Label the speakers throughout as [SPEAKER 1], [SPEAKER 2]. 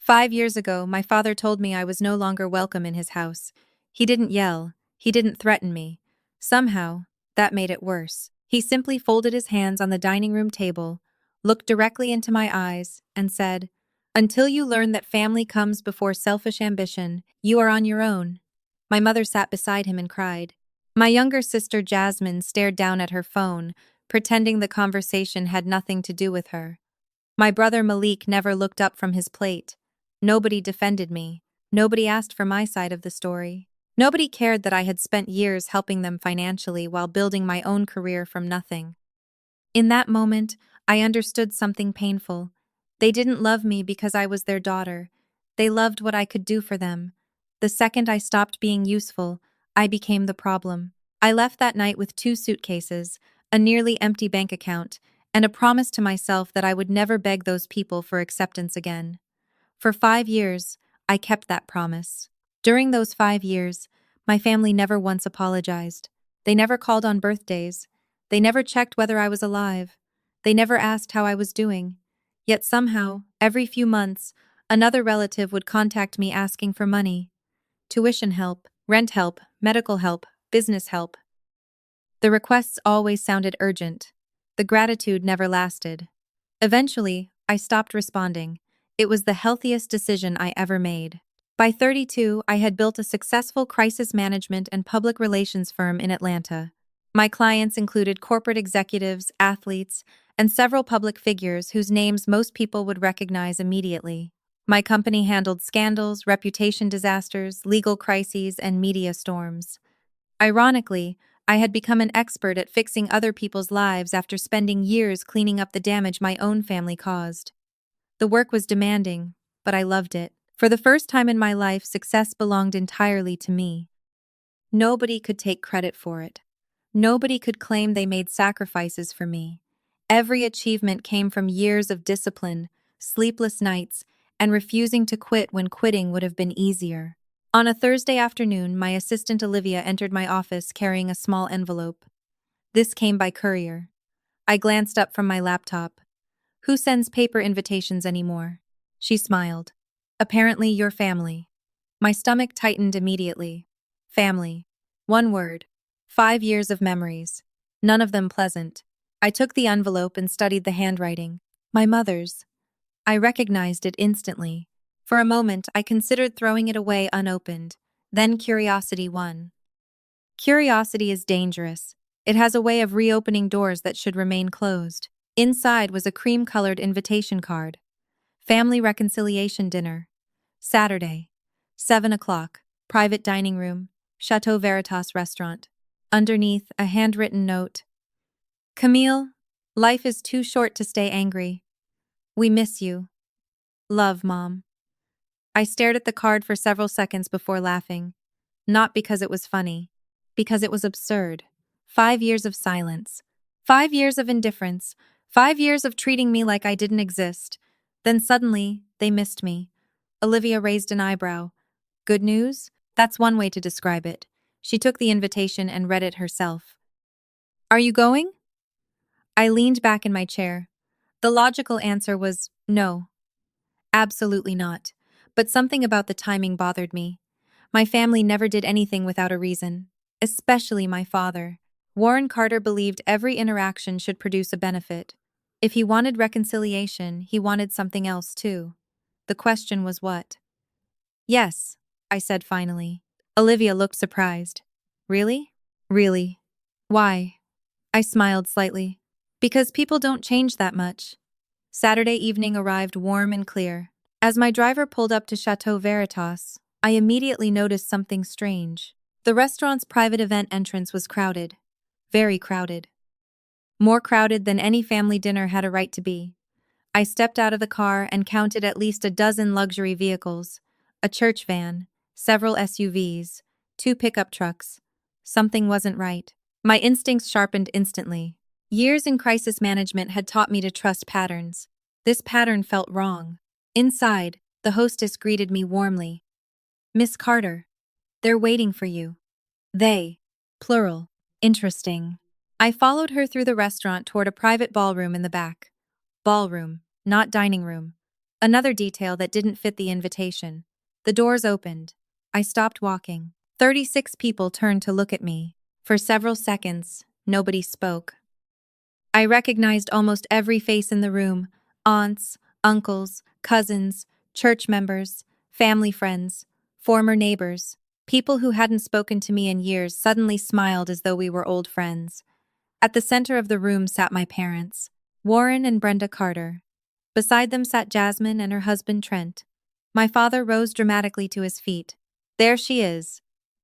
[SPEAKER 1] 5 years ago, my father told me I was no longer welcome in his house. He didn't yell. He didn't threaten me. Somehow, that made it worse. He simply folded his hands on the dining room table, looked directly into my eyes, and said, "Until you learn that family comes before selfish ambition, you are on your own." My mother sat beside him and cried. My younger sister Jasmine stared down at her phone, pretending the conversation had nothing to do with her. My brother Malik never looked up from his plate. Nobody defended me. Nobody asked for my side of the story. Nobody cared that I had spent years helping them financially while building my own career from nothing. In that moment, I understood something painful. They didn't love me because I was their daughter. They loved what I could do for them. The second I stopped being useful, I became the problem. I left that night with 2 suitcases, a nearly empty bank account, and a promise to myself that I would never beg those people for acceptance again. For 5 years, I kept that promise. During those 5 years, my family never once apologized. They never called on birthdays. They never checked whether I was alive. They never asked how I was doing. Yet somehow, every few months, another relative would contact me asking for money. Tuition help, rent help, medical help, business help. The requests always sounded urgent. The gratitude never lasted. Eventually, I stopped responding. It was the healthiest decision I ever made. By 32, I had built a successful crisis management and public relations firm in Atlanta. My clients included corporate executives, athletes, and several public figures whose names most people would recognize immediately. My company handled scandals, reputation disasters, legal crises, and media storms. Ironically, I had become an expert at fixing other people's lives after spending years cleaning up the damage my own family caused. The work was demanding, but I loved it. For the first time in my life, success belonged entirely to me. Nobody could take credit for it. Nobody could claim they made sacrifices for me. Every achievement came from years of discipline, sleepless nights, and refusing to quit when quitting would have been easier. On a Thursday afternoon, my assistant Olivia entered my office carrying a small envelope. This came by courier. I glanced up from my laptop. "Who sends paper invitations anymore?" She smiled. "Apparently your family." My stomach tightened immediately. Family. One word. 5 years of memories. None of them pleasant. I took the envelope and studied the handwriting. My mother's. I recognized it instantly. For a moment, I considered throwing it away unopened. Then curiosity won. Curiosity is dangerous. It has a way of reopening doors that should remain closed. Inside was a cream-colored invitation card. Family reconciliation dinner. Saturday. 7 o'clock. Private dining room. Chateau Veritas restaurant. Underneath, a handwritten note. "Camille, life is too short to stay angry. We miss you. Love, Mom." I stared at the card for several seconds before laughing. Not because it was funny. Because it was absurd. 5 years of silence. 5 years of indifference. 5 years of treating me like I didn't exist. Then suddenly, they missed me. Olivia raised an eyebrow. "Good news?" That's one way to describe it. She took the invitation and read it herself. "Are you going?" I leaned back in my chair. The logical answer was no. Absolutely not. But something about the timing bothered me. My family never did anything without a reason. Especially my father. Warren Carter believed every interaction should produce a benefit. If he wanted reconciliation, he wanted something else too. The question was what? "Yes," I said finally. Olivia looked surprised. "Really?" "Really." "Why?" I smiled slightly. "Because people don't change that much." Saturday evening arrived warm and clear. As my driver pulled up to Chateau Veritas, I immediately noticed something strange. The restaurant's private event entrance was crowded. Very crowded. More crowded than any family dinner had a right to be. I stepped out of the car and counted at least a dozen luxury vehicles, a church van, several SUVs, 2 pickup trucks. Something wasn't right. My instincts sharpened instantly. Years in crisis management had taught me to trust patterns. This pattern felt wrong. Inside, the hostess greeted me warmly. "Miss Carter, they're waiting for you." They. Plural. Interesting. I followed her through the restaurant toward a private ballroom in the back. Ballroom, not dining room. Another detail that didn't fit the invitation. The doors opened. I stopped walking. 36 people turned to look at me. For several seconds, nobody spoke. I recognized almost every face in the room: aunts, uncles, cousins, church members, family friends, former neighbors. People who hadn't spoken to me in years suddenly smiled as though we were old friends. At the center of the room sat my parents, Warren and Brenda Carter. Beside them sat Jasmine and her husband Trent. My father rose dramatically to his feet. "There she is."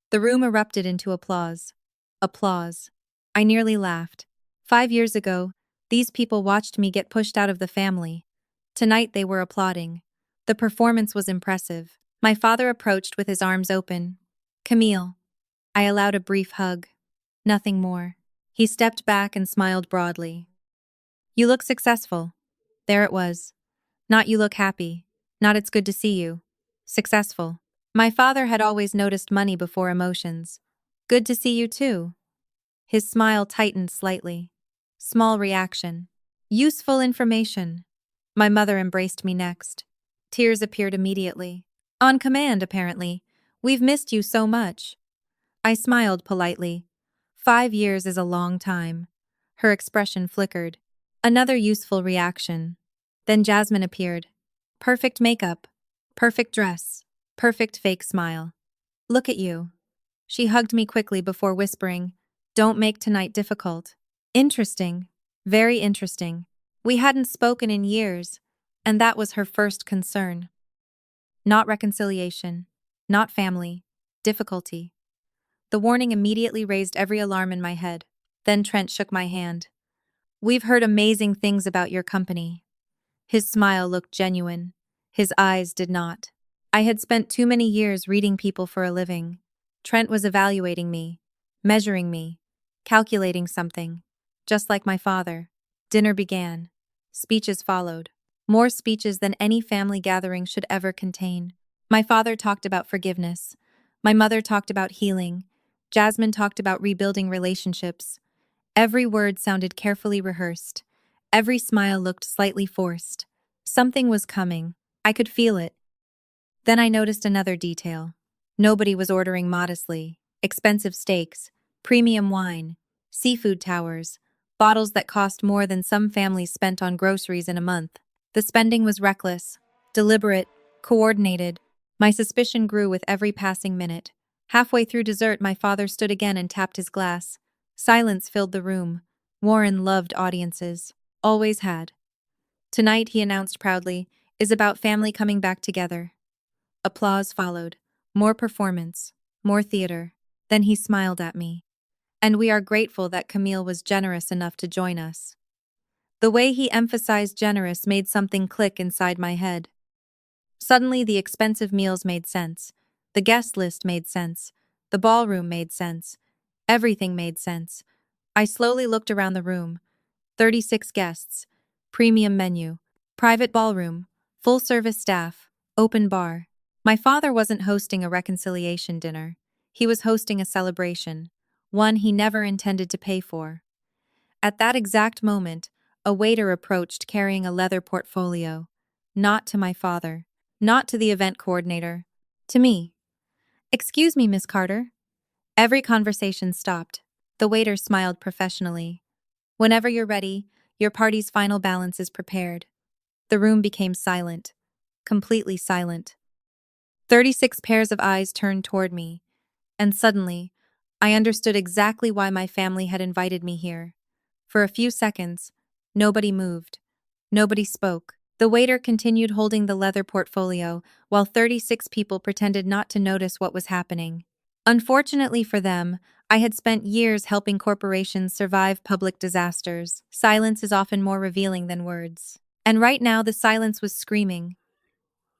[SPEAKER 1] The room erupted into applause. Applause. I nearly laughed. 5 years ago, these people watched me get pushed out of the family. Tonight they were applauding. The performance was impressive. My father approached with his arms open. "Camille." I allowed a brief hug. Nothing more. He stepped back and smiled broadly. "You look successful." There it was. Not "you look happy." Not "it's good to see you." Successful. My father had always noticed money before emotions. "Good to see you too." His smile tightened slightly. Small reaction. Useful information. My mother embraced me next. Tears appeared immediately. On command, apparently. "We've missed you so much." I smiled politely. 5 years is a long time. Her expression flickered. Another useful reaction. Then Jasmine appeared. Perfect makeup. Perfect dress. Perfect fake smile. "Look at you." She hugged me quickly before whispering, "Don't make tonight difficult." Interesting. Very interesting. We hadn't spoken in years, and that was her first concern. Not reconciliation. Not family. Difficulty. The warning immediately raised every alarm in my head. Then Trent shook my hand. "We've heard amazing things about your company." His smile looked genuine. His eyes did not. I had spent too many years reading people for a living. Trent was evaluating me, measuring me, calculating something. Just like my father. Dinner began. Speeches followed. More speeches than any family gathering should ever contain. My father talked about forgiveness. My mother talked about healing. Jasmine talked about rebuilding relationships. Every word sounded carefully rehearsed. Every smile looked slightly forced. Something was coming. I could feel it. Then I noticed another detail. Nobody was ordering modestly. Expensive steaks, premium wine, seafood towers, bottles that cost more than some families spent on groceries in a month. The spending was reckless, deliberate, coordinated. My suspicion grew with every passing minute. Halfway through dessert, my father stood again and tapped his glass. Silence filled the room. Warren loved audiences. Always had. "Tonight," he announced proudly, "is about family coming back together." Applause followed. More performance. More theater. Then he smiled at me. "And we are grateful that Camille was generous enough to join us." The way he emphasized generous made something click inside my head. Suddenly, the expensive meals made sense. The guest list made sense. The ballroom made sense. Everything made sense. I slowly looked around the room. 36 guests. Premium menu. Private ballroom. Full-service staff. Open bar. My father wasn't hosting a reconciliation dinner. He was hosting a celebration. One he never intended to pay for. At that exact moment, a waiter approached carrying a leather portfolio. Not to my father. Not to the event coordinator. To me. "Excuse me, Miss Carter." Every conversation stopped. The waiter smiled professionally. "Whenever you're ready, your party's final balance is prepared." The room became silent. Completely silent. 36 pairs of eyes turned toward me. And suddenly, I understood exactly why my family had invited me here. For a few seconds, nobody moved. Nobody spoke. The waiter continued holding the leather portfolio, while 36 people pretended not to notice what was happening. Unfortunately for them, I had spent years helping corporations survive public disasters. Silence is often more revealing than words. And right now, the silence was screaming.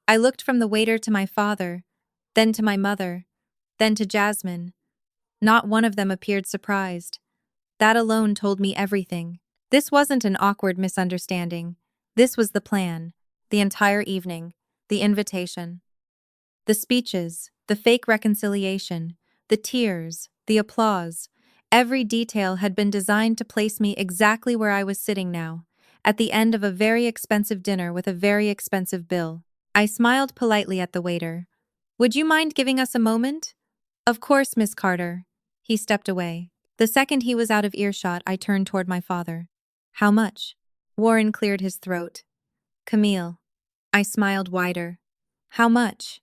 [SPEAKER 1] I looked from the waiter to my father, then to my mother, then to Jasmine. Not one of them appeared surprised. That alone told me everything. This wasn't an awkward misunderstanding. This was the plan. The entire evening. The invitation. The speeches. The fake reconciliation. The tears. The applause. Every detail had been designed to place me exactly where I was sitting now. at the end of a very expensive dinner with a very expensive bill. I smiled politely at the waiter. Would you mind giving us a moment? Of course, Miss Carter. He stepped away. The second he was out of earshot, I turned toward my father. How much? Warren cleared his throat. Camille. I smiled wider. How much?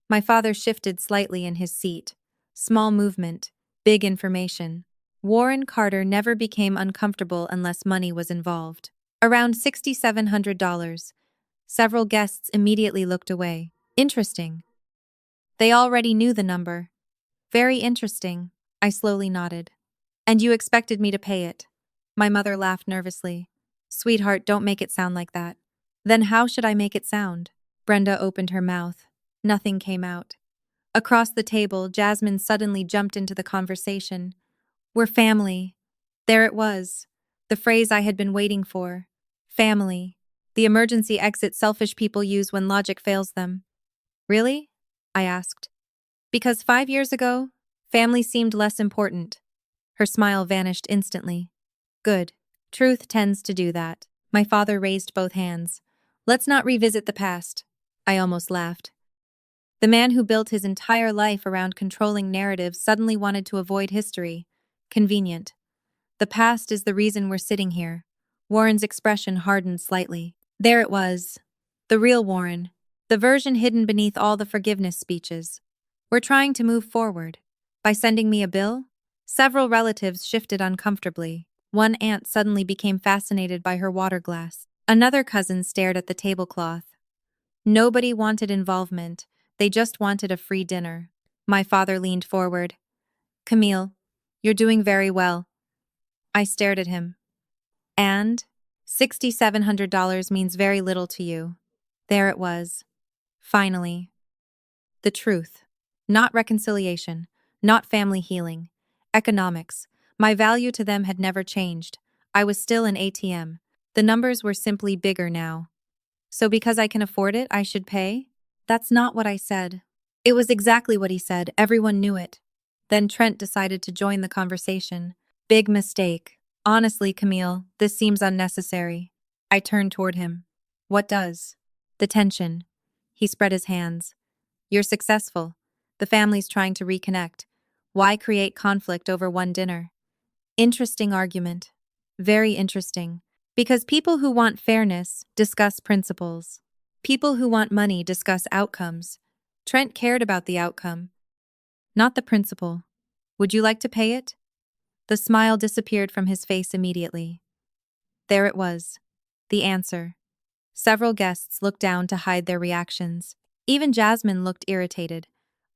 [SPEAKER 1] My father shifted slightly in his seat. Small movement, big information. Warren Carter never became uncomfortable unless money was involved. Around $6,700. Several guests immediately looked away. Interesting. They already knew the number. Very interesting. I slowly nodded. And you expected me to pay it? My mother laughed nervously. Sweetheart, don't make it sound like that. Then how should I make it sound? Brenda opened her mouth. Nothing came out. Across the table, Jasmine suddenly jumped into the conversation. We're family. There it was. The phrase I had been waiting for. Family. The emergency exit selfish people use when logic fails them. Really? I asked. Because 5 years ago, family seemed less important. Her smile vanished instantly. Good. Truth tends to do that. My father raised both hands. Let's not revisit the past. I almost laughed. The man who built his entire life around controlling narratives suddenly wanted to avoid history. Convenient. The past is the reason we're sitting here. Warren's expression hardened slightly. There it was. The real Warren. The version hidden beneath all the forgiveness speeches. We're trying to move forward. By sending me a bill? Several relatives shifted uncomfortably. One aunt suddenly became fascinated by her water glass. Another cousin stared at the tablecloth. Nobody wanted involvement. They just wanted a free dinner. My father leaned forward. Camille, you're doing very well. I stared at him. And? $6,700 means very little to you. There it was. Finally. The truth. Not reconciliation. Not family healing. Economics. My value to them had never changed. I was still an ATM. The numbers were simply bigger now. So because I can afford it, I should pay? That's not what I said. It was exactly what he said. Everyone knew it. Then Trent decided to join the conversation. Big mistake. Honestly, Camille, this seems unnecessary. I turned toward him. What does? The tension. He spread his hands. You're successful. The family's trying to reconnect. Why create conflict over one dinner? Interesting argument. Very interesting. Because people who want fairness discuss principles. People who want money discuss outcomes. Trent cared about the outcome, not the principle. Would you like to pay it? The smile disappeared from his face immediately. There it was. The answer. Several guests looked down to hide their reactions. Even Jasmine looked irritated.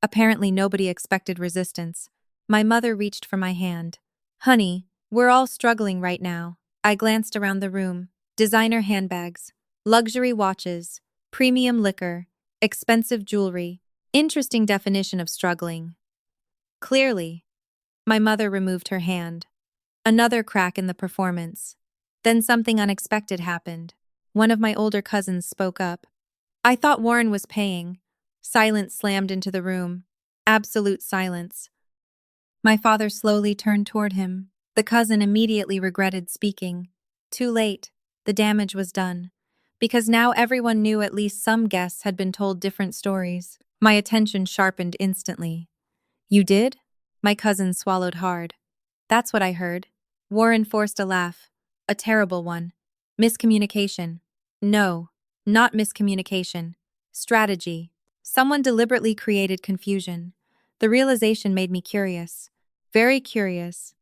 [SPEAKER 1] Apparently nobody expected resistance. My mother reached for my hand. Honey, we're all struggling right now. I glanced around the room. Designer handbags, luxury watches, premium liquor, expensive jewelry. Interesting definition of struggling. Clearly. My mother removed her hand. Another crack in the performance. Then something unexpected happened. One of my older cousins spoke up. I thought Warren was paying. Silence slammed into the room. Absolute silence. My father slowly turned toward him. The cousin immediately regretted speaking. Too late. The damage was done. Because now everyone knew at least some guests had been told different stories. My attention sharpened instantly. You did? My cousin swallowed hard. That's what I heard. Warren forced a laugh. A terrible one. Miscommunication. No, not miscommunication. Strategy. Someone deliberately created confusion. The realization made me curious. Very curious.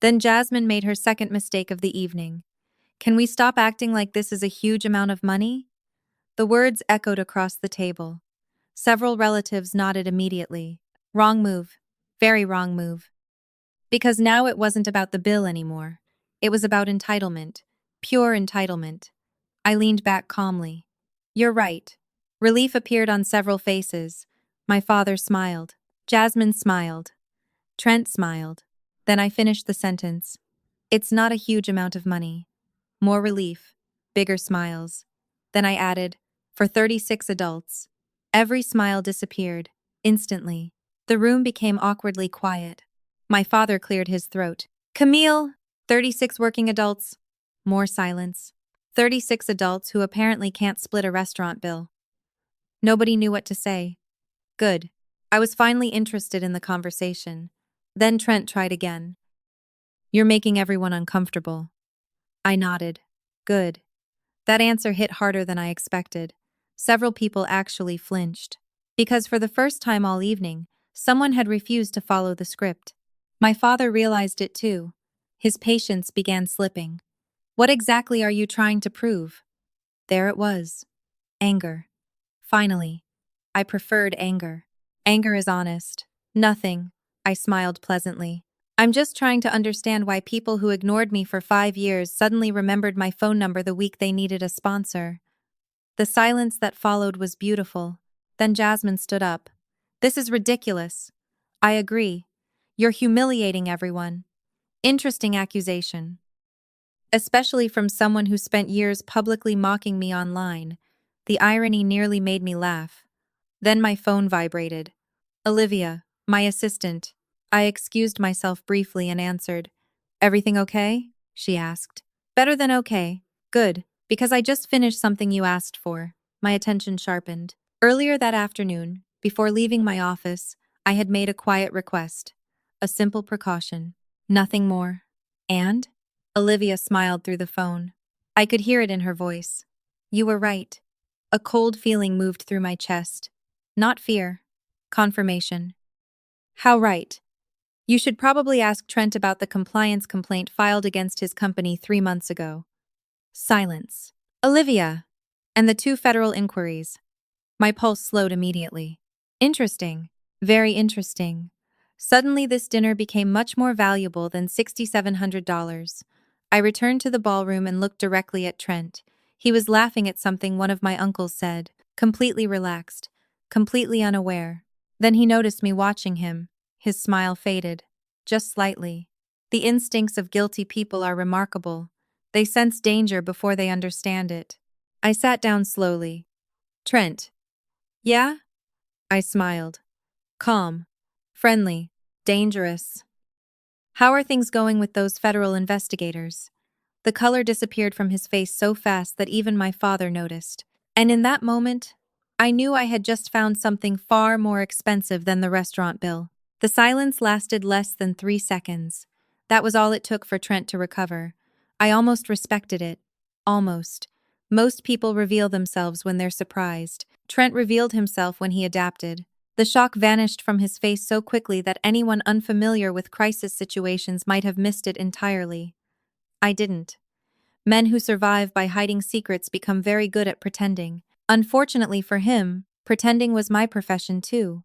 [SPEAKER 1] Then Jasmine made her second mistake of the evening. Can we stop acting like this is a huge amount of money? The words echoed across the table. Several relatives nodded immediately. Wrong move. Very wrong move. Because now it wasn't about the bill anymore. It was about entitlement. Pure entitlement. I leaned back calmly. You're right. Relief appeared on several faces. My father smiled. Jasmine smiled. Trent smiled. Then I finished the sentence. It's not a huge amount of money. More relief. Bigger smiles. Then I added, for 36 adults. Every smile disappeared. Instantly. The room became awkwardly quiet. My father cleared his throat. Camille, 36 working adults. More silence. 36 adults who apparently can't split a restaurant bill. Nobody knew what to say. Good. I was finally interested in the conversation. Then Trent tried again. You're making everyone uncomfortable. I nodded. Good. That answer hit harder than I expected. Several people actually flinched. Because for the first time all evening, someone had refused to follow the script. My father realized it too. His patience began slipping. What exactly are you trying to prove? There it was. Anger. Finally. I preferred anger. Anger is honest. Nothing. I smiled pleasantly. I'm just trying to understand why people who ignored me for 5 years suddenly remembered my phone number the week they needed a sponsor. The silence that followed was beautiful. Then Jasmine stood up. This is ridiculous. I agree. You're humiliating everyone. Interesting accusation. Especially from someone who spent years publicly mocking me online. The irony nearly made me laugh. Then my phone vibrated. Olivia, my assistant. I excused myself briefly and answered. Everything okay? She asked. Better than okay. Good, because I just finished something you asked for. My attention sharpened. Earlier that afternoon, before leaving my office, I had made a quiet request. A simple precaution. Nothing more. And? Olivia smiled through the phone. I could hear it in her voice. You were right. A cold feeling moved through my chest. Not fear. Confirmation. How right? You should probably ask Trent about the compliance complaint filed against his company 3 months ago. Silence. Olivia. And the 2 federal inquiries. My pulse slowed immediately. Interesting. Very interesting. Suddenly this dinner became much more valuable than $6,700. I returned to the ballroom and looked directly at Trent. He was laughing at something one of my uncles said, completely relaxed, completely unaware. Then he noticed me watching him. His smile faded, just slightly. The instincts of guilty people are remarkable. They sense danger before they understand it. I sat down slowly. Trent. Yeah? I smiled. Calm. Friendly. Dangerous. How are things going with those federal investigators? The color disappeared from his face so fast that even my father noticed. And in that moment, I knew I had just found something far more expensive than the restaurant bill. The silence lasted less than 3 seconds. That was all it took for Trent to recover. I almost respected it. Almost. Most people reveal themselves when they're surprised. Trent revealed himself when he adapted. The shock vanished from his face so quickly that anyone unfamiliar with crisis situations might have missed it entirely. I didn't. Men who survive by hiding secrets become very good at pretending. Unfortunately for him, pretending was my profession too.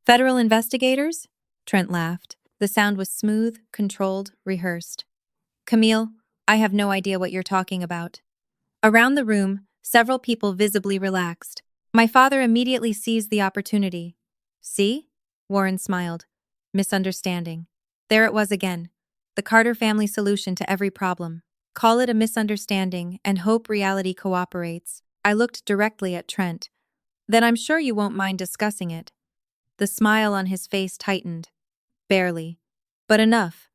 [SPEAKER 1] Federal investigators? Trent laughed. The sound was smooth, controlled, rehearsed. Camille, I have no idea what you're talking about. Around the room, several people visibly relaxed. My father immediately seized the opportunity. See? Warren smiled. Misunderstanding. There it was again. The Carter family solution to every problem. Call it a misunderstanding and hope reality cooperates. I looked directly at Trent. Then I'm sure you won't mind discussing it. The smile on his face tightened. Barely. But enough.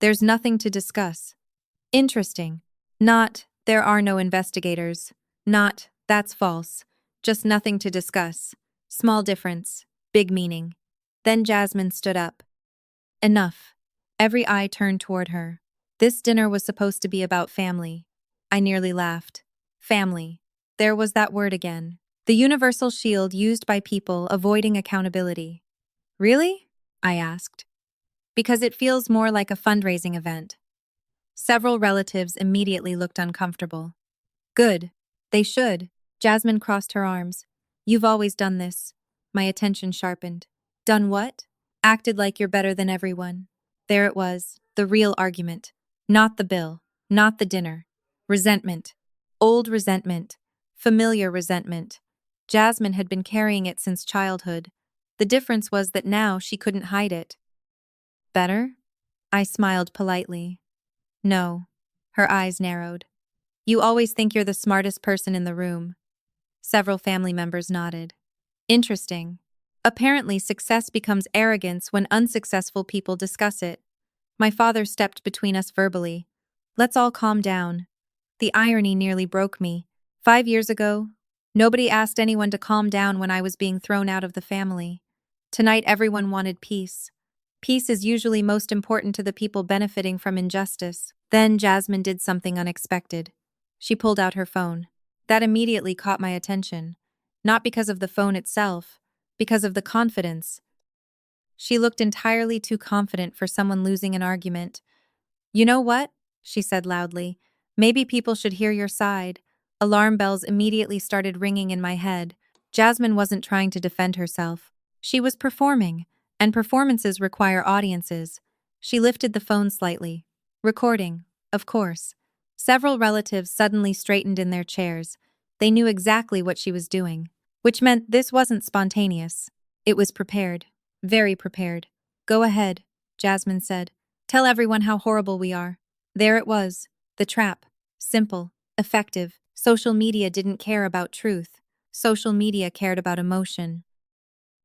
[SPEAKER 1] There's nothing to discuss. Interesting. Not, there are no investigators. Not, that's false. Just nothing to discuss. Small difference. Big meaning. Then Jasmine stood up. Enough. Every eye turned toward her. This dinner was supposed to be about family. I nearly laughed. Family. There was that word again. The universal shield used by people avoiding accountability. Really? I asked. Because it feels more like a fundraising event. Several relatives immediately looked uncomfortable. Good. They should. Jasmine crossed her arms. You've always done this. My attention sharpened. Done what? Acted like you're better than everyone. There it was, the real argument. Not the bill. Not the dinner. Resentment. Old resentment. Familiar resentment. Jasmine had been carrying it since childhood. The difference was that now she couldn't hide it. Better? I smiled politely. No. Her eyes narrowed. You always think you're the smartest person in the room. Several family members nodded. Interesting. Apparently, success becomes arrogance when unsuccessful people discuss it. My father stepped between us verbally. Let's all calm down. The irony nearly broke me. 5 years ago, nobody asked anyone to calm down when I was being thrown out of the family. Tonight, everyone wanted peace. Peace is usually most important to the people benefiting from injustice. Then Jasmine did something unexpected. She pulled out her phone. That immediately caught my attention. Not because of the phone itself, because of the confidence. She looked entirely too confident for someone losing an argument. "You know what?" she said loudly. "Maybe people should hear your side." Alarm bells immediately started ringing in my head. Jasmine wasn't trying to defend herself. She was performing, and performances require audiences. She lifted the phone slightly. Recording, of course. Several relatives suddenly straightened in their chairs. They knew exactly what she was doing, which meant this wasn't spontaneous. It was prepared. Very prepared. "Go ahead," Jasmine said. "Tell everyone how horrible we are." There it was. The trap. Simple. Effective. Social media didn't care about truth. Social media cared about emotion.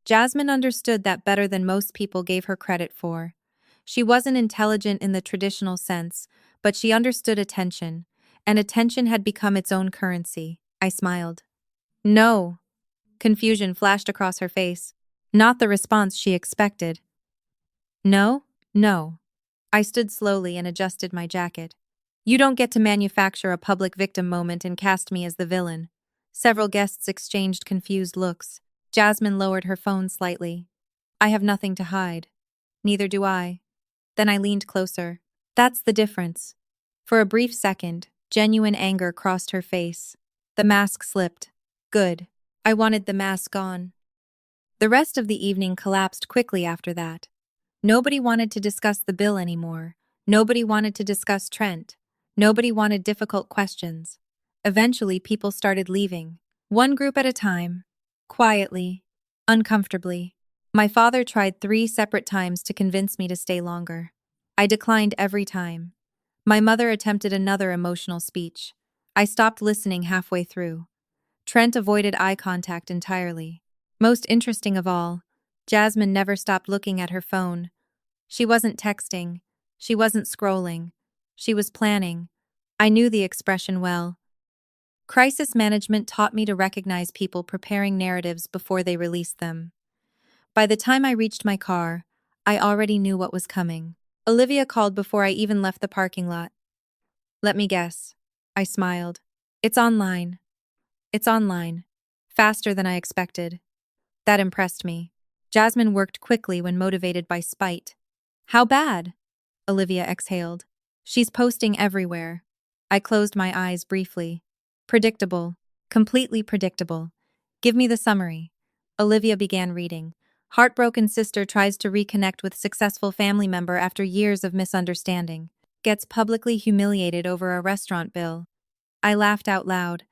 [SPEAKER 1] Jasmine understood that better than most people gave her credit for. She wasn't intelligent in the traditional sense, but she understood attention, and attention had become its own currency. I smiled. "No." Confusion flashed across her face. Not the response she expected. "No? No." I stood slowly and adjusted my jacket. "You don't get to manufacture a public victim moment and cast me as the villain." Several guests exchanged confused looks. Jasmine lowered her phone slightly. "I have nothing to hide." "Neither do I." Then I leaned closer. "That's the difference." For a brief second, genuine anger crossed her face. The mask slipped. Good. I wanted the mask gone. The rest of the evening collapsed quickly after that. Nobody wanted to discuss the bill anymore. Nobody wanted to discuss Trent. Nobody wanted difficult questions. Eventually, people started leaving. One group at a time. Quietly. Uncomfortably. My father tried 3 separate times to convince me to stay longer. I declined every time. My mother attempted another emotional speech. I stopped listening halfway through. Trent avoided eye contact entirely. Most interesting of all, Jasmine never stopped looking at her phone. She wasn't texting. She wasn't scrolling. She was planning. I knew the expression well. Crisis management taught me to recognize people preparing narratives before they released them. By the time I reached my car, I already knew what was coming. Olivia called before I even left the parking lot. "Let me guess." I smiled. "It's online." "It's online." Faster than I expected. That impressed me. Jasmine worked quickly when motivated by spite. "How bad?" Olivia exhaled. "She's posting everywhere." I closed my eyes briefly. "Predictable. Completely predictable. Give me the summary." Olivia began reading. "Heartbroken sister tries to reconnect with successful family member after years of misunderstanding. Gets publicly humiliated over a restaurant bill." I laughed out loud.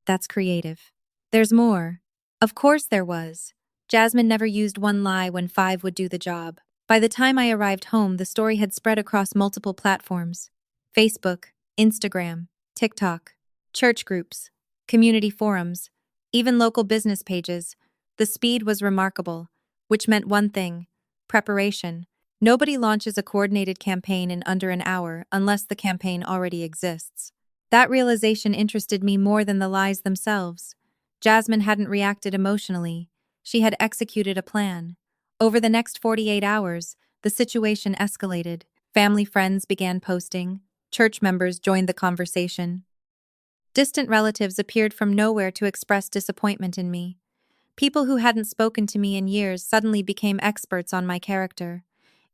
[SPEAKER 1] That's creative. "There's more." Of course there was. Jasmine never used one lie when 5 would do the job. By the time I arrived home, the story had spread across multiple platforms: Facebook, Instagram, TikTok, church groups, community forums, even local business pages. The speed was remarkable, which meant one thing: preparation. Nobody launches a coordinated campaign in under an hour unless the campaign already exists. That realization interested me more than the lies themselves. Jasmine hadn't reacted emotionally. She had executed a plan. Over the next 48 hours, the situation escalated. Family friends began posting. Church members joined the conversation. Distant relatives appeared from nowhere to express disappointment in me. People who hadn't spoken to me in years suddenly became experts on my character.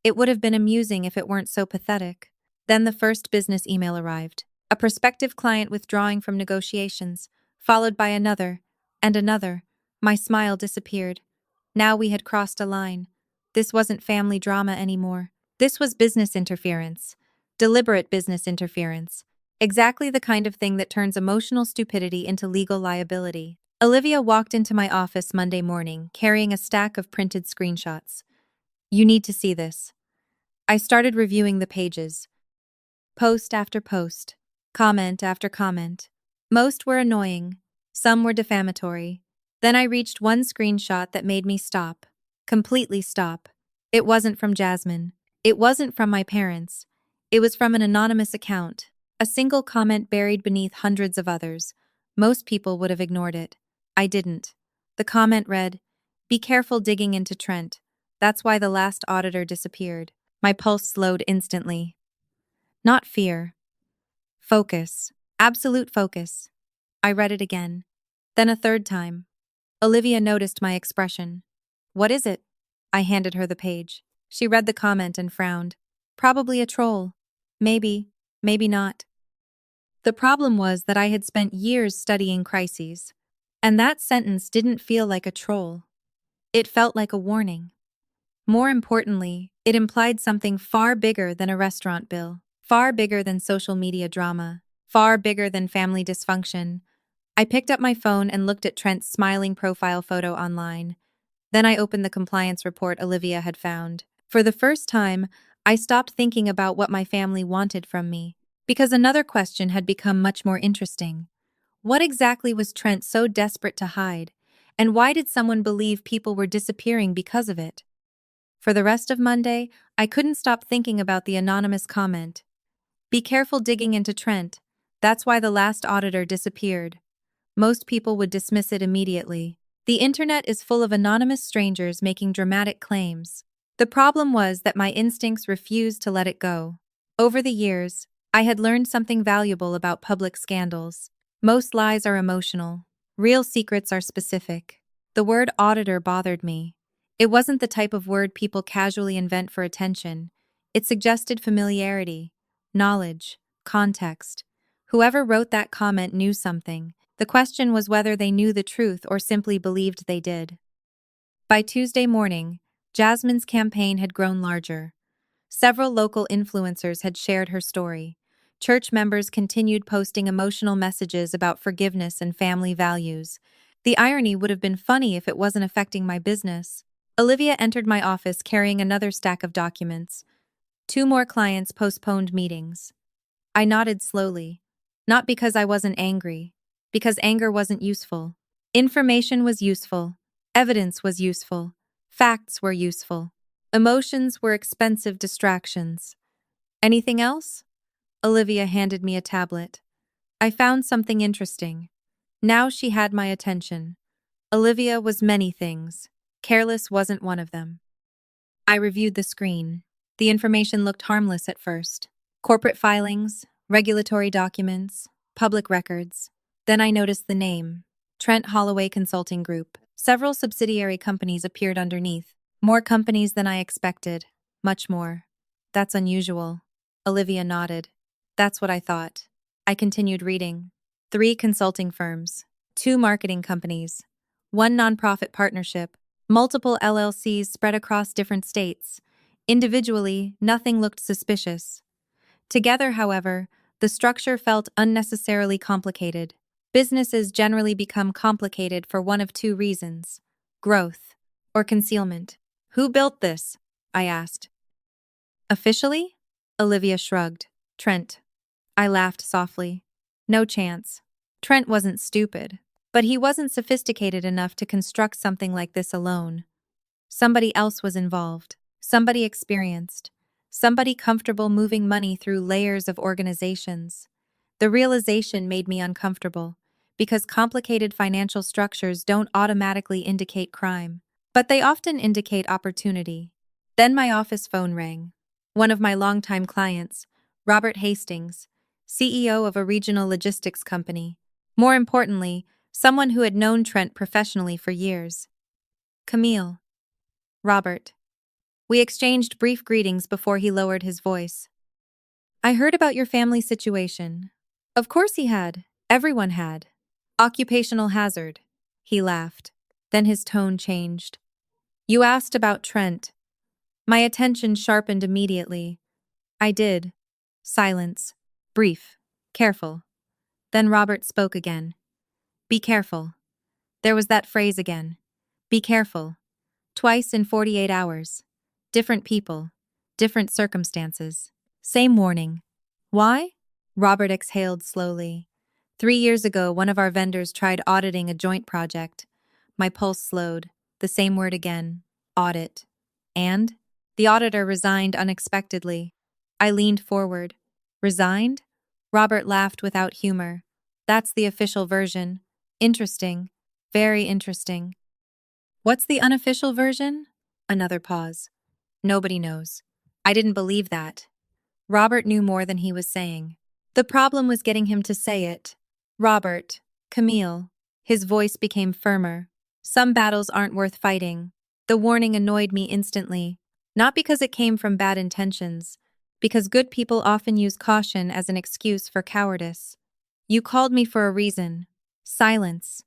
[SPEAKER 1] It would have been amusing if it weren't so pathetic. Then the first business email arrived. A prospective client withdrawing from negotiations, followed by another, and another. My smile disappeared. Now we had crossed a line. This wasn't family drama anymore. This was business interference. Deliberate business interference. Exactly the kind of thing that turns emotional stupidity into legal liability. Olivia walked into my office Monday morning, carrying a stack of printed screenshots. "You need to see this." I started reviewing the pages. Post after post. Comment after comment. Most were annoying. Some were defamatory. Then I reached one screenshot that made me stop. Completely stop. It wasn't from Jasmine. It wasn't from my parents. It was from an anonymous account. A single comment buried beneath hundreds of others. Most people would have ignored it. I didn't. The comment read, "Be careful digging into Trent. That's why the last auditor disappeared." My pulse slowed instantly. Not fear. Focus. Absolute focus. I read it again. Then a third time. Olivia noticed my expression. "What is it?" I handed her the page. She read the comment and frowned. "Probably a troll. Maybe, maybe not." The problem was that I had spent years studying crises, and that sentence didn't feel like a troll. It felt like a warning. More importantly, it implied something far bigger than a restaurant bill, far bigger than social media drama, far bigger than family dysfunction. I picked up my phone and looked at Trent's smiling profile photo online. Then I opened the compliance report Olivia had found. For the first time, I stopped thinking about what my family wanted from me, because another question had become much more interesting. What exactly was Trent so desperate to hide? And why did someone believe people were disappearing because of it? For the rest of Monday, I couldn't stop thinking about the anonymous comment. "Be careful digging into Trent. That's why the last auditor disappeared." Most people would dismiss it immediately. The internet is full of anonymous strangers making dramatic claims. The problem was that my instincts refused to let it go. Over the years, I had learned something valuable about public scandals. Most lies are emotional. Real secrets are specific. The word auditor bothered me. It wasn't the type of word people casually invent for attention. It suggested familiarity, knowledge, context. Whoever wrote that comment knew something. The question was whether they knew the truth or simply believed they did. By Tuesday morning, Jasmine's campaign had grown larger. Several local influencers had shared her story. Church members continued posting emotional messages about forgiveness and family values. The irony would have been funny if it wasn't affecting my business. Olivia entered my office carrying another stack of documents. 2 more clients postponed meetings. I nodded slowly. Not because I wasn't angry, because anger wasn't useful. Information was useful. Evidence was useful. Facts were useful. Emotions were expensive distractions. "Anything else?" Olivia handed me a tablet. I found something interesting. Now she had my attention. Olivia was many things. Careless wasn't one of them. I reviewed the screen. The information looked harmless at first. Corporate filings, regulatory documents, public records. Then I noticed the name, Trent Holloway Consulting Group. Several subsidiary companies appeared underneath. More companies than I expected. Much more. "That's unusual." Olivia nodded. "That's what I thought." I continued reading. 3 consulting firms, 2 marketing companies, 1 nonprofit partnership, multiple LLCs spread across different states. Individually, nothing looked suspicious. Together, however, the structure felt unnecessarily complicated. Businesses generally become complicated for one of 2 reasons: growth or concealment. "Who built this?" I asked. "Officially?" Olivia shrugged. "Trent." I laughed softly. No chance. Trent wasn't stupid, but he wasn't sophisticated enough to construct something like this alone. Somebody else was involved. Somebody experienced. Somebody comfortable moving money through layers of organizations. The realization made me uncomfortable, because complicated financial structures don't automatically indicate crime, but they often indicate opportunity. Then my office phone rang. One of my longtime clients, Robert Hastings, CEO of a regional logistics company. More importantly, someone who had known Trent professionally for years. "Camille." "Robert." We exchanged brief greetings before he lowered his voice. "I heard about your family situation." Of course he had. Everyone had. "Occupational hazard." He laughed. Then his tone changed. "You asked about Trent." My attention sharpened immediately. I did. Silence. Brief. Careful. Then Robert spoke again. "Be careful." There was that phrase again. "Be careful." Twice in 48 hours. Different people. Different circumstances. Same warning. "Why?" Robert exhaled slowly. 3 years ago, one of our vendors tried auditing a joint project. My pulse slowed. The same word again. Audit. And? The auditor resigned unexpectedly. I leaned forward. "Resigned?" Robert laughed without humor. That's the official version. Interesting. Very interesting. What's the unofficial version? Another pause. Nobody knows. I didn't believe that. Robert knew more than he was saying. The problem was getting him to say it. Robert, Camille. His voice became firmer. Some battles aren't worth fighting. The warning annoyed me instantly. Not because it came from bad intentions, because good people often use caution as an excuse for cowardice. You called me for a reason. Silence.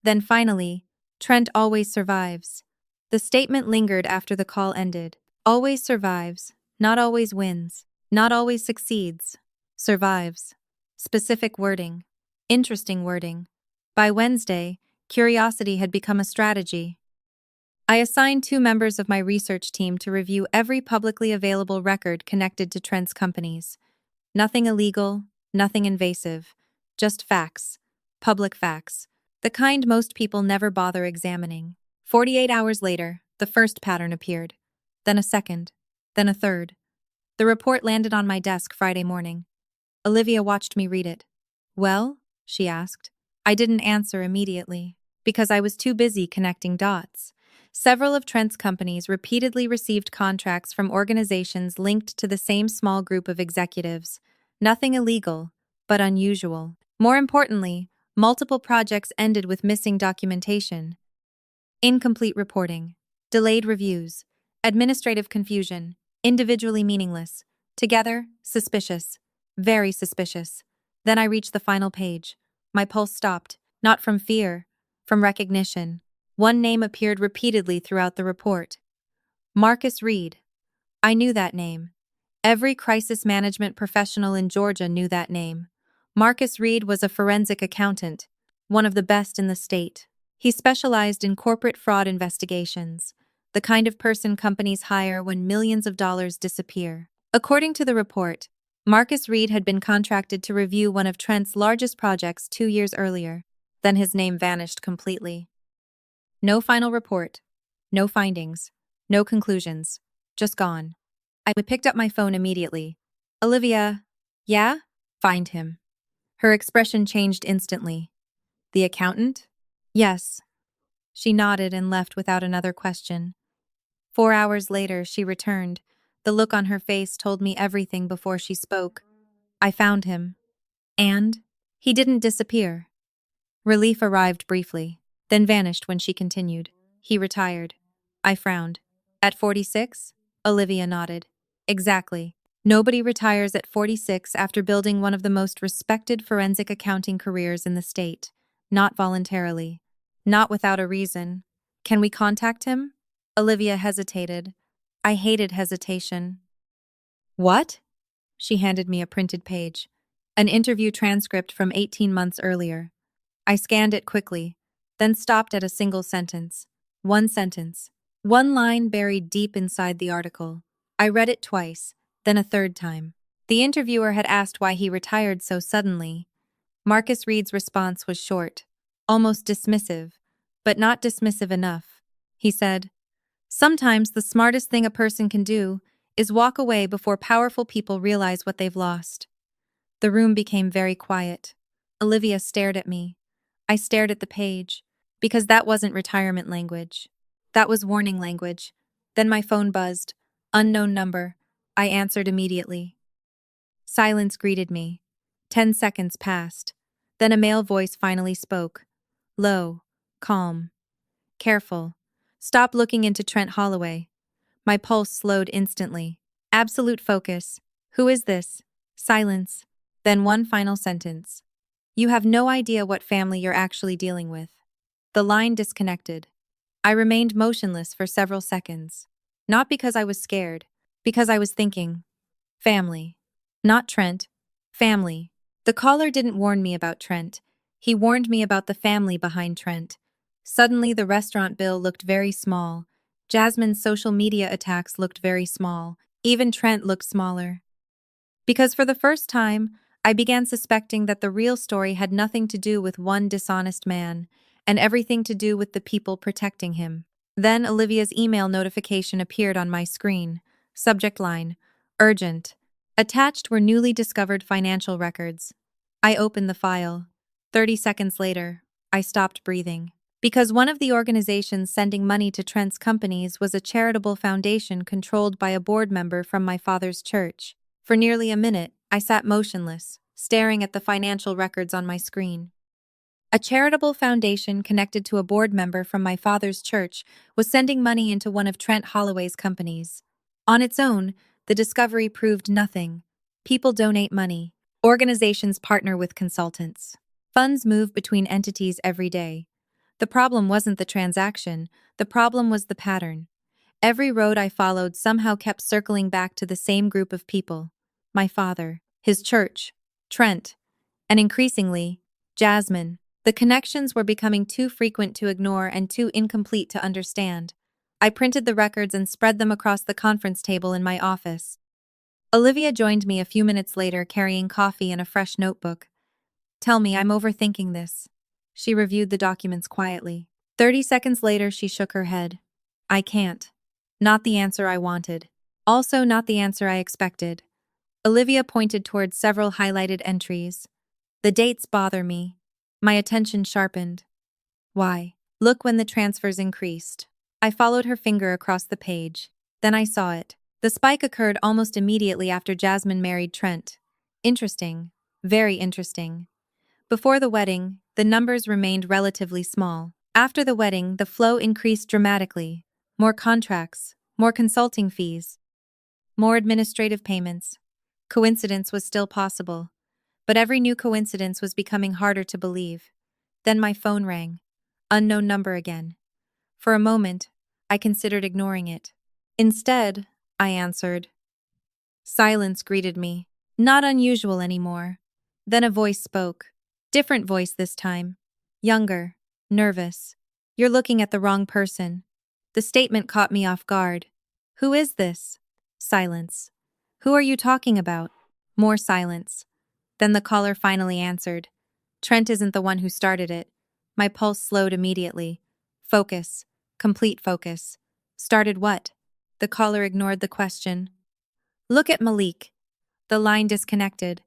[SPEAKER 1] Then finally, Trent always survives. The statement lingered after the call ended. Always survives, not always wins, not always succeeds. Survives. Specific wording. Interesting wording. By Wednesday, curiosity had become a strategy. I assigned 2 members of my research team to review every publicly available record connected to Trent's companies. Nothing illegal, nothing invasive, just facts. Public facts. The kind most people never bother examining. 48 hours later, the first pattern appeared. Then a second. Then a third. The report landed on my desk Friday morning. Olivia watched me read it. Well? She asked. I didn't answer immediately, because I was too busy connecting dots. Several of Trent's companies repeatedly received contracts from organizations linked to the same small group of executives. Nothing illegal, but unusual. More importantly, multiple projects ended with missing documentation. Incomplete reporting. Delayed reviews. Administrative confusion. Individually meaningless. Together, suspicious. Very suspicious. Then I reached the final page. My pulse stopped, not from fear, from recognition. One name appeared repeatedly throughout the report. Marcus Reed. I knew that name. Every crisis management professional in Georgia knew that name. Marcus Reed was a forensic accountant, one of the best in the state. He specialized in corporate fraud investigations, the kind of person companies hire when millions of dollars disappear. According to the report, Marcus Reed had been contracted to review one of Trent's largest projects 2 years earlier. Then his name vanished completely. No final report. No findings. No conclusions. Just gone. I picked up my phone immediately. Olivia. Yeah? Find him. Her expression changed instantly. The accountant? Yes. She nodded and left without another question. 4 hours later, she returned. The look on her face told me everything before she spoke. I found him. And? He didn't disappear. Relief arrived briefly, then vanished when she continued. He retired. I frowned. At 46? Olivia nodded. Exactly. Nobody retires at 46 after building one of the most respected forensic accounting careers in the state. Not voluntarily. Not without a reason. Can we contact him? Olivia hesitated. I hated hesitation. What? She handed me a printed page. An interview transcript from 18 months earlier. I scanned it quickly, then stopped at a single sentence. One sentence. One line buried deep inside the article. I read it twice, then a third time. The interviewer had asked why he retired so suddenly. Marcus Reed's response was short, almost dismissive, but not dismissive enough. He said, "Sometimes the smartest thing a person can do is walk away before powerful people realize what they've lost." The room became very quiet. Olivia stared at me. I stared at the page, because that wasn't retirement language. That was warning language. Then my phone buzzed. Unknown number. I answered immediately. Silence greeted me. 10 seconds passed. Then a male voice finally spoke. Low, calm, careful. Stop looking into Trent Holloway. My pulse slowed instantly. Absolute focus. Who is this? Silence. Then one final sentence. You have no idea what family you're actually dealing with. The line disconnected. I remained motionless for several seconds. Not because I was scared, because I was thinking. Family. Not Trent. Family. The caller didn't warn me about Trent. He warned me about the family behind Trent. Suddenly, the restaurant bill looked very small. Jasmine's social media attacks looked very small. Even Trent looked smaller. Because for the first time, I began suspecting that the real story had nothing to do with one dishonest man, and everything to do with the people protecting him. Then Olivia's email notification appeared on my screen. Subject line, urgent. Attached were newly discovered financial records. I opened the file. 30 seconds later, I stopped breathing. Because one of the organizations sending money to Trent's companies was a charitable foundation controlled by a board member from my father's church. For nearly a minute, I sat motionless, staring at the financial records on my screen. A charitable foundation connected to a board member from my father's church was sending money into one of Trent Holloway's companies. On its own, the discovery proved nothing. People donate money. Organizations partner with consultants. Funds move between entities every day. The problem wasn't the transaction, the problem was the pattern. Every road I followed somehow kept circling back to the same group of people. My father, his church, Trent, and increasingly, Jasmine. The connections were becoming too frequent to ignore and too incomplete to understand. I printed the records and spread them across the conference table in my office. Olivia joined me a few minutes later carrying coffee and a fresh notebook. "Tell me, I'm overthinking this." She reviewed the documents quietly. 30 seconds later, she shook her head. "I can't. Not the answer I wanted. Also not the answer I expected." Olivia pointed towards several highlighted entries. "The dates bother me." My attention sharpened. "Why?" "Look when the transfers increased." I followed her finger across the page. Then I saw it. The spike occurred almost immediately after Jasmine married Trent. Interesting. Very interesting. Before the wedding, the numbers remained relatively small. After the wedding, the flow increased dramatically. More contracts, more consulting fees, more administrative payments. Coincidence was still possible. But every new coincidence was becoming harder to believe. Then my phone rang. Unknown number again. For a moment, I considered ignoring it. Instead, I answered. Silence greeted me. Not unusual anymore. Then a voice spoke. Different voice this time. Younger. Nervous. "You're looking at the wrong person." The statement caught me off guard. "Who is this?" Silence. "Who are you talking about?" More silence. Then the caller finally answered. "Trent isn't the one who started it." My pulse slowed immediately. Focus. Complete focus. "Started what?" The caller ignored the question. "Look at Malik." The line disconnected.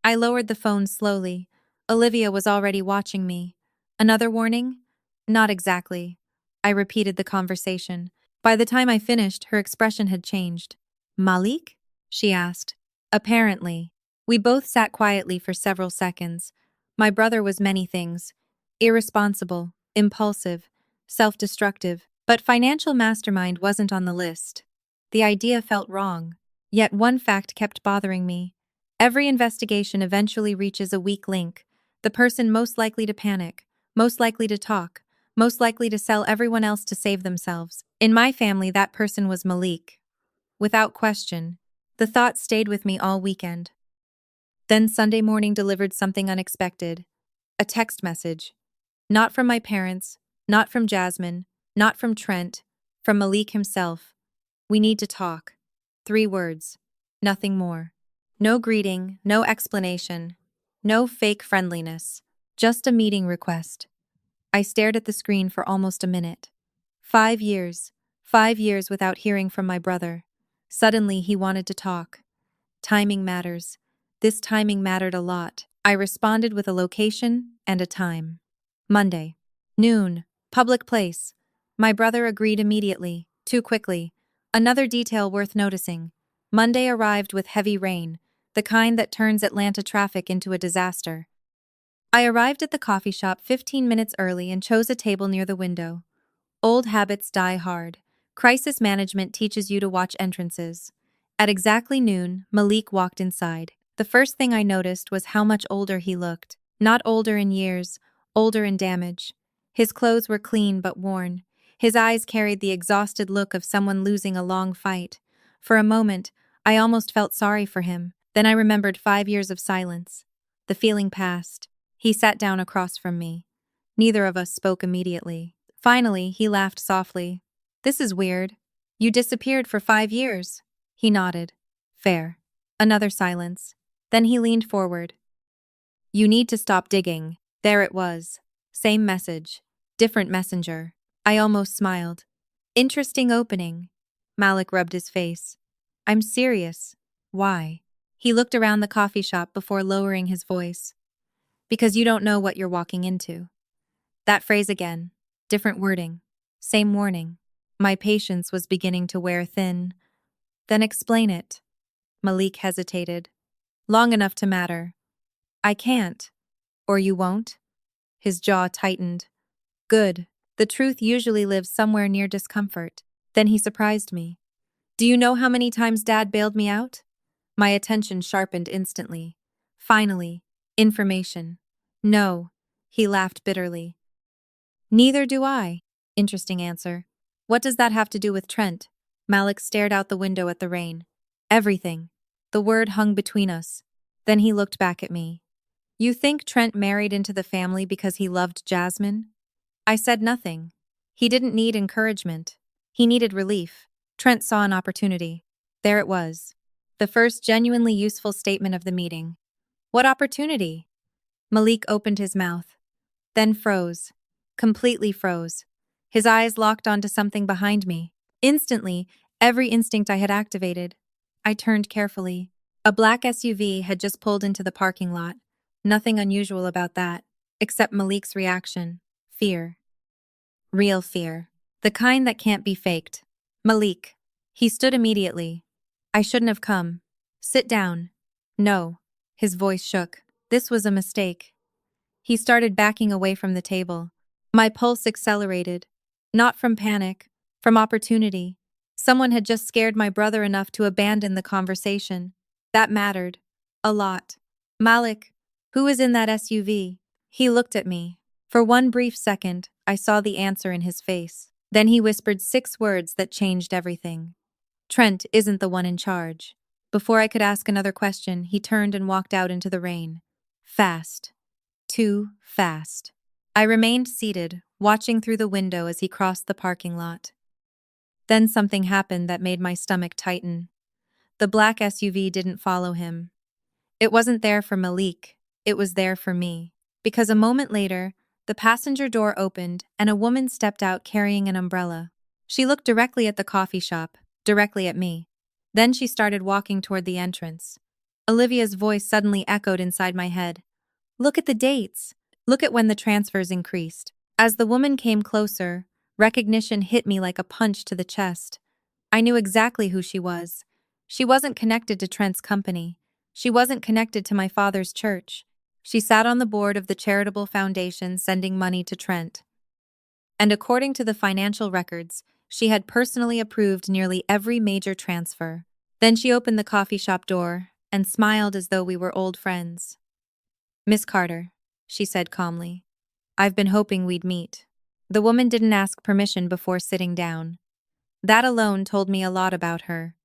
[SPEAKER 1] I lowered the phone slowly. Olivia was already watching me. Another warning? Not exactly. I repeated the conversation. By the time I finished, her expression had changed. "Malik?" she asked. Apparently. We both sat quietly for several seconds. My brother was many things. Irresponsible, impulsive, self-destructive. But financial mastermind wasn't on the list. The idea felt wrong. Yet one fact kept bothering me. Every investigation eventually reaches a weak link. The person most likely to panic, most likely to talk, most likely to sell everyone else to save themselves. In my family, that person was Malik. Without question. The thought stayed with me all weekend. Then Sunday morning delivered something unexpected. A text message. Not from my parents, not from Jasmine, not from Trent, from Malik himself. "We need to talk." 3 words. Nothing more. No greeting, no explanation, no fake friendliness. Just a meeting request. I stared at the screen for almost a minute. 5 years. 5 years without hearing from my brother. Suddenly he wanted to talk. Timing matters. This timing mattered a lot. I responded with a location and a time. Monday. Noon. Public place. My brother agreed immediately, too quickly. Another detail worth noticing. Monday arrived with heavy rain, the kind that turns Atlanta traffic into a disaster. I arrived at the coffee shop 15 minutes early and chose a table near the window. Old habits die hard. Crisis management teaches you to watch entrances. At exactly noon, Malik walked inside. The first thing I noticed was how much older he looked. Not older in years, older in damage. His clothes were clean but worn. His eyes carried the exhausted look of someone losing a long fight. For a moment, I almost felt sorry for him. Then I remembered 5 years of silence. The feeling passed. He sat down across from me. Neither of us spoke immediately. Finally, he laughed softly. "This is weird. You disappeared for 5 years." He nodded. "Fair." Another silence. Then he leaned forward. "You need to stop digging." There it was. Same message. Different messenger. I almost smiled. Interesting opening. Malik rubbed his face. "I'm serious." "Why?" He looked around the coffee shop before lowering his voice. Because you don't know what you're walking into. That phrase again. Different wording. Same warning. My patience was beginning to wear thin. Then explain it. Malik hesitated. Long enough to matter. I can't. Or you won't? His jaw tightened. Good. The truth usually lives somewhere near discomfort. Then he surprised me. Do you know how many times Dad bailed me out? My attention sharpened instantly. Finally, information. No. He laughed bitterly. Neither do I. Interesting answer. What does that have to do with Trent? Malik stared out the window at the rain. Everything. The word hung between us. Then he looked back at me. You think Trent married into the family because he loved Jasmine? I said nothing. He didn't need encouragement. He needed relief. Trent saw an opportunity. There it was. The first genuinely useful statement of the meeting. What opportunity? Malik opened his mouth. Then froze. Completely froze. His eyes locked onto something behind me. Instantly, every instinct I had activated. I turned carefully. A black SUV had just pulled into the parking lot. Nothing unusual about that, except Malik's reaction. Fear. Real fear. The kind that can't be faked. Malik. He stood immediately. I shouldn't have come. Sit down. No. His voice shook. This was a mistake. He started backing away from the table. My pulse accelerated. Not from panic, from opportunity. Someone had just scared my brother enough to abandon the conversation. That mattered. A lot. Malik, who was in that SUV? He looked at me. For one brief second, I saw the answer in his face. Then he whispered 6 words that changed everything. Trent isn't the one in charge. Before I could ask another question, he turned and walked out into the rain. Fast. Too fast. I remained seated, watching through the window as he crossed the parking lot. Then something happened that made my stomach tighten. The black SUV didn't follow him. It wasn't there for Malik, it was there for me. Because a moment later, the passenger door opened and a woman stepped out carrying an umbrella. She looked directly at the coffee shop, directly at me. Then she started walking toward the entrance. Olivia's voice suddenly echoed inside my head. Look at the dates. Look at when the transfers increased. As the woman came closer, recognition hit me like a punch to the chest. I knew exactly who she was. She wasn't connected to Trent's company. She wasn't connected to my father's church. She sat on the board of the charitable foundation sending money to Trent. And according to the financial records, she had personally approved nearly every major transfer. Then she opened the coffee shop door and smiled as though we were old friends. Miss Carter, she said calmly. I've been hoping we'd meet. The woman didn't ask permission before sitting down. That alone told me a lot about her.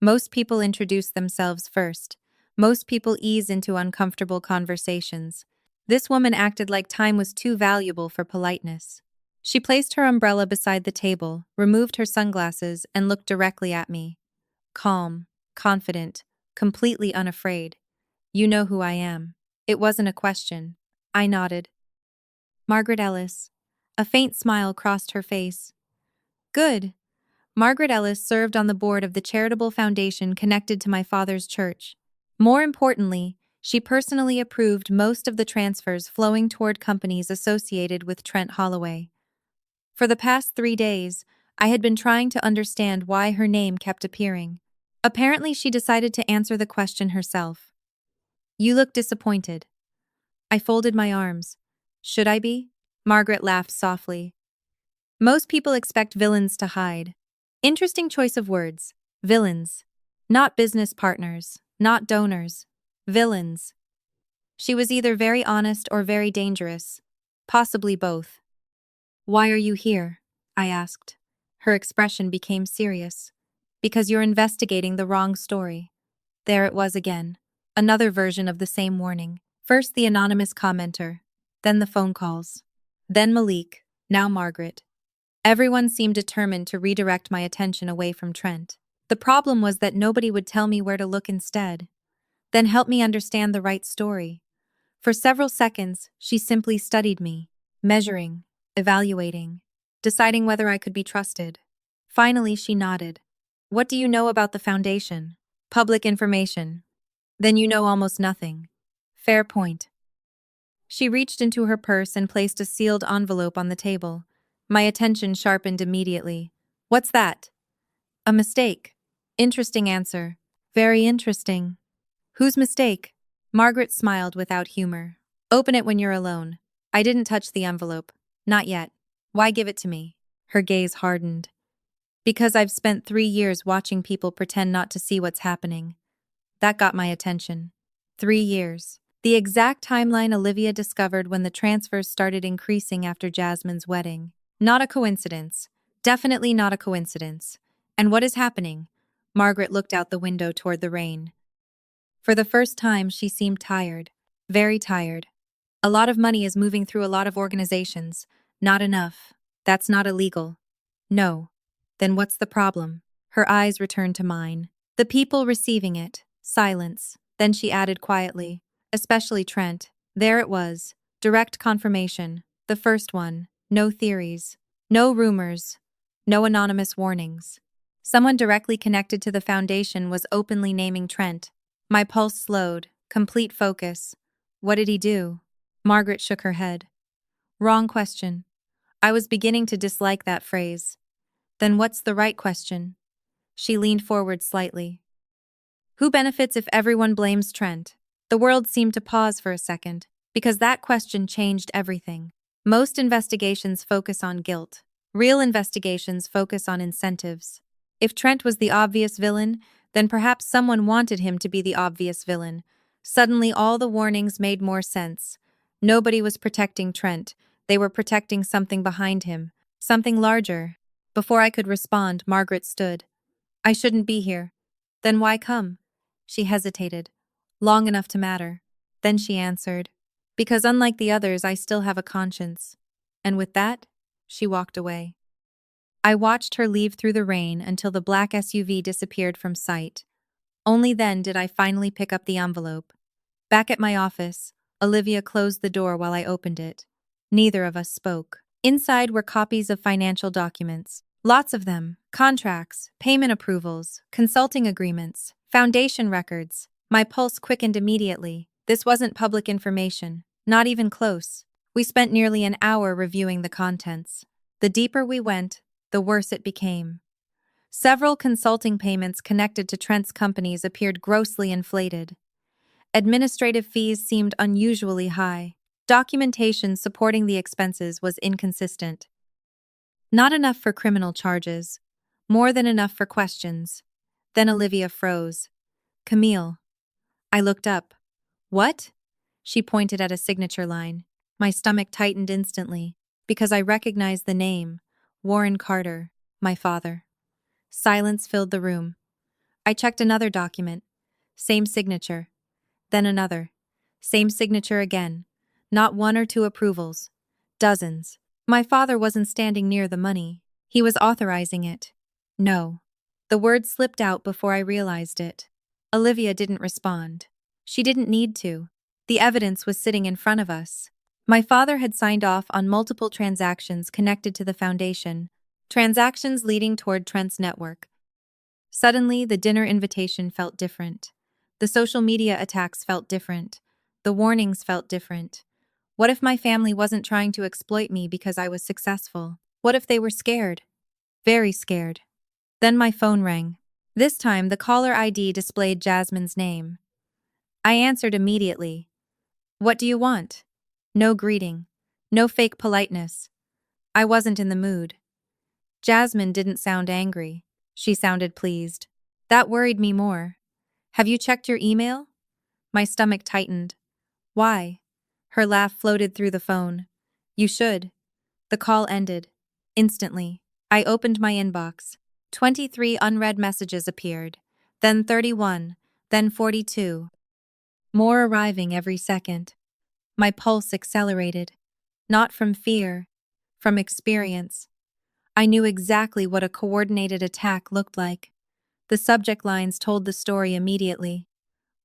[SPEAKER 1] Most people introduce themselves first. Most people ease into uncomfortable conversations. This woman acted like time was too valuable for politeness. She placed her umbrella beside the table, removed her sunglasses, and looked directly at me. Calm, confident, completely unafraid. You know who I am. It wasn't a question. I nodded. Margaret Ellis. A faint smile crossed her face. Good. Margaret Ellis served on the board of the charitable foundation connected to my father's church. More importantly, she personally approved most of the transfers flowing toward companies associated with Trent Holloway. For the past 3 days, I had been trying to understand why her name kept appearing. Apparently, she decided to answer the question herself. You look disappointed. I folded my arms. Should I be? Margaret laughed softly. Most people expect villains to hide. Interesting choice of words. Villains. Not business partners, not donors. Villains. She was either very honest or very dangerous. Possibly both. Why are you here? I asked. Her expression became serious. Because you're investigating the wrong story. There it was again. Another version of the same warning. First the anonymous commenter. Then the phone calls. Then Malik. Now Margaret. Everyone seemed determined to redirect my attention away from Trent. The problem was that nobody would tell me where to look instead. Then help me understand the right story. For several seconds, she simply studied me, measuring, evaluating, deciding whether I could be trusted. Finally, she nodded. What do you know about the foundation? Public information. Then you know almost nothing. Fair point. She reached into her purse and placed a sealed envelope on the table. My attention sharpened immediately. What's that? A mistake. Interesting answer. Very interesting. Whose mistake? Margaret smiled without humor. Open it when you're alone. I didn't touch the envelope. Not yet. Why give it to me? Her gaze hardened. Because I've spent 3 years watching people pretend not to see what's happening. That got my attention. 3 years. The exact timeline Olivia discovered when the transfers started increasing after Jasmine's wedding. Not a coincidence. Definitely not a coincidence. And what is happening? Margaret looked out the window toward the rain. For the first time, she seemed tired. Very tired. A lot of money is moving through a lot of organizations. Not enough. That's not illegal. No. Then what's the problem? Her eyes returned to mine. The people receiving it. Silence. Then she added quietly. Especially Trent. There it was. Direct confirmation. The first one. No theories. No rumors. No anonymous warnings. Someone directly connected to the foundation was openly naming Trent. My pulse slowed. Complete focus. What did he do? Margaret shook her head. Wrong question. I was beginning to dislike that phrase. Then what's the right question? She leaned forward slightly. Who benefits if everyone blames Trent? The world seemed to pause for a second, because that question changed everything. Most investigations focus on guilt. Real investigations focus on incentives. If Trent was the obvious villain, then perhaps someone wanted him to be the obvious villain. Suddenly all the warnings made more sense. Nobody was protecting Trent. They were protecting something behind him. Something larger. Before I could respond, Margaret stood. I shouldn't be here. Then why come? She hesitated. Long enough to matter. Then she answered. Because unlike the others, I still have a conscience. And with that, she walked away. I watched her leave through the rain until the black SUV disappeared from sight. Only then did I finally pick up the envelope. Back at my office, Olivia closed the door while I opened it. Neither of us spoke. Inside were copies of financial documents. Lots of them. Contracts, payment approvals, consulting agreements, foundation records. My pulse quickened immediately. This wasn't public information. Not even close. We spent nearly an hour reviewing the contents. The deeper we went, the worse it became. Several consulting payments connected to Trent's companies appeared grossly inflated. Administrative fees seemed unusually high. Documentation supporting the expenses was inconsistent. Not enough for criminal charges. More than enough for questions. Then Olivia froze. Camille. I looked up. What? She pointed at a signature line. My stomach tightened instantly, because I recognized the name. Warren Carter, my father. Silence filled the room. I checked another document. Same signature. Then another. Same signature again. Not one or two approvals. Dozens. My father wasn't standing near the money. He was authorizing it. No. The word slipped out before I realized it. Olivia didn't respond. She didn't need to. The evidence was sitting in front of us. My father had signed off on multiple transactions connected to the foundation, transactions leading toward Trent's network. Suddenly, the dinner invitation felt different. The social media attacks felt different. The warnings felt different. What if my family wasn't trying to exploit me because I was successful? What if they were scared? Very scared. Then my phone rang. This time, the caller ID displayed Jasmine's name. I answered immediately. What do you want? No greeting. No fake politeness. I wasn't in the mood. Jasmine didn't sound angry. She sounded pleased. That worried me more. Have you checked your email? My stomach tightened. Why? Her laugh floated through the phone. You should. The call ended. Instantly, I opened my inbox. 23 unread messages appeared. Then 31. Then 42. More arriving every second. My pulse accelerated. Not from fear, from experience. I knew exactly what a coordinated attack looked like. The subject lines told the story immediately.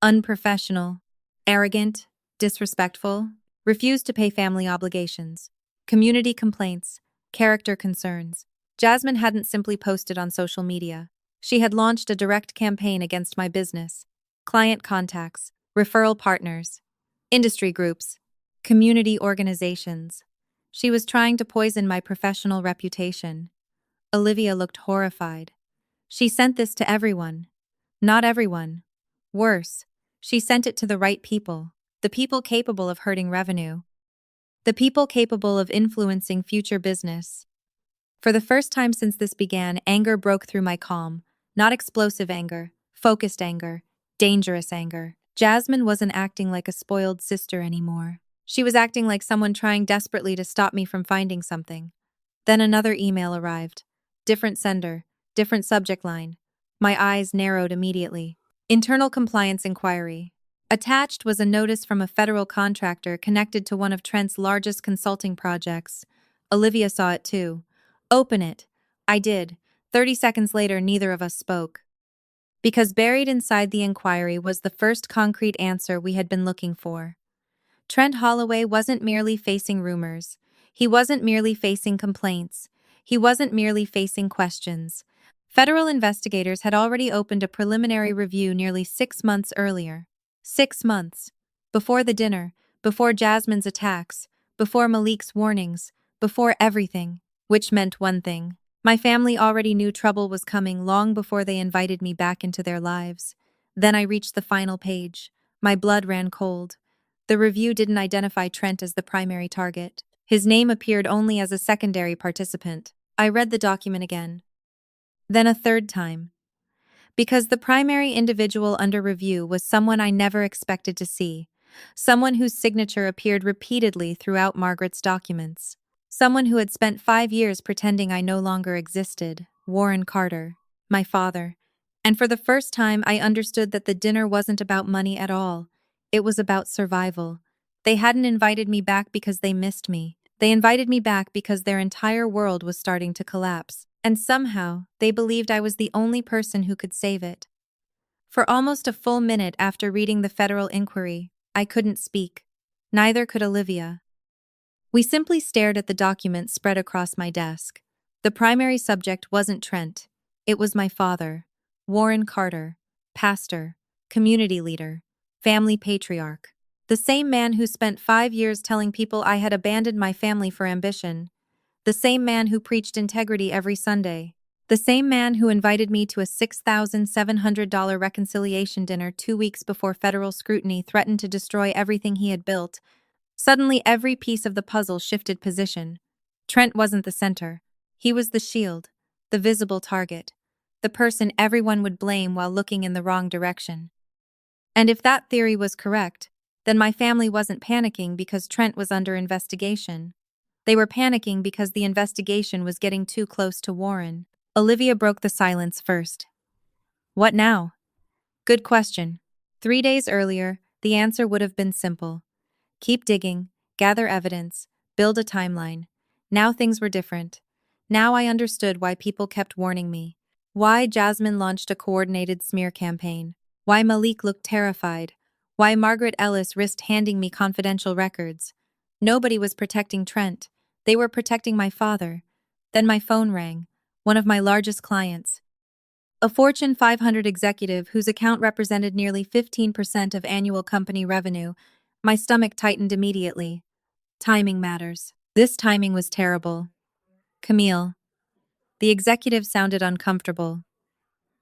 [SPEAKER 1] Unprofessional, arrogant, disrespectful, refused to pay family obligations, community complaints, character concerns. Jasmine hadn't simply posted on social media. She had launched a direct campaign against my business. client contacts, referral partners, industry groups, community organizations. She was trying to poison my professional reputation. Olivia looked horrified. She sent this to everyone. Not everyone. Worse, she sent it to the right people, the people capable of hurting revenue, the people capable of influencing future business. For the first time since this began, anger broke through my calm. Not explosive anger, focused anger, dangerous anger. Jasmine wasn't acting like a spoiled sister anymore. She was acting like someone trying desperately to stop me from finding something. Then another email arrived. Different sender, different subject line. My eyes narrowed immediately. Internal compliance inquiry. Attached was a notice from a federal contractor connected to one of Trent's largest consulting projects. Olivia saw it too. Open it. I did. 30 seconds later, neither of us spoke. Because buried inside the inquiry was the first concrete answer we had been looking for. Trent Holloway wasn't merely facing rumors. He wasn't merely facing complaints. He wasn't merely facing questions. Federal investigators had already opened a preliminary review nearly 6 months earlier. 6 months. Before the dinner, before Jasmine's attacks, before Malik's warnings, before everything. Which meant one thing. My family already knew trouble was coming long before they invited me back into their lives. Then I reached the final page. My blood ran cold. The review didn't identify Trent as the primary target. His name appeared only as a secondary participant. I read the document again. Then a third time. Because the primary individual under review was someone I never expected to see. Someone whose signature appeared repeatedly throughout Margaret's documents. Someone who had spent 5 years pretending I no longer existed. Warren Carter. My father. And for the first time, I understood that the dinner wasn't about money at all. It was about survival. They hadn't invited me back because they missed me. They invited me back because their entire world was starting to collapse. And somehow, they believed I was the only person who could save it. For almost a full minute after reading the federal inquiry, I couldn't speak. Neither could Olivia. We simply stared at the document spread across my desk. The primary subject wasn't Trent. It was my father, Warren Carter, pastor, community leader, family patriarch. The same man who spent 5 years telling people I had abandoned my family for ambition. The same man who preached integrity every Sunday. The same man who invited me to a $6,700 reconciliation dinner 2 weeks before federal scrutiny threatened to destroy everything he had built. Suddenly, every piece of the puzzle shifted position. Trent wasn't the center. He was the shield, the visible target, the person everyone would blame while looking in the wrong direction. And if that theory was correct, then my family wasn't panicking because Trent was under investigation. They were panicking because the investigation was getting too close to Warren. Olivia broke the silence first. What now? Good question. 3 days earlier, the answer would have been simple. Keep digging, gather evidence, build a timeline. Now things were different. Now I understood why people kept warning me. Why Jasmine launched a coordinated smear campaign. Why Malik looked terrified. Why Margaret Ellis risked handing me confidential records. Nobody was protecting Trent. They were protecting my father. Then my phone rang. One of my largest clients. A Fortune 500 executive whose account represented nearly 15% of annual company revenue. My stomach tightened immediately. Timing matters. This timing was terrible. Camille. The executive sounded uncomfortable.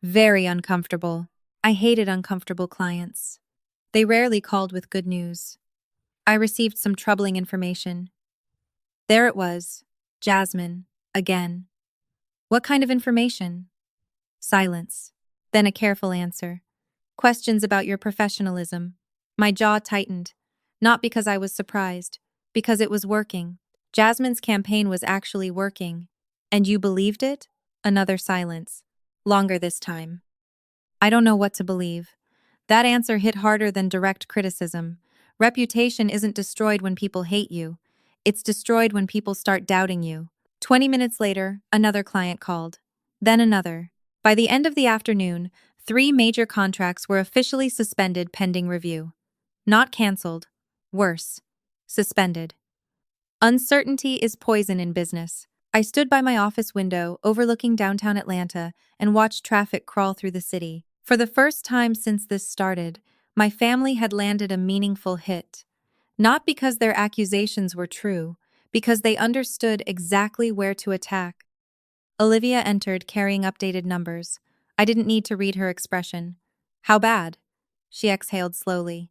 [SPEAKER 1] Very uncomfortable. I hated uncomfortable clients. They rarely called with good news. I received some troubling information. There it was. Jasmine. Again. What kind of information? Silence. Then a careful answer. Questions about your professionalism. My jaw tightened. Not because I was surprised, because it was working. Jasmine's campaign was actually working. And you believed it? Another silence. Longer this time. I don't know what to believe. That answer hit harder than direct criticism. Reputation isn't destroyed when people hate you. It's destroyed when people start doubting you. 20 minutes later, another client called. Then another. By the end of the afternoon, 3 major contracts were officially suspended pending review. Not canceled. Worse. Suspended. Uncertainty is poison in business. I stood by my office window, overlooking downtown Atlanta, and watched traffic crawl through the city. For the first time since this started, my family had landed a meaningful hit. Not because their accusations were true, because they understood exactly where to attack. Olivia entered, carrying updated numbers. I didn't need to read her expression. How bad? She exhaled slowly.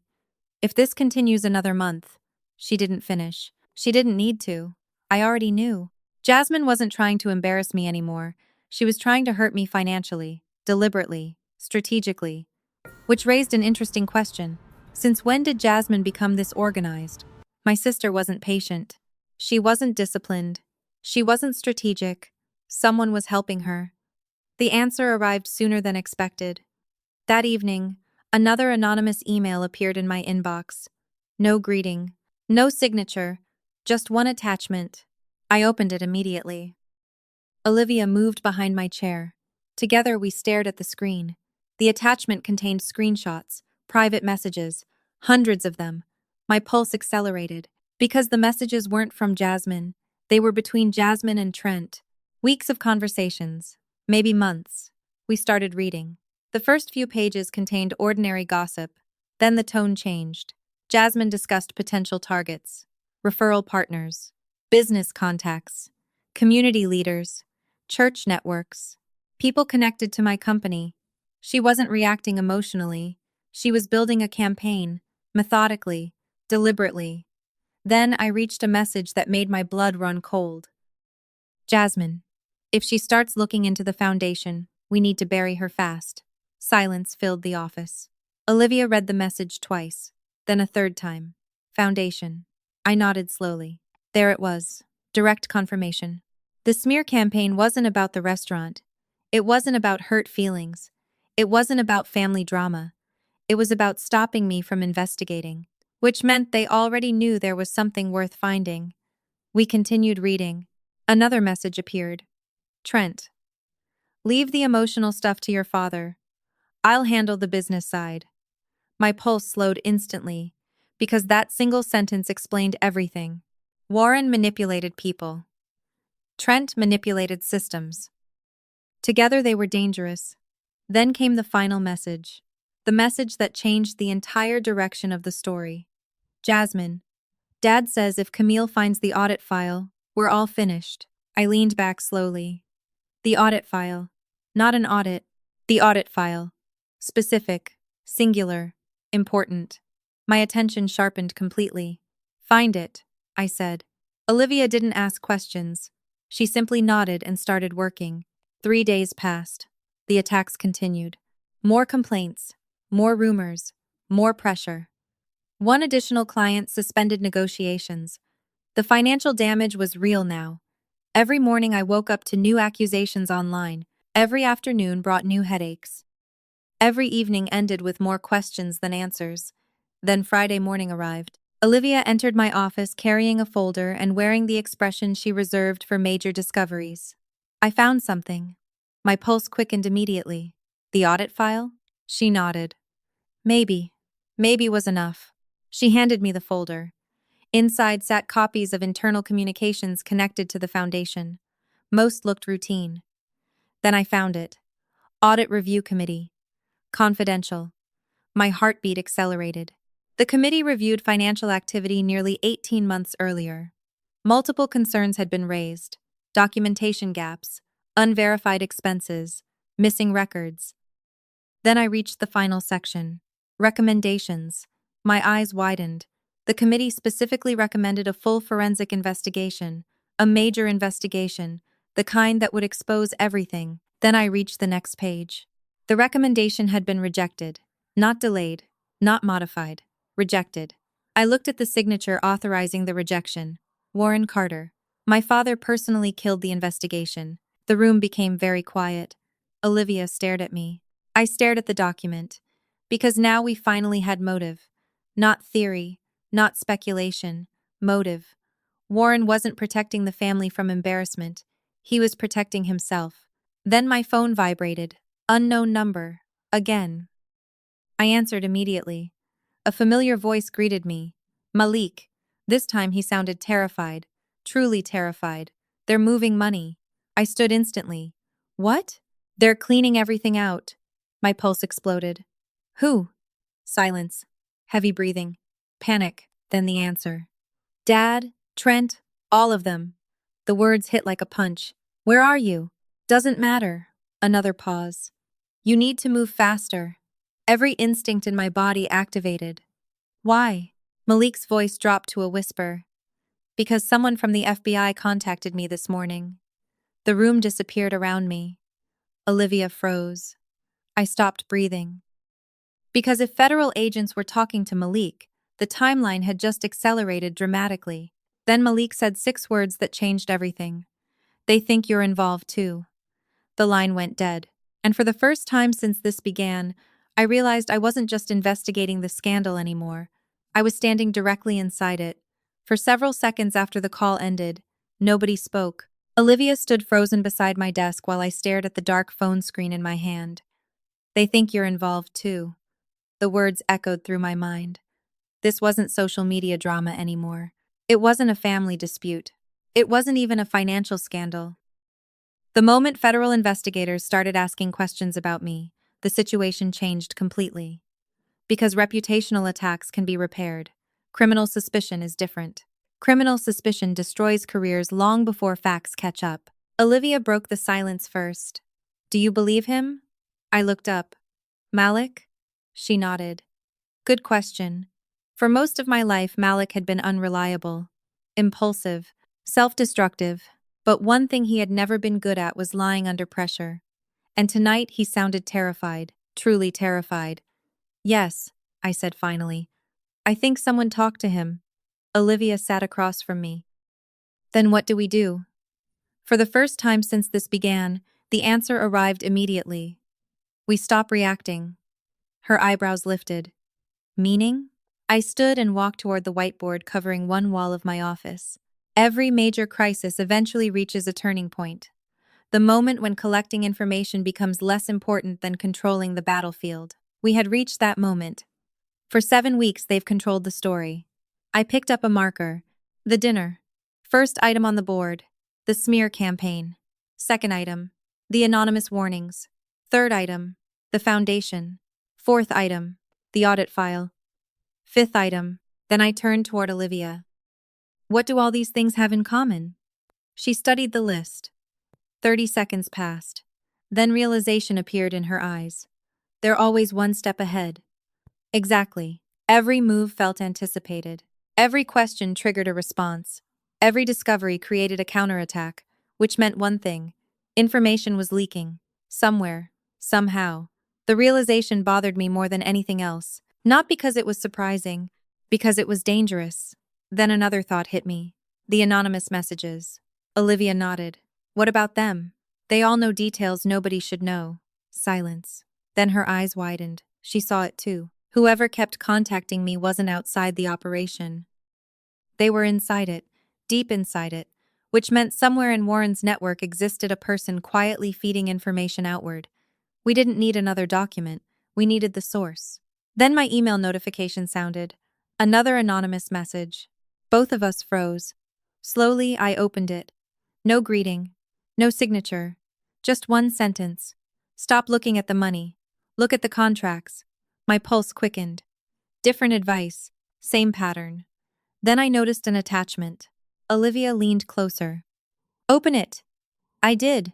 [SPEAKER 1] If this continues another month. She didn't finish. She didn't need to. I already knew. Jasmine wasn't trying to embarrass me anymore. She was trying to hurt me financially, deliberately, strategically. Which raised an interesting question. Since when did Jasmine become this organized? My sister wasn't patient. She wasn't disciplined. She wasn't strategic. Someone was helping her. The answer arrived sooner than expected. That evening, another anonymous email appeared in my inbox. No greeting, no signature, just one attachment. I opened it immediately. Olivia moved behind my chair. Together we stared at the screen. The attachment contained screenshots, private messages, hundreds of them. My pulse accelerated. Because the messages weren't from Jasmine, they were between Jasmine and Trent. Weeks of conversations, maybe months. We started reading. The first few pages contained ordinary gossip. Then the tone changed. Jasmine discussed potential targets, referral partners, business contacts, community leaders, church networks, people connected to my company. She wasn't reacting emotionally. She was building a campaign, methodically, deliberately. Then I reached a message that made my blood run cold. Jasmine, if she starts looking into the foundation, we need to bury her fast. Silence filled the office. Olivia read the message twice, then a third time. Foundation. I nodded slowly. There it was. Direct confirmation. The smear campaign wasn't about the restaurant. It wasn't about hurt feelings. It wasn't about family drama. It was about stopping me from investigating, which meant they already knew there was something worth finding. We continued reading. Another message appeared. Trent, leave the emotional stuff to your father. I'll handle the business side. My pulse slowed instantly, because that single sentence explained everything. Warren manipulated people. Trent manipulated systems. Together they were dangerous. Then came the final message. The message that changed the entire direction of the story. Jasmine, Dad says if Camille finds the audit file, we're all finished. I leaned back slowly. The audit file. Not an audit. The audit file. Specific, singular, important. My attention sharpened completely. Find it, I said. Olivia didn't ask questions. She simply nodded and started working. 3 days passed. The attacks continued. More complaints, more rumors, more pressure. One additional client suspended negotiations. The financial damage was real now. Every morning I woke up to new accusations online. Every afternoon brought new headaches. Every evening ended with more questions than answers. Then Friday morning arrived. Olivia entered my office carrying a folder and wearing the expression she reserved for major discoveries. I found something. My pulse quickened immediately. The audit file? She nodded. Maybe. Maybe was enough. She handed me the folder. Inside sat copies of internal communications connected to the foundation. Most looked routine. Then I found it. Audit Review Committee. Confidential. My heartbeat accelerated. The committee reviewed financial activity nearly 18 months earlier. Multiple concerns had been raised. Documentation gaps, unverified expenses, missing records. Then I reached the final section. Recommendations. My eyes widened. The committee specifically recommended a full forensic investigation, a major investigation, the kind that would expose everything. Then I reached the next page. The recommendation had been rejected, not delayed, not modified, rejected. I looked at the signature authorizing the rejection. Warren Carter. My father personally killed the investigation. The room became very quiet. Olivia stared at me. I stared at the document. Because now we finally had motive. Not theory, not speculation, motive. Warren wasn't protecting the family from embarrassment. He was protecting himself. Then my phone vibrated. Unknown number. Again. I answered immediately. A familiar voice greeted me. Malik. This time he sounded terrified. Truly terrified. They're moving money. I stood instantly. What? They're cleaning everything out. My pulse exploded. Who? Silence. Heavy breathing. Panic. Then the answer. Dad, Trent, all of them. The words hit like a punch. Where are you? Doesn't matter. Another pause. You need to move faster. Every instinct in my body activated. Why? Malik's voice dropped to a whisper. Because someone from the FBI contacted me this morning. The room disappeared around me. Olivia froze. I stopped breathing. Because if federal agents were talking to Malik, the timeline had just accelerated dramatically. Then Malik said 6 words that changed everything. They think you're involved too. The line went dead. And for the first time since this began, I realized I wasn't just investigating the scandal anymore. I was standing directly inside it. For several seconds after the call ended, nobody spoke. Olivia stood frozen beside my desk while I stared at the dark phone screen in my hand. They think you're involved too. The words echoed through my mind. This wasn't social media drama anymore. It wasn't a family dispute. It wasn't even a financial scandal. The moment federal investigators started asking questions about me, the situation changed completely. Because reputational attacks can be repaired, criminal suspicion is different. Criminal suspicion destroys careers long before facts catch up. Olivia broke the silence first. Do you believe him? I looked up. Malik? She nodded. Good question. For most of my life, Malik had been unreliable, impulsive, self-destructive, but one thing he had never been good at was lying under pressure. And tonight he sounded terrified, truly terrified. Yes, I said finally. I think someone talked to him. Olivia sat across from me. Then what do we do? For the first time since this began, the answer arrived immediately. We stop reacting. Her eyebrows lifted. Meaning? I stood and walked toward the whiteboard covering one wall of my office. Every major crisis eventually reaches a turning point. The moment when collecting information becomes less important than controlling the battlefield. We had reached that moment. For 7 weeks, they've controlled the story. I picked up a marker. The dinner. First item on the board. The smear campaign. Second item. The anonymous warnings. Third item. The foundation. Fourth item. The audit file. Fifth item. Then I turned toward Olivia. What do all these things have in common? She studied the list. 30 seconds passed. Then realization appeared in her eyes. They're always one step ahead. Exactly. Every move felt anticipated. Every question triggered a response. Every discovery created a counterattack, which meant one thing. Information was leaking. Somewhere. Somehow. The realization bothered me more than anything else. Not because it was surprising, because it was dangerous. Then another thought hit me. The anonymous messages. Olivia nodded. What about them? They all know details nobody should know. Silence. Then her eyes widened. She saw it too. Whoever kept contacting me wasn't outside the operation. They were inside it, deep inside it, which meant somewhere in Warren's network existed a person quietly feeding information outward. We didn't need another document. We needed the source. Then my email notification sounded. Another anonymous message. Both of us froze. Slowly, I opened it. No greeting. No signature. Just one sentence. Stop looking at the money. Look at the contracts. My pulse quickened. Different advice. Same pattern. Then I noticed an attachment. Olivia leaned closer. Open it. I did.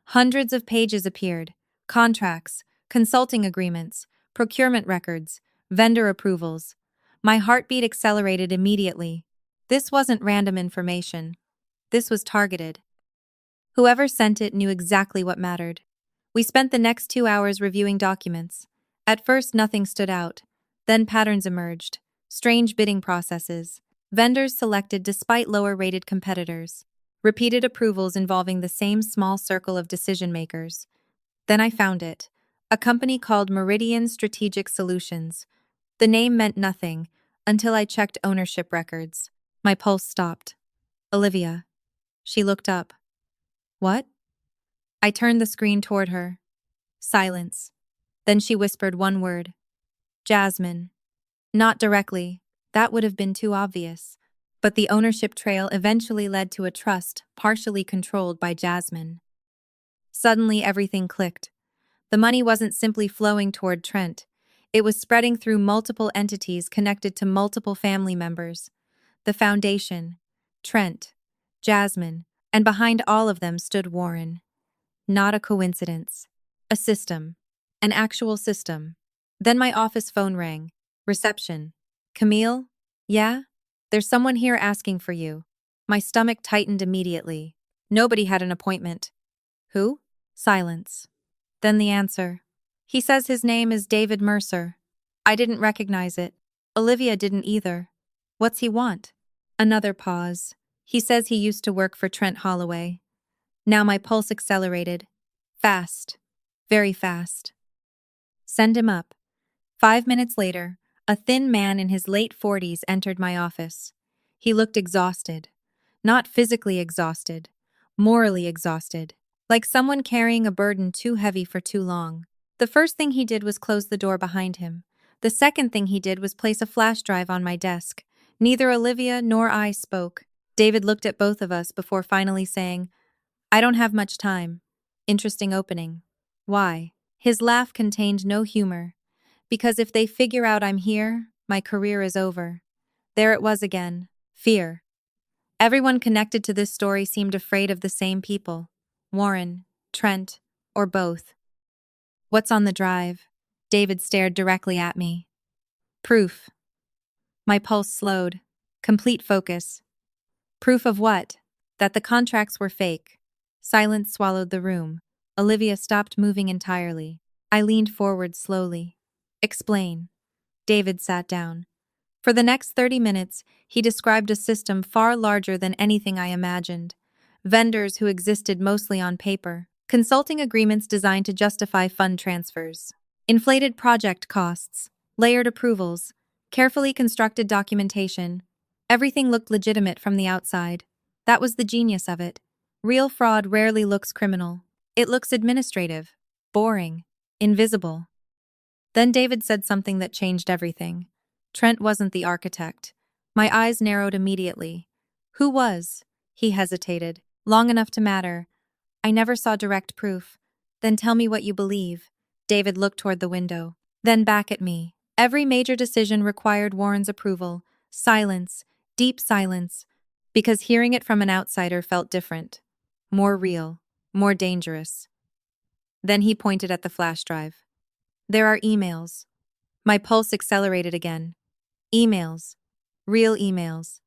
[SPEAKER 1] Hundreds of pages appeared. Contracts, consulting agreements, procurement records, vendor approvals. My heartbeat accelerated immediately. This wasn't random information. This was targeted. Whoever sent it knew exactly what mattered. We spent the next 2 hours reviewing documents. At first, nothing stood out. Then patterns emerged. Strange bidding processes. Vendors selected despite lower-rated competitors. Repeated approvals involving the same small circle of decision-makers. Then I found it. A company called Meridian Strategic Solutions. The name meant nothing until I checked ownership records. My pulse stopped. Olivia. She looked up. What? I turned the screen toward her. Silence. Then she whispered one word. Jasmine. Not directly. That would have been too obvious. But the ownership trail eventually led to a trust partially controlled by Jasmine. Suddenly everything clicked. The money wasn't simply flowing toward Trent. It was spreading through multiple entities connected to multiple family members. The Foundation, Trent, Jasmine, and behind all of them stood Warren. Not a coincidence. A system. An actual system. Then my office phone rang. Reception. Camille? Yeah? There's someone here asking for you. My stomach tightened immediately. Nobody had an appointment. Who? Silence. Then the answer. He says his name is David Mercer. I didn't recognize it. Olivia didn't either. What's he want? Another pause. He says he used to work for Trent Holloway. Now my pulse accelerated. Fast. Very fast. Send him up. 5 minutes later, a thin man in his late 40s entered my office. He looked exhausted. Not physically exhausted. Morally exhausted. Like someone carrying a burden too heavy for too long. The first thing he did was close the door behind him. The second thing he did was place a flash drive on my desk. Neither Olivia nor I spoke. David looked at both of us before finally saying, I don't have much time. Interesting opening. Why? His laugh contained no humor. Because if they figure out I'm here, my career is over. There it was again. Fear. Everyone connected to this story seemed afraid of the same people. Warren, Trent, or both. What's on the drive? David stared directly at me. Proof. My pulse slowed. Complete focus. Proof of what? That the contracts were fake. Silence swallowed the room. Olivia stopped moving entirely. I leaned forward slowly. Explain. David sat down. For the next 30 minutes, he described a system far larger than anything I imagined. Vendors who existed mostly on paper. Consulting agreements designed to justify fund transfers. Inflated project costs. Layered approvals. Carefully constructed documentation. Everything looked legitimate from the outside. That was the genius of it. Real fraud rarely looks criminal. It looks administrative. Boring. Invisible. Then David said something that changed everything. Trent wasn't the architect. My eyes narrowed immediately. Who was? He hesitated. Long enough to matter. I never saw direct proof. Then tell me what you believe. David looked toward the window. Then back at me. Every major decision required Warren's approval. Silence. Deep silence. Because hearing it from an outsider felt different. More real. More dangerous. Then he pointed at the flash drive. There are emails. My pulse accelerated again. Emails. Real emails.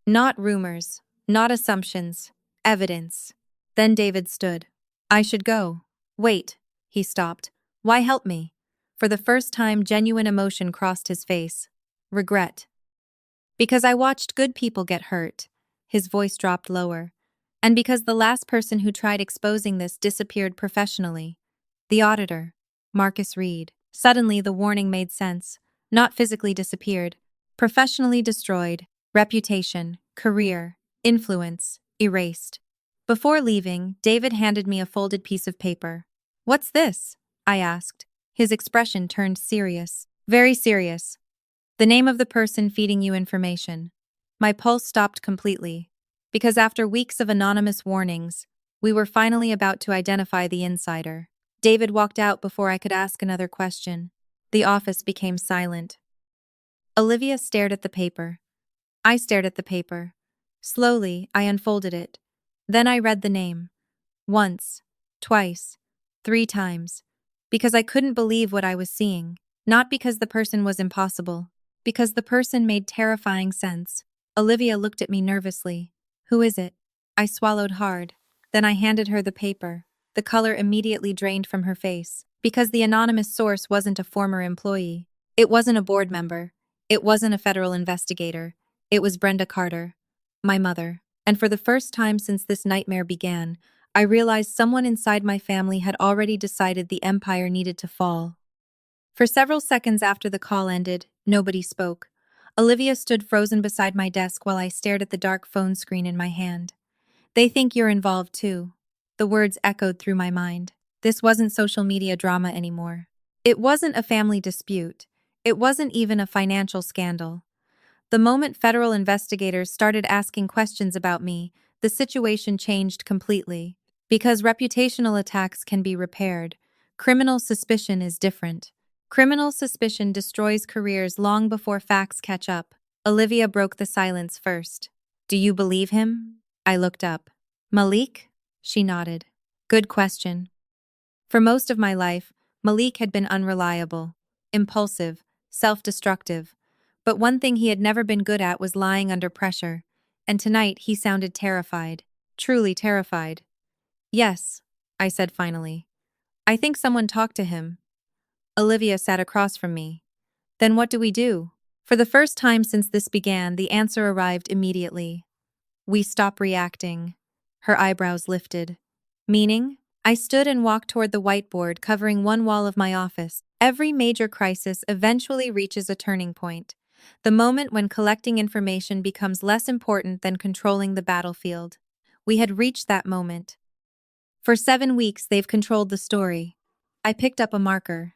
[SPEAKER 1] Not rumors. Not assumptions. Evidence. Then David stood. I should go. Wait. He stopped. Why help me? For the first time, genuine emotion crossed his face. Regret. Because I watched good people get hurt. His voice dropped lower. And because the last person who tried exposing this disappeared professionally. The auditor. Marcus Reed. Suddenly, the warning made sense. Not physically disappeared. Professionally destroyed. Reputation. Career. Influence. Erased. Before leaving, David handed me a folded piece of paper. What's this? I asked. His expression turned serious. Very serious. The name of the person feeding you information. My pulse stopped completely. Because after weeks of anonymous warnings, we were finally about to identify the insider. David walked out before I could ask another question. The office became silent. Olivia stared at the paper. I stared at the paper. Slowly, I unfolded it. Then I read the name. Once, twice, 3 times. Because I couldn't believe what I was seeing. Not because the person was impossible. Because the person made terrifying sense. Olivia looked at me nervously. Who is it? I swallowed hard. Then I handed her the paper. The color immediately drained from her face. Because the anonymous source wasn't a former employee. It wasn't a board member. It wasn't a federal investigator. It was Brenda Carter. My mother. And for the first time since this nightmare began, I realized someone inside my family had already decided the empire needed to fall. For several seconds after the call ended, nobody spoke. Olivia stood frozen beside my desk while I stared at the dark phone screen in my hand. They think you're involved too. The words echoed through my mind. This wasn't social media drama anymore. It wasn't a family dispute. It wasn't even a financial scandal. The moment federal investigators started asking questions about me, the situation changed completely. Because reputational attacks can be repaired, Criminal suspicion is different. Criminal suspicion destroys careers long before facts catch up. Olivia broke the silence first. Do you believe him? I looked up. Malik? She nodded. Good question. For most of my life, Malik had been unreliable, impulsive, self-destructive. But one thing he had never been good at was lying under pressure. And tonight he sounded terrified. Truly terrified. Yes, I said finally. I think someone talked to him. Olivia sat across from me. Then what do we do? For the first time since this began, the answer arrived immediately. We stop reacting. Her eyebrows lifted. Meaning? I stood and walked toward the whiteboard covering one wall of my office. Every major crisis eventually reaches a turning point. The moment when collecting information becomes less important than controlling the battlefield. We had reached that moment. For 7 weeks, they've controlled the story. I picked up a marker.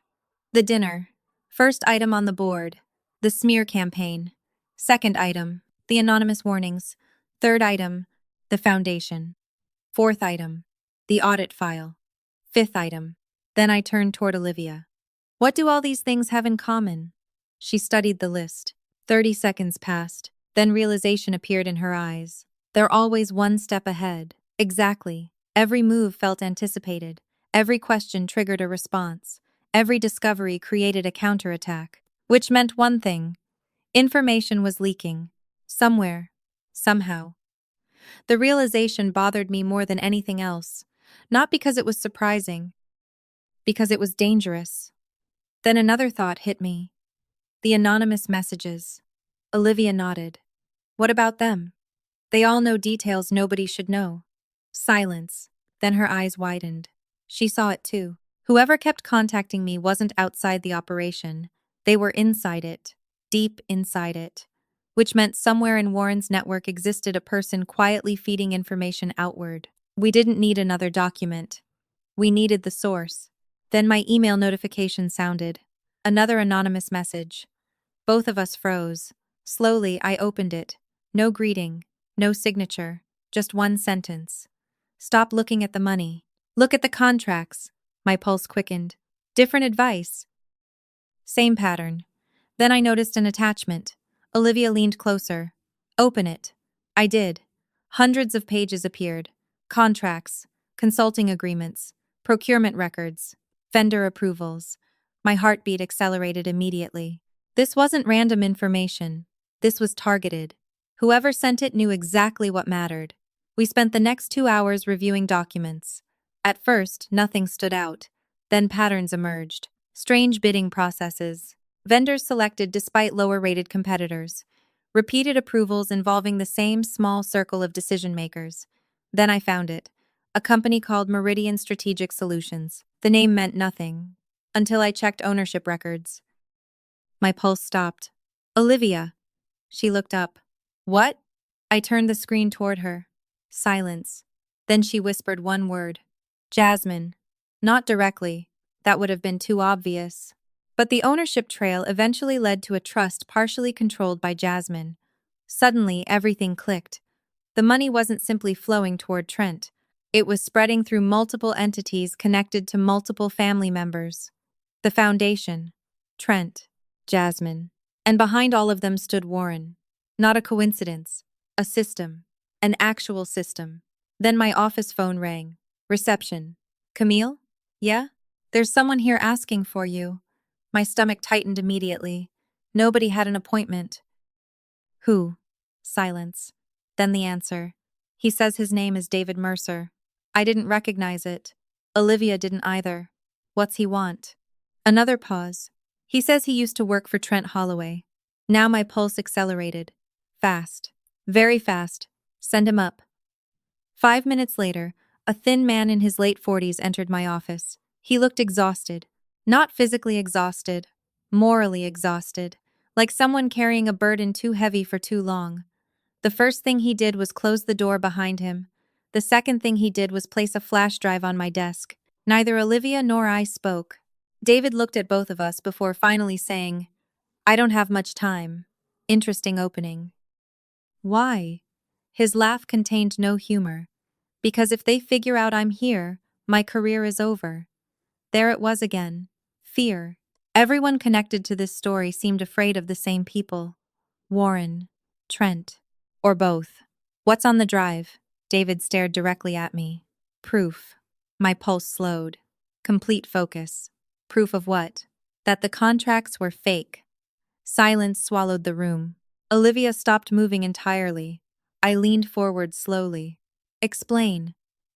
[SPEAKER 1] The dinner. First item on the board. The smear campaign. Second item. The anonymous warnings. Third item. The foundation. Fourth item. The audit file. Fifth item. Then I turned toward Olivia. What do all these things have in common? She studied the list. 30 seconds passed. Then realization appeared in her eyes. They're always one step ahead. Exactly. Every move felt anticipated. Every question triggered a response. Every discovery created a counterattack. Which meant one thing. Information was leaking. Somewhere. Somehow. The realization bothered me more than anything else. Not because it was surprising. Because it was dangerous. Then another thought hit me. The anonymous messages. Olivia nodded. What about them? They all know details nobody should know. Silence. Then her eyes widened. She saw it too. Whoever kept contacting me wasn't outside the operation. They were inside it. Deep inside it. Which meant somewhere in Warren's network existed a person quietly feeding information outward. We didn't need another document. We needed the source. Then my email notification sounded. Another anonymous message. Both of us froze. Slowly, I opened it. No greeting. No signature. Just one sentence. Stop looking at the money. Look at the contracts. My pulse quickened. Different advice. Same pattern. Then I noticed an attachment. Olivia leaned closer. Open it. I did. Hundreds of pages appeared. Contracts, consulting agreements, procurement records, vendor approvals. My heartbeat accelerated immediately. This wasn't random information. This was targeted. Whoever sent it knew exactly what mattered. We spent the next 2 hours reviewing documents. At first, nothing stood out. Then patterns emerged. Strange bidding processes. Vendors selected despite lower-rated competitors. Repeated approvals involving the same small circle of decision-makers. Then I found it. A company called Meridian Strategic Solutions. The name meant nothing. Until I checked ownership records. My pulse stopped. Olivia. She looked up. What? I turned the screen toward her. Silence. Then she whispered one word. Jasmine. Not directly. That would have been too obvious. But the ownership trail eventually led to a trust partially controlled by Jasmine. Suddenly, everything clicked. The money wasn't simply flowing toward Trent. It was spreading through multiple entities connected to multiple family members. The foundation. Trent. Jasmine. And behind all of them stood Warren. Not a coincidence. A system. An actual system. Then my office phone rang. Reception. Camille? Yeah? There's someone here asking for you. My stomach tightened immediately. Nobody had an appointment. Who? Silence. Then the answer. He says his name is David Mercer. I didn't recognize it. Olivia didn't either. What's he want? Another pause. He says he used to work for Trent Holloway. Now my pulse accelerated. Fast. Very fast. Send him up. 5 minutes later, a thin man in his late 40s entered my office. He looked exhausted. Not physically exhausted. Morally exhausted. Like someone carrying a burden too heavy for too long. The first thing he did was close the door behind him. The second thing he did was place a flash drive on my desk. Neither Olivia nor I spoke. David looked at both of us before finally saying, I don't have much time. Interesting opening. Why? His laugh contained no humor. Because if they figure out I'm here, my career is over. There it was again. Fear. Everyone connected to this story seemed afraid of the same people. Warren, Trent, or both. What's on the drive? David stared directly at me. Proof. My pulse slowed. Complete focus. Proof of what? That the contracts were fake. Silence swallowed the room. Olivia stopped moving entirely. I leaned forward slowly. Explain.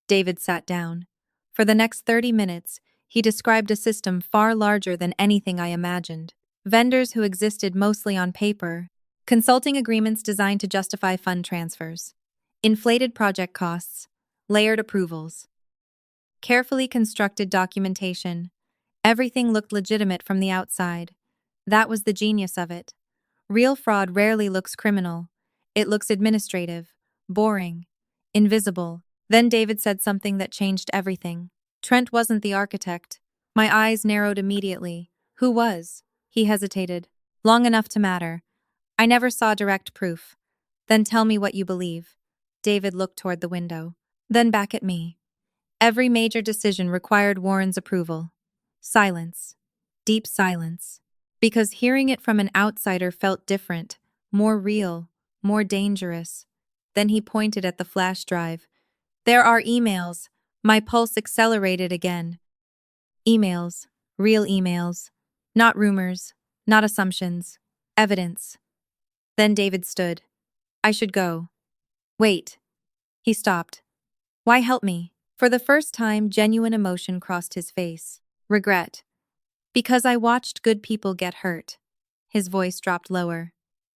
[SPEAKER 1] David sat down. For the next 30 minutes, he described a system far larger than anything I imagined. Vendors who existed mostly on paper, consulting agreements designed to justify fund transfers, inflated project costs, layered approvals, carefully constructed documentation. Everything looked legitimate from the outside. That was the genius of it. Real fraud rarely looks criminal. It looks administrative, boring, invisible. Then David said something that changed everything. Trent wasn't the architect. My eyes narrowed immediately. Who was? He hesitated. Long enough to matter. I never saw direct proof. Then tell me what you believe. David looked toward the window. Then back at me. Every major decision required Warren's approval. Silence. Deep silence. Because hearing it from an outsider felt different, more real, more dangerous. Then he pointed at the flash drive. There are emails. My pulse accelerated again. Emails. Real emails. Not rumors. Not assumptions. Evidence. Then David stood. I should go. Wait. He stopped. Why help me? For the first time, genuine emotion crossed his face. Regret. Because I watched good people get hurt. His voice dropped lower.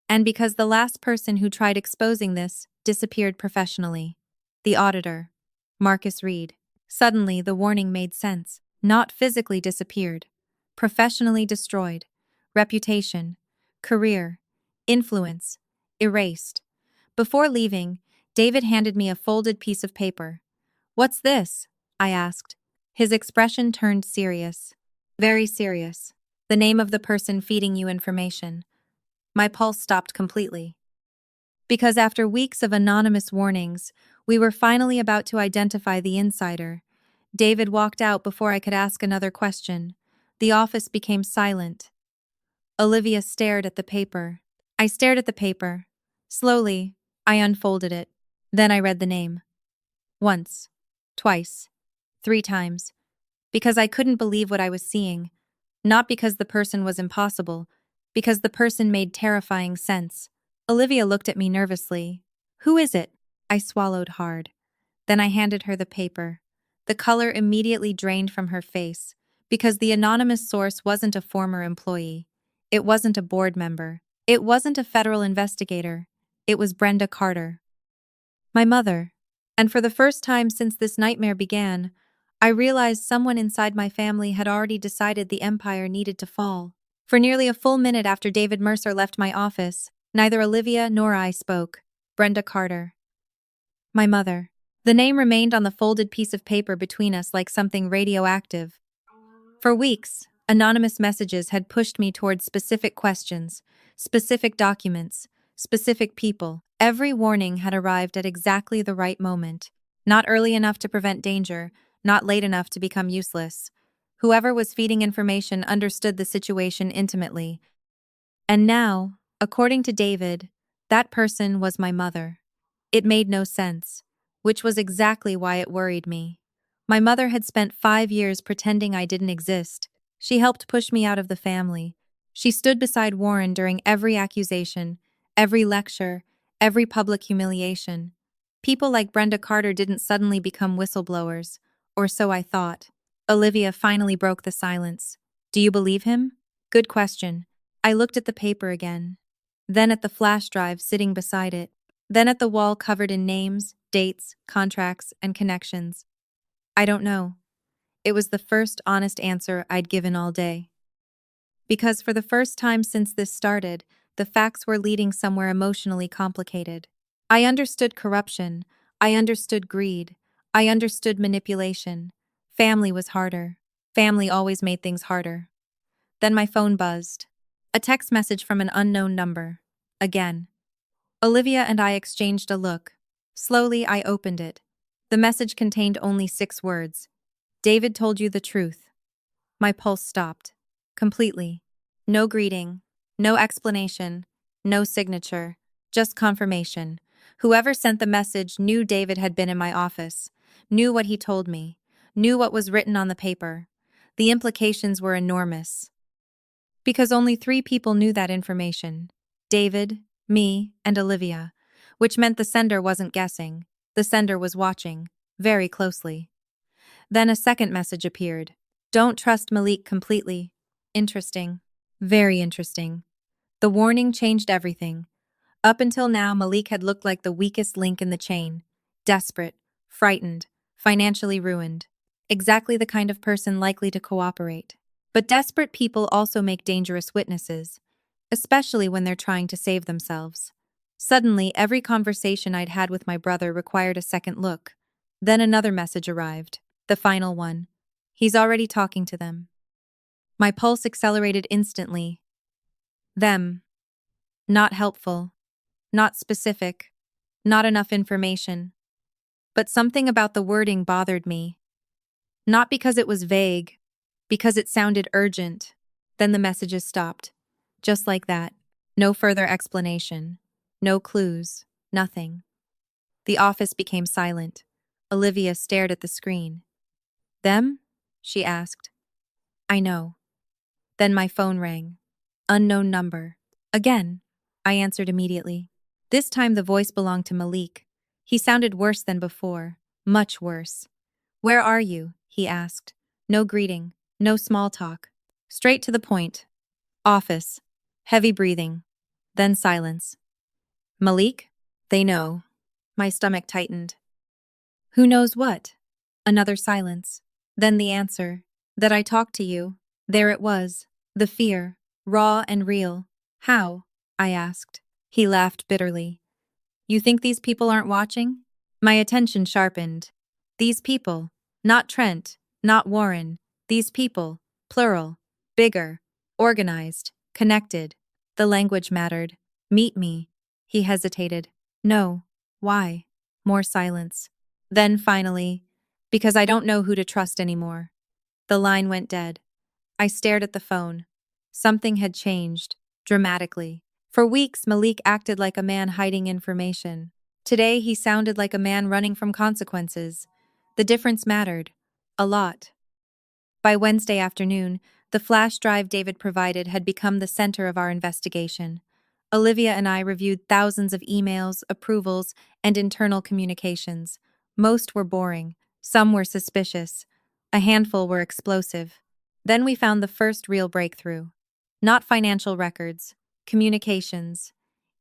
[SPEAKER 1] And because the last person who tried exposing this disappeared professionally. The auditor. Marcus Reed. Suddenly, the warning made sense. Not physically disappeared. Professionally destroyed. Reputation. Career. Influence. Erased. Before leaving, David handed me a folded piece of paper. What's this? I asked. His expression turned serious. Very serious. The name of the person feeding you information. My pulse stopped completely. Because after weeks of anonymous warnings, we were finally about to identify the insider. David walked out before I could ask another question. The office became silent. Olivia stared at the paper. I stared at the paper. Slowly, I unfolded it. Then I read the name. Once. Twice. 3 times. Because I couldn't believe what I was seeing. Not because the person was impossible, because the person made terrifying sense. Olivia looked at me nervously. Who is it? I swallowed hard. Then I handed her the paper. The color immediately drained from her face, because the anonymous source wasn't a former employee. It wasn't a board member. It wasn't a federal investigator. It was Brenda Carter. My mother. And for the first time since this nightmare began, I realized someone inside my family had already decided the empire needed to fall. For nearly a full minute after David Mercer left my office, neither Olivia nor I spoke. Brenda Carter. My mother. The name remained on the folded piece of paper between us like something radioactive. For weeks, anonymous messages had pushed me towards specific questions, specific documents, specific people. Every warning had arrived at exactly the right moment. Not early enough to prevent danger, not late enough to become useless. Whoever was feeding information understood the situation intimately. And now, according to David, that person was my mother. It made no sense, which was exactly why it worried me. My mother had spent 5 years pretending I didn't exist. She helped push me out of the family. She stood beside Warren during every accusation, every lecture, every public humiliation. People like Brenda Carter didn't suddenly become whistleblowers, or so I thought. Olivia finally broke the silence. Do you believe him? Good question. I looked at the paper again, then at the flash drive sitting beside it, then at the wall covered in names, dates, contracts, and connections. I don't know. It was the first honest answer I'd given all day. Because for the first time since this started, the facts were leading somewhere emotionally complicated. I understood corruption. I understood greed. I understood manipulation. Family was harder. Family always made things harder. Then my phone buzzed. A text message from an unknown number. Again. Olivia and I exchanged a look. Slowly, I opened it. The message contained only 6 words. David told you the truth. My pulse stopped. Completely. No greeting, no explanation, no signature, just confirmation. Whoever sent the message knew David had been in my office, knew what he told me, knew what was written on the paper. The implications were enormous. Because only 3 people knew that information: David, me, and Olivia, which meant the sender wasn't guessing. The sender was watching, very closely. Then a second message appeared. Don't trust Malik completely. Interesting. Very interesting. The warning changed everything. Up until now, Malik had looked like the weakest link in the chain. Desperate, frightened, financially ruined. Exactly the kind of person likely to cooperate. But desperate people also make dangerous witnesses, especially when they're trying to save themselves. Suddenly, every conversation I'd had with my brother required a second look. Then another message arrived, the final one. He's already talking to them. My pulse accelerated instantly. Them. Not helpful. Not specific. Not enough information. But something about the wording bothered me. Not because it was vague, because it sounded urgent. Then the messages stopped. Just like that. No further explanation. No clues. Nothing. The office became silent. Olivia stared at the screen. Them? She asked. I know. Then my phone rang. Unknown number. Again. I answered immediately. This time the voice belonged to Malik. He sounded worse than before. Much worse. Where are you? He asked. No greeting. No small talk. Straight to the point. Office. Heavy breathing. Then silence. Malik? They know. My stomach tightened. Who knows what? Another silence. Then the answer. That I talked to you. There it was. The fear. Raw and real. How? I asked. He laughed bitterly. You think these people aren't watching? My attention sharpened. These people. Not Trent. Not Warren. These people. Plural. Bigger. Organized. Connected. The language mattered. Meet me. He hesitated. No. Why? More silence. Then finally, because I don't know who to trust anymore. The line went dead. I stared at the phone. Something had changed, dramatically. For weeks, Malik acted like a man hiding information. Today, he sounded like a man running from consequences. The difference mattered. A lot. By Wednesday afternoon, the flash drive David provided had become the center of our investigation. Olivia and I reviewed thousands of emails, approvals, and internal communications. Most were boring. Some were suspicious. A handful were explosive. Then we found the first real breakthrough. Not financial records. Communications.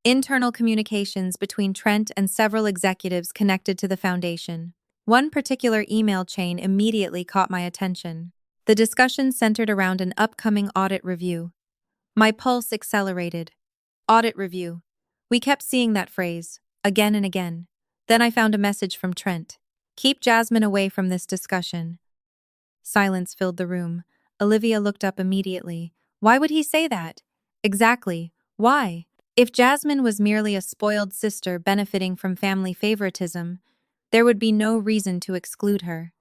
[SPEAKER 1] Internal communications between Trent and several executives connected to the foundation. One particular email chain immediately caught my attention. The discussion centered around an upcoming audit review. My pulse accelerated. Audit review. We kept seeing that phrase, again and again. Then I found a message from Trent. Keep Jasmine away from this discussion. Silence filled the room. Olivia looked up immediately. Why would he say that? Exactly. Why? If Jasmine was merely a spoiled sister benefiting from family favoritism, there would be no reason to exclude her.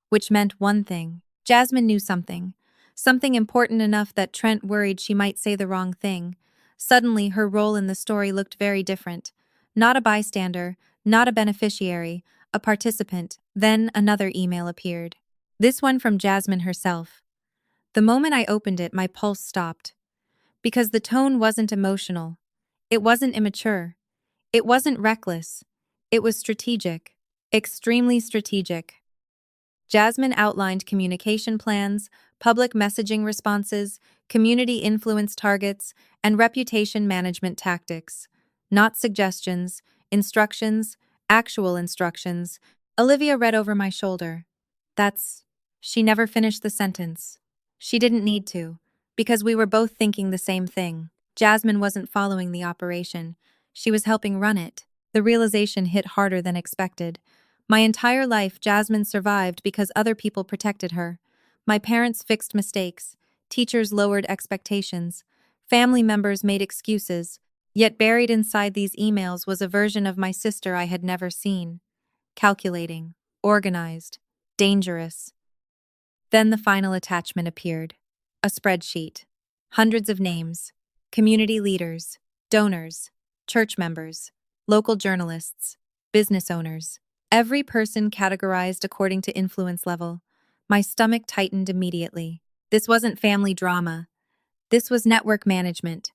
[SPEAKER 1] Which meant one thing. Jasmine knew something. Something important enough that Trent worried she might say the wrong thing. Suddenly, her role in the story looked very different. Not a bystander, not a beneficiary, a participant. Then another email appeared. This one from Jasmine herself. The moment I opened it, my pulse stopped. Because the tone wasn't emotional. It wasn't immature. It wasn't reckless. It was strategic. Extremely strategic. Jasmine outlined communication plans, public messaging responses, community influence targets, and reputation management tactics. Not suggestions, instructions, actual instructions. Olivia read over my shoulder. She never finished the sentence. She didn't need to, because we were both thinking the same thing. Jasmine wasn't following the operation. She was helping run it. The realization hit harder than expected. My entire life, Jasmine survived because other people protected her. My parents fixed mistakes. Teachers lowered expectations. Family members made excuses. Yet buried inside these emails was a version of my sister I had never seen. Calculating. Organized. Dangerous. Then the final attachment appeared. A spreadsheet. Hundreds of names. Community leaders, donors, church members, local journalists, business owners. Every person categorized according to influence level. My stomach tightened immediately. This wasn't family drama. This was network management,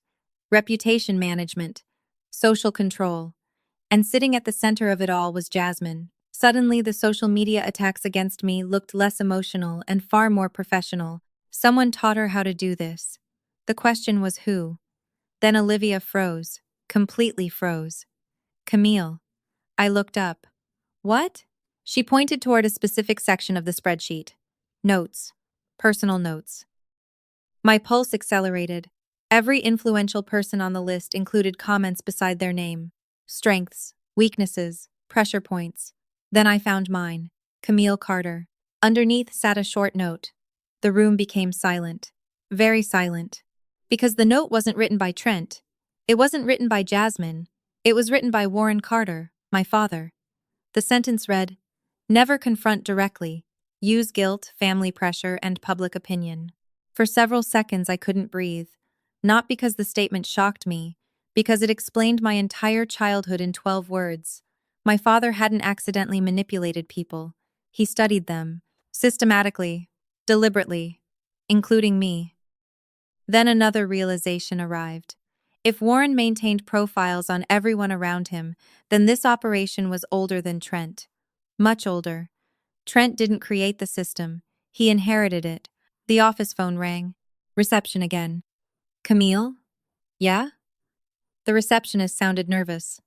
[SPEAKER 1] reputation management, social control. And sitting at the center of it all was Jasmine. Suddenly, the social media attacks against me looked less emotional and far more professional. Someone taught her how to do this. The question was who? Then Olivia froze, completely froze. Camille. I looked up. What? She pointed toward a specific section of the spreadsheet. Notes. Personal notes. My pulse accelerated. Every influential person on the list included comments beside their name. Strengths, weaknesses, pressure points. Then I found mine. Camille Carter. Underneath sat a short note. The room became silent. Very silent. Because the note wasn't written by Trent. It wasn't written by Jasmine. It was written by Warren Carter, my father. The sentence read, "Never confront directly. Use guilt, family pressure, and public opinion." For several seconds I couldn't breathe. Not because the statement shocked me, because it explained my entire childhood in 12 words. My father hadn't accidentally manipulated people. He studied them, systematically, deliberately, including me. Then another realization arrived. If Warren maintained profiles on everyone around him, then this operation was older than Trent. Much older. Trent didn't create the system. He inherited it. The office phone rang. Reception again. Camille? Yeah? The receptionist sounded nervous.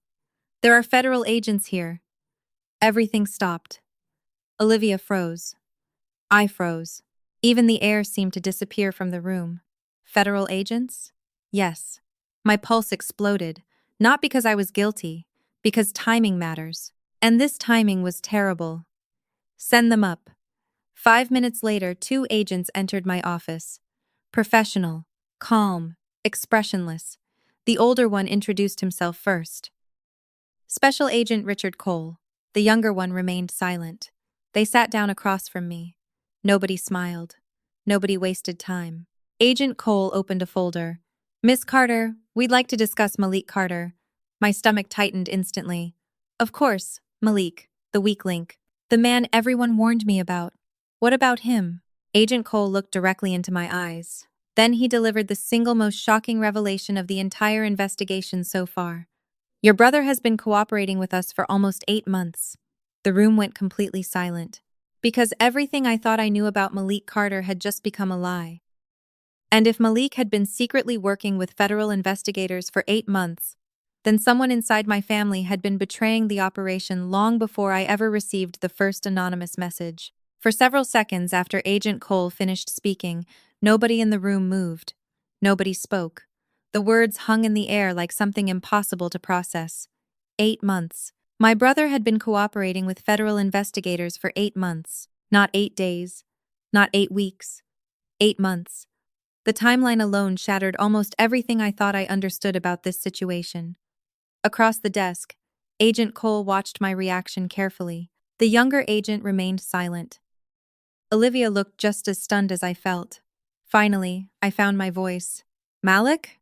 [SPEAKER 1] There are federal agents here. Everything stopped. Olivia froze. I froze. Even the air seemed to disappear from the room. Federal agents? Yes. My pulse exploded, not because I was guilty, because timing matters. And this timing was terrible. Send them up. 5 minutes later, 2 agents entered my office. Professional, calm, expressionless. The older one introduced himself first. Special Agent Richard Cole. The younger one remained silent. They sat down across from me. Nobody smiled. Nobody wasted time. Agent Cole opened a folder. "Miss Carter, we'd like to discuss Malik Carter." My stomach tightened instantly. Of course, Malik, the weak link. The man everyone warned me about. What about him? Agent Cole looked directly into my eyes. Then he delivered the single most shocking revelation of the entire investigation so far. "Your brother has been cooperating with us for almost 8 months. The room went completely silent. Because everything I thought I knew about Malik Carter had just become a lie. And if Malik had been secretly working with federal investigators for 8 months, then someone inside my family had been betraying the operation long before I ever received the first anonymous message. For several seconds after Agent Cole finished speaking, nobody in the room moved. Nobody spoke. The words hung in the air like something impossible to process. 8 months. My brother had been cooperating with federal investigators for 8 months. Not 8 days. Not 8 weeks. 8 months. The timeline alone shattered almost everything I thought I understood about this situation. Across the desk, Agent Cole watched my reaction carefully. The younger agent remained silent. Olivia looked just as stunned as I felt. Finally, I found my voice. "Malik?"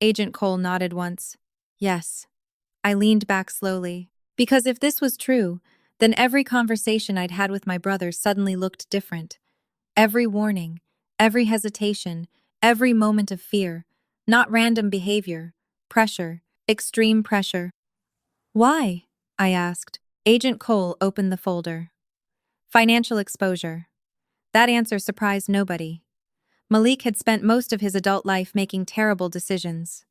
[SPEAKER 1] Agent Cole nodded once. "Yes." I leaned back slowly. Because if this was true, then every conversation I'd had with my brother suddenly looked different. Every warning, every hesitation, every moment of fear. Not random behavior. Pressure. Extreme pressure. "Why?" I asked. Agent Cole opened the folder. Financial exposure. That answer surprised nobody. Malik had spent most of his adult life making terrible decisions.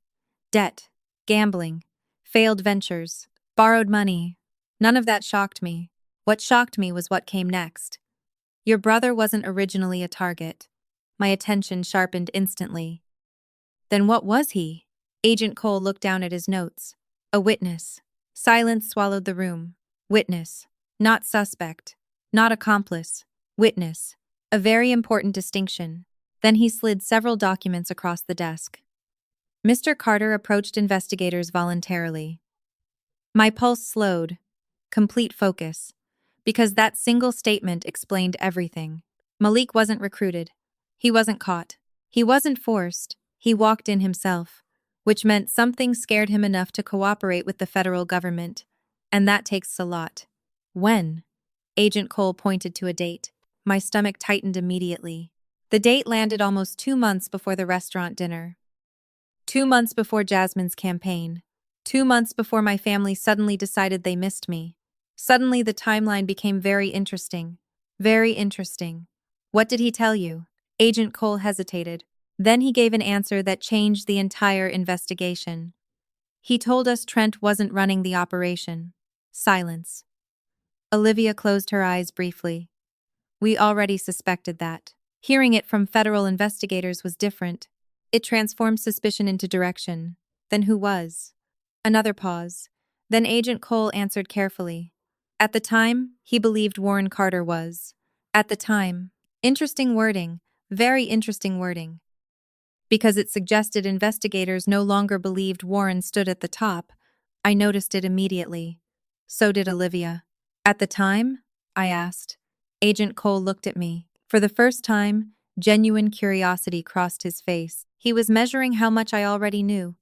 [SPEAKER 1] Debt, gambling, failed ventures, borrowed money. None of that shocked me. What shocked me was what came next. "Your brother wasn't originally a target." My attention sharpened instantly. Then what was he? Agent Cole looked down at his notes. A witness. Silence swallowed the room. Witness. Not suspect. Not accomplice. Witness. A very important distinction. Then he slid several documents across the desk. Mr. Carter approached investigators voluntarily. My pulse slowed. Complete focus. Because that single statement explained everything. Malik wasn't recruited. He wasn't caught. He wasn't forced. He walked in himself, which meant something scared him enough to cooperate with the federal government. And that takes a lot. When? Agent Cole pointed to a date. My stomach tightened immediately. The date landed almost 2 months before the restaurant dinner. 2 months before Jasmine's campaign. 2 months before my family suddenly decided they missed me. Suddenly the timeline became very interesting. Very interesting. What did he tell you? Agent Cole hesitated. Then he gave an answer that changed the entire investigation. He told us Trent wasn't running the operation. Silence. Olivia closed her eyes briefly. We already suspected that. Hearing it from federal investigators was different. It transformed suspicion into direction. Then who was? Another pause. Then Agent Cole answered carefully. At the time, he believed Warren Carter was. At the time. Interesting wording. Very interesting wording. Because it suggested investigators no longer believed Warren stood at the top. I noticed it immediately. So did Olivia. At the time? I asked. Agent Cole looked at me. For the first time, genuine curiosity crossed his face. He was measuring how much I already knew.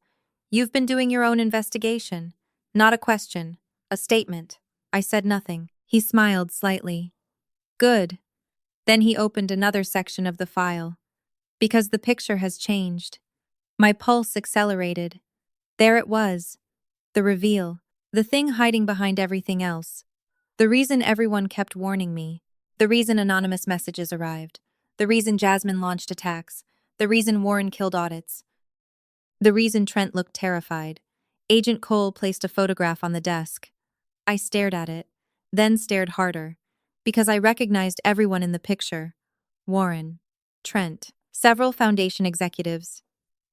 [SPEAKER 1] You've been doing your own investigation. Not a question. A statement. I said nothing. He smiled slightly. Good. Then he opened another section of the file. Because the picture has changed. My pulse accelerated. There it was. The reveal. The thing hiding behind everything else. The reason everyone kept warning me. The reason anonymous messages arrived. The reason Jasmine launched attacks. The reason Warren killed audits. The reason Trent looked terrified. Agent Cole placed a photograph on the desk. I stared at it, then stared harder, because I recognized everyone in the picture. Warren, Trent, several foundation executives,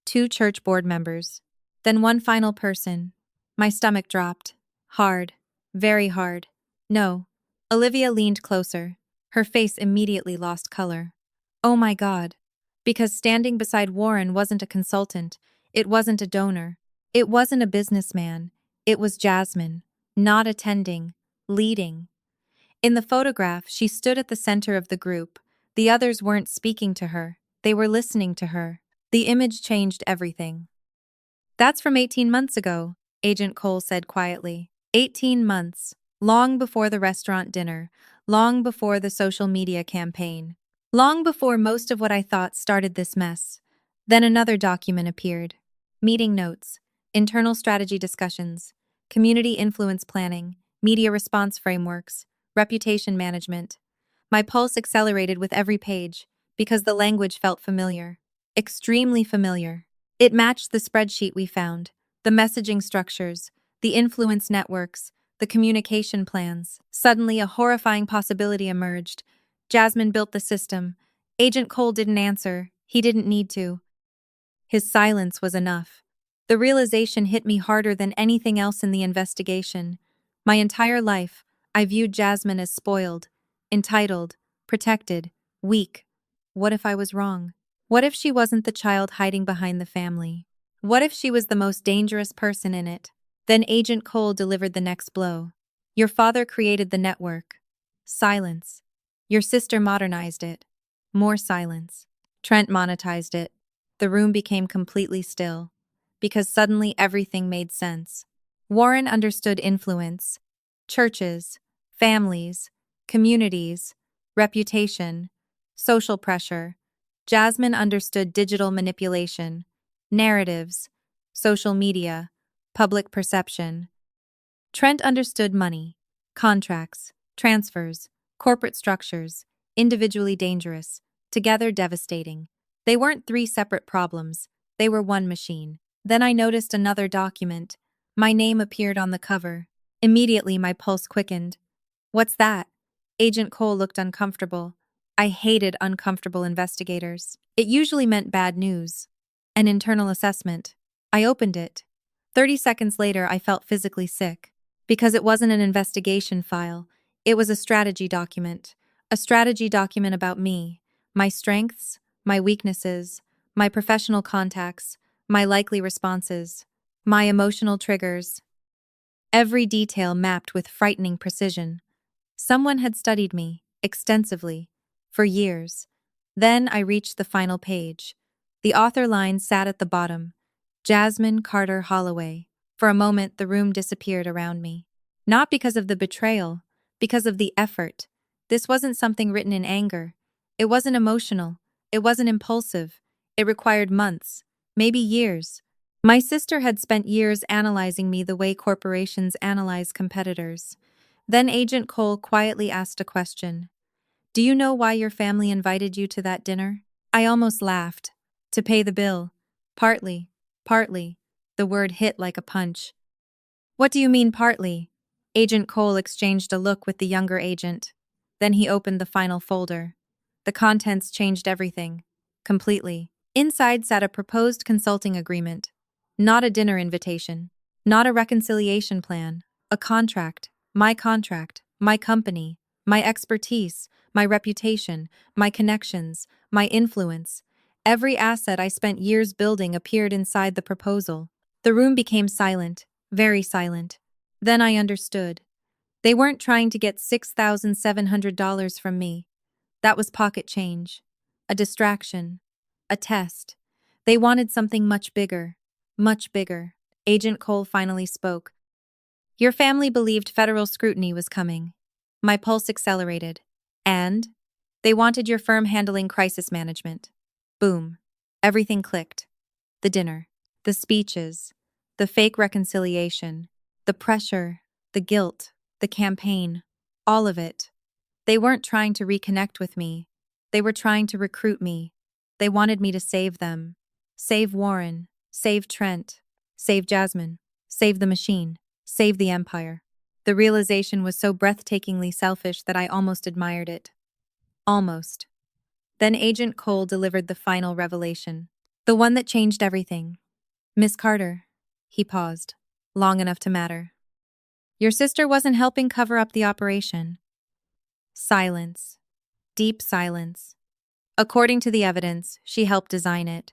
[SPEAKER 1] 2 church board members, then one final person. My stomach dropped. Hard. Very hard. No. Olivia leaned closer. Her face immediately lost color. Oh my God. Because standing beside Warren wasn't a consultant. It wasn't a donor. It wasn't a businessman. It was Jasmine. Not attending. Leading. In the photograph, she stood at the center of the group. The others weren't speaking to her. They were listening to her. The image changed everything. That's from 18 months ago, Agent Cole said quietly. 18 months. Long before the restaurant dinner. Long before the social media campaign. Long before most of what I thought started this mess. Then another document appeared. Meeting notes. Internal strategy discussions. Community influence planning. Media response frameworks. Reputation management. My pulse accelerated with every page, because the language felt familiar. Extremely familiar. It matched the spreadsheet we found, the messaging structures, the influence networks, the communication plans. Suddenly, a horrifying possibility emerged. Jasmine built the system. Agent Cole didn't answer. He didn't need to. His silence was enough. The realization hit me harder than anything else in the investigation. My entire life, I viewed Jasmine as spoiled, entitled, protected, weak. What if I was wrong? What if she wasn't the child hiding behind the family? What if she was the most dangerous person in it? Then Agent Cole delivered the next blow. Your father created the network. Silence. Your sister modernized it. More silence. Trent monetized it. The room became completely still, because suddenly everything made sense. Warren understood influence. Churches, families, communities, reputation, social pressure. Jasmine understood digital manipulation, narratives, social media, public perception. Trent understood money, contracts, transfers, corporate structures, individually dangerous, together devastating. They weren't 3 separate problems, they were one machine. Then I noticed another document. My name appeared on the cover. Immediately my pulse quickened. What's that? Agent Cole looked uncomfortable. I hated uncomfortable investigators. It usually meant bad news. An internal assessment. I opened it. 30 seconds later, I felt physically sick. Because it wasn't an investigation file. It was a strategy document. A strategy document about me, my strengths, my weaknesses, my professional contacts, my likely responses, my emotional triggers. Every detail mapped with frightening precision. Someone had studied me, extensively, For years. Then I reached the final page. The author line sat at the bottom. Jasmine Carter Holloway. For a moment, the room disappeared around me. Not because of the betrayal, because of the effort. This wasn't something written in anger. It wasn't emotional. It wasn't impulsive. It required months, maybe years. My sister had spent years analyzing me the way corporations analyze competitors. Then Agent Cole quietly asked a question. Do you know why your family invited you to that dinner? I almost laughed. To pay the bill. Partly. Partly. The word hit like a punch. What do you mean partly? Agent Cole exchanged a look with the younger agent. Then he opened the final folder. The contents changed everything. Completely. Inside sat a proposed consulting agreement. Not a dinner invitation. Not a reconciliation plan. A contract. My company, my expertise, my reputation, my connections, my influence. Every asset I spent years building appeared inside the proposal. The room became silent, very silent. Then I understood. They weren't trying to get $6,700 from me. That was pocket change. A distraction. A test. They wanted something much bigger. Much bigger. Agent Cole finally spoke. Your family believed federal scrutiny was coming. My pulse accelerated. And? They wanted your firm handling crisis management. Boom. Everything clicked. The dinner. The speeches. The fake reconciliation. The pressure. The guilt. The campaign. All of it. They weren't trying to reconnect with me. They were trying to recruit me. They wanted me to save them. Save Warren. Save Trent. Save Jasmine. Save the machine. Save the empire. The realization was so breathtakingly selfish that I almost admired it. Almost. Then Agent Cole delivered the final revelation. The one that changed everything. Miss Carter. He paused. Long enough to matter. Your sister wasn't helping cover up the operation. Silence. Deep silence. According to the evidence, she helped design it.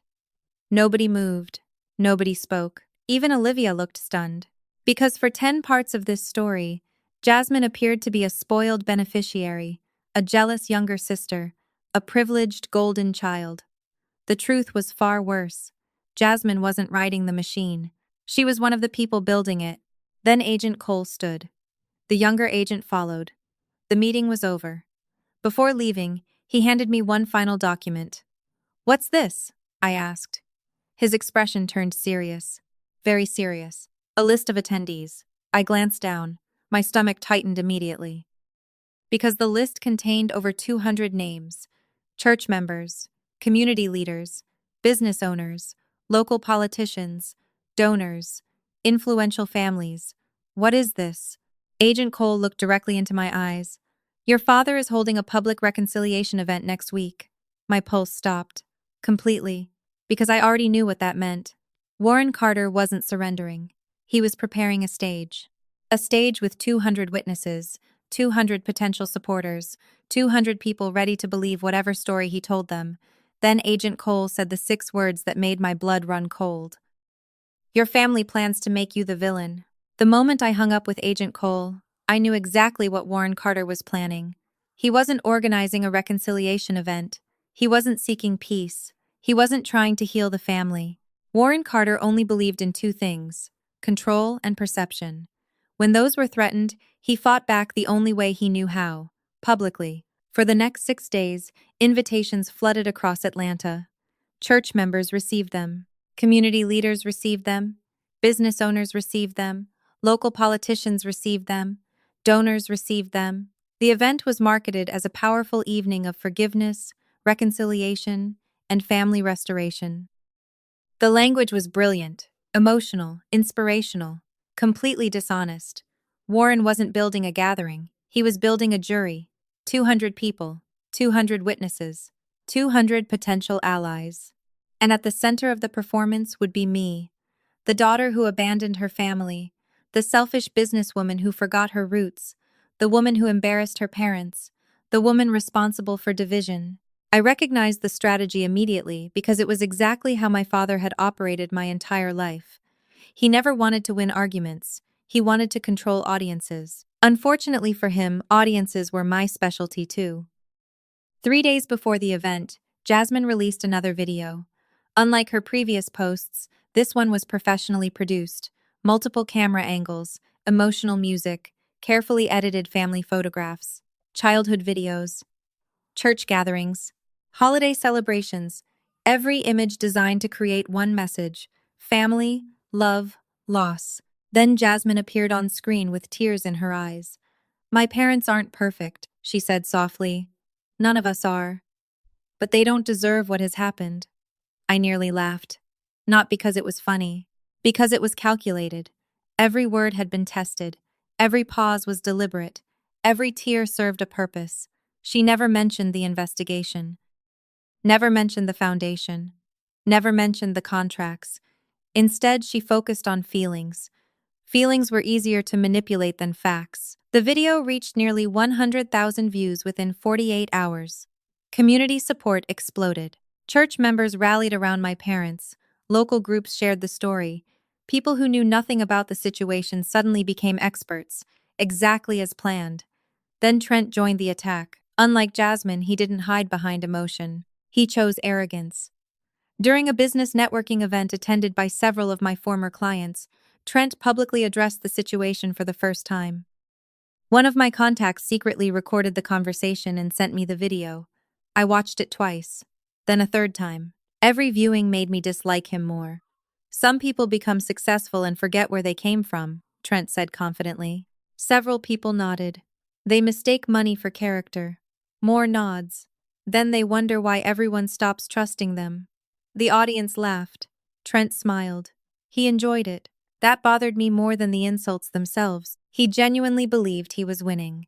[SPEAKER 1] Nobody moved. Nobody spoke. Even Olivia looked stunned. Because for 10 parts of this story, Jasmine appeared to be a spoiled beneficiary, a jealous younger sister, a privileged golden child. The truth was far worse. Jasmine wasn't riding the machine. She was one of the people building it. Then Agent Cole stood. The younger agent followed. The meeting was over. Before leaving, he handed me one final document. What's this? I asked. His expression turned serious. Very serious. A list of attendees. I glanced down. My stomach tightened immediately. Because the list contained over 200 names. Church members, community leaders, business owners, local politicians, donors, influential families. What is this? Agent Cole looked directly into my eyes. Your father is holding a public reconciliation event next week. My pulse stopped. Completely. Because I already knew what that meant. Warren Carter wasn't surrendering. He was preparing a stage. A stage with 200 witnesses, 200 potential supporters, 200 people ready to believe whatever story he told them. Then Agent Cole said the 6 words that made my blood run cold. Your family plans to make you the villain. The moment I hung up with Agent Cole, I knew exactly what Warren Carter was planning. He wasn't organizing a reconciliation event. He wasn't seeking peace. He wasn't trying to heal the family. Warren Carter only believed in 2 things: control and perception. When those were threatened, he fought back the only way he knew how, publicly. For the next 6 days, invitations flooded across Atlanta. Church members received them. Community leaders received them. Business owners received them. Local politicians received them. Donors received them. The event was marketed as a powerful evening of forgiveness, reconciliation, and family restoration. The language was brilliant, emotional, inspirational, completely dishonest. Warren wasn't building a gathering. He was building a jury. 200 people, 200 witnesses, 200 potential allies. And at the center of the performance would be me, the daughter who abandoned her family, the selfish businesswoman who forgot her roots, the woman who embarrassed her parents, the woman responsible for division. I recognized the strategy immediately because it was exactly how my father had operated my entire life. He never wanted to win arguments. He wanted to control audiences. Unfortunately for him, audiences were my specialty too. 3 days before the event, Jasmine released another video. Unlike her previous posts, this one was professionally produced. Multiple camera angles, emotional music, carefully edited family photographs, childhood videos, church gatherings, holiday celebrations, every image designed to create one message: family, love, loss. Then Jasmine appeared on screen with tears in her eyes. "My parents aren't perfect," she said softly. "None of us are. But they don't deserve what has happened." I nearly laughed. Not because it was funny, because it was calculated. Every word had been tested. Every pause was deliberate. Every tear served a purpose. She never mentioned the investigation, never mentioned the foundation, never mentioned the contracts. Instead, she focused on feelings. Feelings were easier to manipulate than facts. The video reached nearly 100,000 views within 48 hours. Community support exploded. Church members rallied around my parents. Local groups shared the story. People who knew nothing about the situation suddenly became experts, exactly as planned. Then Trent joined the attack. Unlike Jasmine, he didn't hide behind emotion. He chose arrogance. During a business networking event attended by several of my former clients, Trent publicly addressed the situation for the first time. One of my contacts secretly recorded the conversation and sent me the video. I watched it twice, then a third time. Every viewing made me dislike him more. "Some people become successful and forget where they came from," Trent said confidently. Several people nodded. "They mistake money for character." More nods. "Then they wonder why everyone stops trusting them." The audience laughed. Trent smiled. He enjoyed it. That bothered me more than the insults themselves. He genuinely believed he was winning.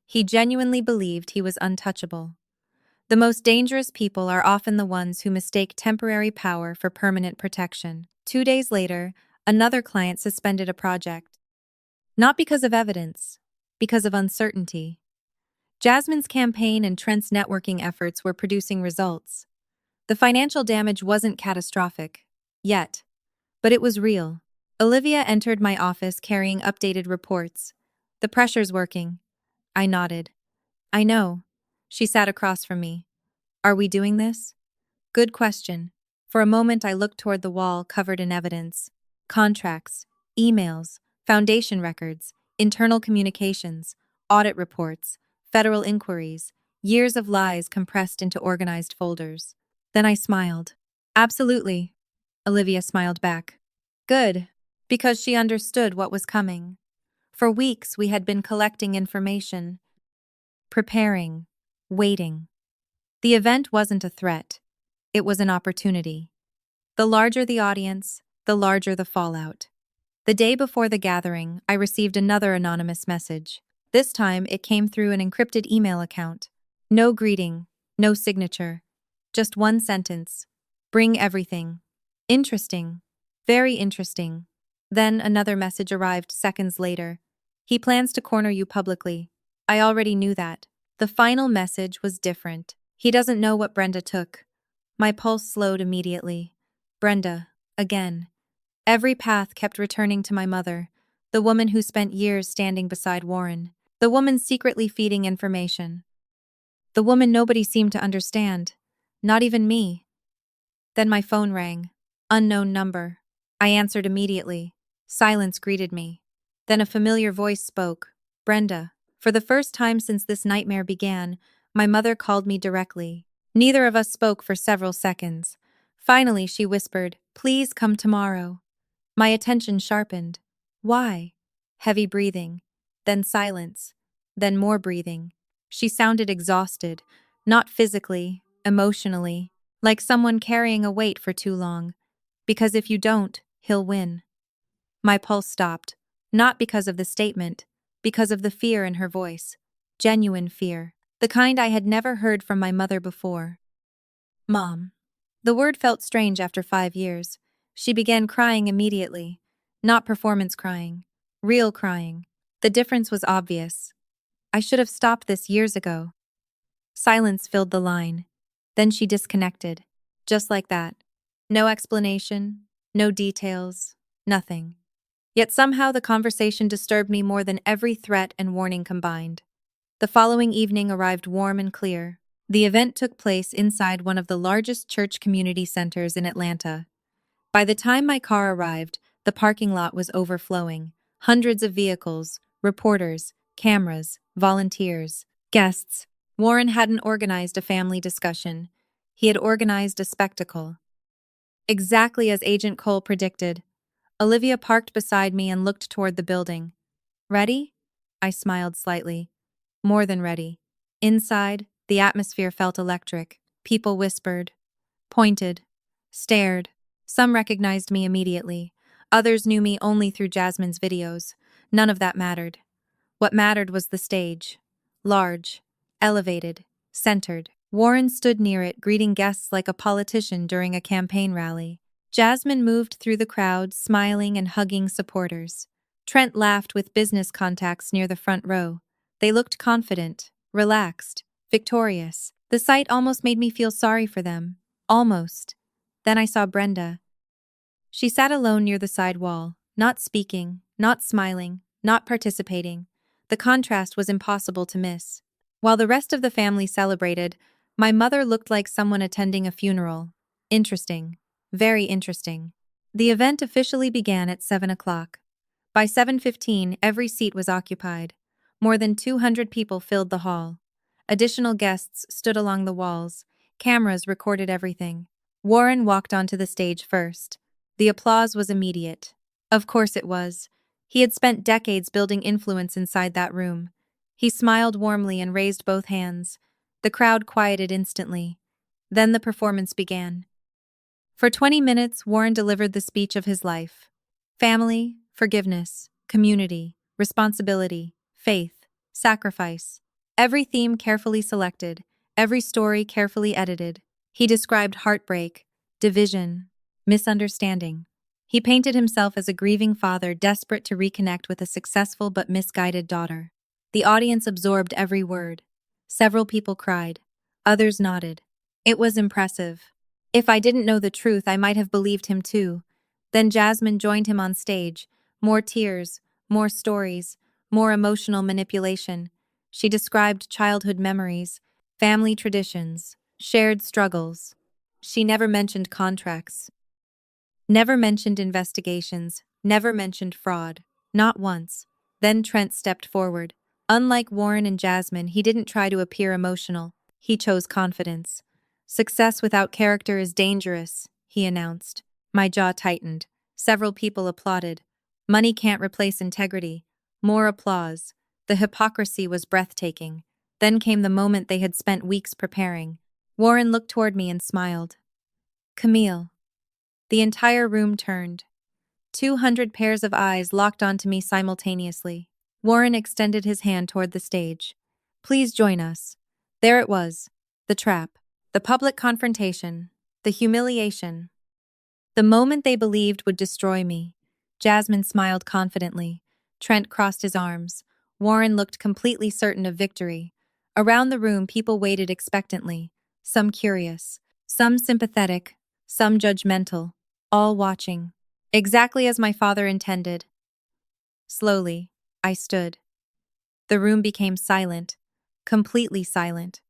[SPEAKER 1] He genuinely believed he was untouchable. The most dangerous people are often the ones who mistake temporary power for permanent protection. 2 days later, another client suspended a project. Not because of evidence, because of uncertainty. Jasmine's campaign and Trent's networking efforts were producing results. The financial damage wasn't catastrophic, yet, but it was real. Olivia entered my office carrying updated reports. "The pressure's working." I nodded. "I know." She sat across from me. "Are we doing this?" Good question. For a moment I looked toward the wall covered in evidence. Contracts, emails, foundation records, internal communications, audit reports, federal inquiries, years of lies compressed into organized folders. Then I smiled. "Absolutely." Olivia smiled back. "Good." Because she understood what was coming. For weeks we had been collecting information, preparing, waiting. The event wasn't a threat. It was an opportunity. The larger the audience, the larger the fallout. The day before the gathering, I received another anonymous message. This time, it came through an encrypted email account. No greeting, no signature. Just one sentence. "Bring everything." Interesting. Very interesting. Then another message arrived seconds later. "He plans to corner you publicly." I already knew that. The final message was different. "He doesn't know what Brenda took." My pulse slowed immediately. Brenda, again. Every path kept returning to my mother, the woman who spent years standing beside Warren, the woman secretly feeding information, the woman nobody seemed to understand, not even me. Then my phone rang. Unknown number. I answered immediately. Silence greeted me. Then a familiar voice spoke. "Brenda." For the first time since this nightmare began, my mother called me directly. Neither of us spoke for several seconds. Finally, she whispered, "Please come tomorrow." My attention sharpened. "Why?" Heavy breathing. Then silence. Then more breathing. She sounded exhausted, not physically, emotionally, like someone carrying a weight for too long. "Because if you don't, he'll win." My pulse stopped, not because of the statement, because of the fear in her voice. Genuine fear. The kind I had never heard from my mother before. "Mom." The word felt strange after 5 years. She began crying immediately. Not performance crying. Real crying. The difference was obvious. I should have stopped this years ago. Silence filled the line. Then she disconnected. Just like that. No explanation, no details, nothing. Yet somehow the conversation disturbed me more than every threat and warning combined. The following evening arrived warm and clear. The event took place inside one of the largest church community centers in Atlanta. By the time my car arrived, the parking lot was overflowing. Hundreds of vehicles, reporters, cameras, volunteers, guests. Warren hadn't organized a family discussion. He had organized a spectacle. Exactly as Agent Cole predicted, Olivia parked beside me and looked toward the building. Ready? I smiled slightly. More than ready. Inside, the atmosphere felt electric. People whispered, pointed, stared. Some recognized me immediately. Others knew me only through Jasmine's videos. None of that mattered. What mattered was the stage. Large, elevated, centered. Warren stood near it, greeting guests like a politician during a campaign rally. Jasmine moved through the crowd, smiling and hugging supporters. Trent laughed with business contacts near the front row. They looked confident, relaxed, victorious. The sight almost made me feel sorry for them. Almost. Then I saw Brenda. She sat alone near the side wall, not speaking, not smiling, not participating. The contrast was impossible to miss. While the rest of the family celebrated, my mother looked like someone attending a funeral. Interesting. Very interesting. The event officially began at 7 o'clock. By 7:15, every seat was occupied. More than 200 people filled the hall. Additional guests stood along the walls. Cameras recorded everything. Warren walked onto the stage first. The applause was immediate. Of course it was. He had spent decades building influence inside that room. He smiled warmly and raised both hands. The crowd quieted instantly. Then the performance began. For 20 minutes, Warren delivered the speech of his life. Family, forgiveness, community, responsibility, faith, sacrifice. Every theme carefully selected, every story carefully edited. He described heartbreak, division, misunderstanding. He painted himself as a grieving father desperate to reconnect with a successful but misguided daughter. The audience absorbed every word. Several people cried. Others nodded. It was impressive. If I didn't know the truth, I might have believed him too. Then Jasmine joined him on stage. More tears, more stories, more emotional manipulation. She described childhood memories, family traditions, shared struggles. She never mentioned contracts, never mentioned investigations, never mentioned fraud. Not once. Then Trent stepped forward. Unlike Warren and Jasmine, he didn't try to appear emotional. He chose confidence. Success without character is dangerous, he announced. My jaw tightened. Several people applauded. Money can't replace integrity. More applause. The hypocrisy was breathtaking. Then came the moment they had spent weeks preparing. Warren looked toward me and smiled. Camille. The entire room turned. 200 pairs of eyes locked onto me simultaneously. Warren extended his hand toward the stage. Please join us. There it was. The trap. The public confrontation. The humiliation. The moment they believed would destroy me. Jasmine smiled confidently. Trent crossed his arms. Warren looked completely certain of victory. Around the room, people waited expectantly. Some curious. Some sympathetic. Some judgmental. All watching. Exactly as my father intended. Slowly, I stood. The room became silent. Completely silent.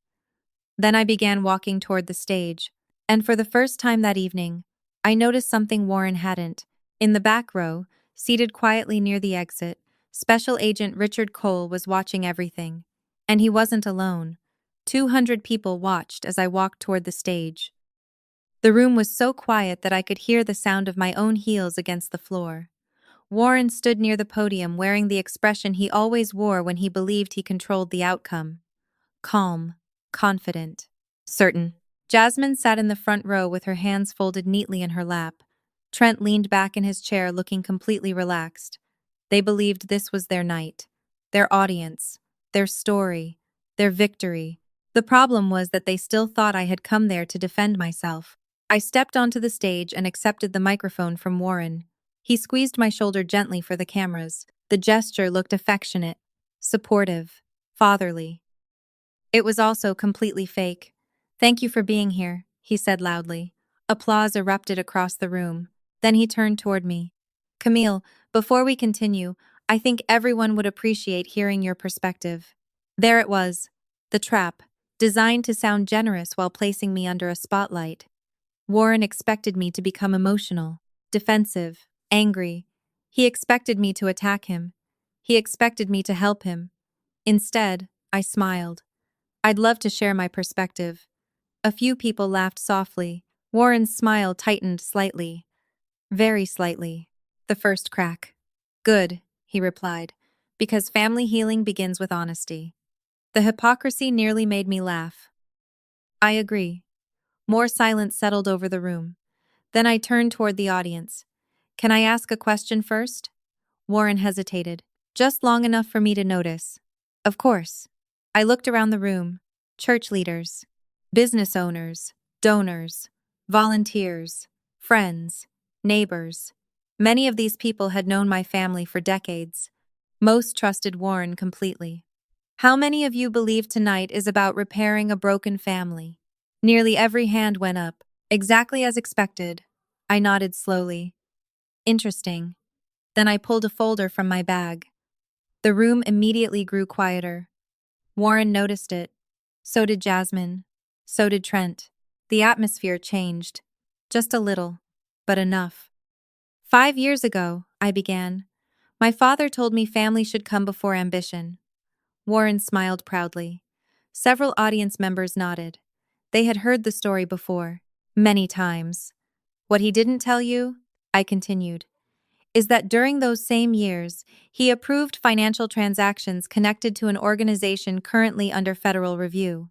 [SPEAKER 1] Then I began walking toward the stage. And for the first time that evening, I noticed something Warren hadn't. In the back row, seated quietly near the exit, Special Agent Richard Cole was watching everything. And he wasn't alone. 200 people watched as I walked toward the stage. The room was so quiet that I could hear the sound of my own heels against the floor. Warren stood near the podium wearing the expression he always wore when he believed he controlled the outcome. Calm, confident, certain. Jasmine sat in the front row with her hands folded neatly in her lap. Trent leaned back in his chair looking completely relaxed. They believed this was their night, their audience, their story, their victory. The problem was that they still thought I had come there to defend myself. I stepped onto the stage and accepted the microphone from Warren. He squeezed my shoulder gently for the cameras. The gesture looked affectionate, supportive, fatherly. It was also completely fake. Thank you for being here, he said loudly. Applause erupted across the room. Then he turned toward me. Camille, before we continue, I think everyone would appreciate hearing your perspective. There it was. The trap. designed to sound generous while placing me under a spotlight. Warren expected me to become emotional, defensive, angry. He expected me to attack him. He expected me to help him. Instead, I smiled. I'd love to share my perspective. A few people laughed softly. Warren's smile tightened slightly. Very slightly. The first crack. Good, he replied, because family healing begins with honesty. The hypocrisy nearly made me laugh. I agree. More silence settled over the room. Then I turned toward the audience. Can I ask a question first? Warren hesitated, just long enough for me to notice. Of course. I looked around the room. Church leaders, business owners, donors, volunteers, friends, neighbors. Many of these people had known my family for decades. Most trusted Warren completely. How many of you believe tonight is about repairing a broken family? Nearly every hand went up, exactly as expected. I nodded slowly. Interesting. Then I pulled a folder from my bag. The room immediately grew quieter. Warren noticed it. So did Jasmine. So did Trent. The atmosphere changed. Just a little, but enough. 5 years ago, I began. My father told me family should come before ambition. Warren smiled proudly. Several audience members nodded. They had heard the story before, many times. What he didn't tell you, I continued, is that during those same years, he approved financial transactions connected to an organization currently under federal review.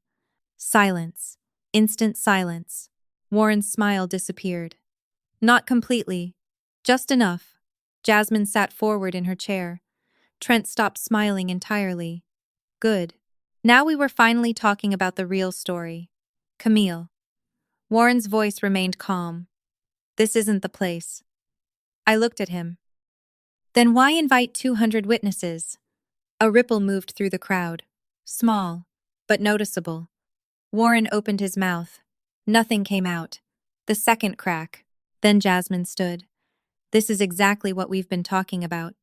[SPEAKER 1] Silence. Instant silence. Warren's smile disappeared. Not completely. Just enough. Jasmine sat forward in her chair. Trent stopped smiling entirely. Good. Now we were finally talking about the real story. Camille. Warren's voice remained calm. This isn't the place. I looked at him. Then why invite 200 witnesses? A ripple moved through the crowd. Small, but noticeable. Warren opened his mouth. Nothing came out. The second crack. Then Jasmine stood. This is exactly what we've been talking about.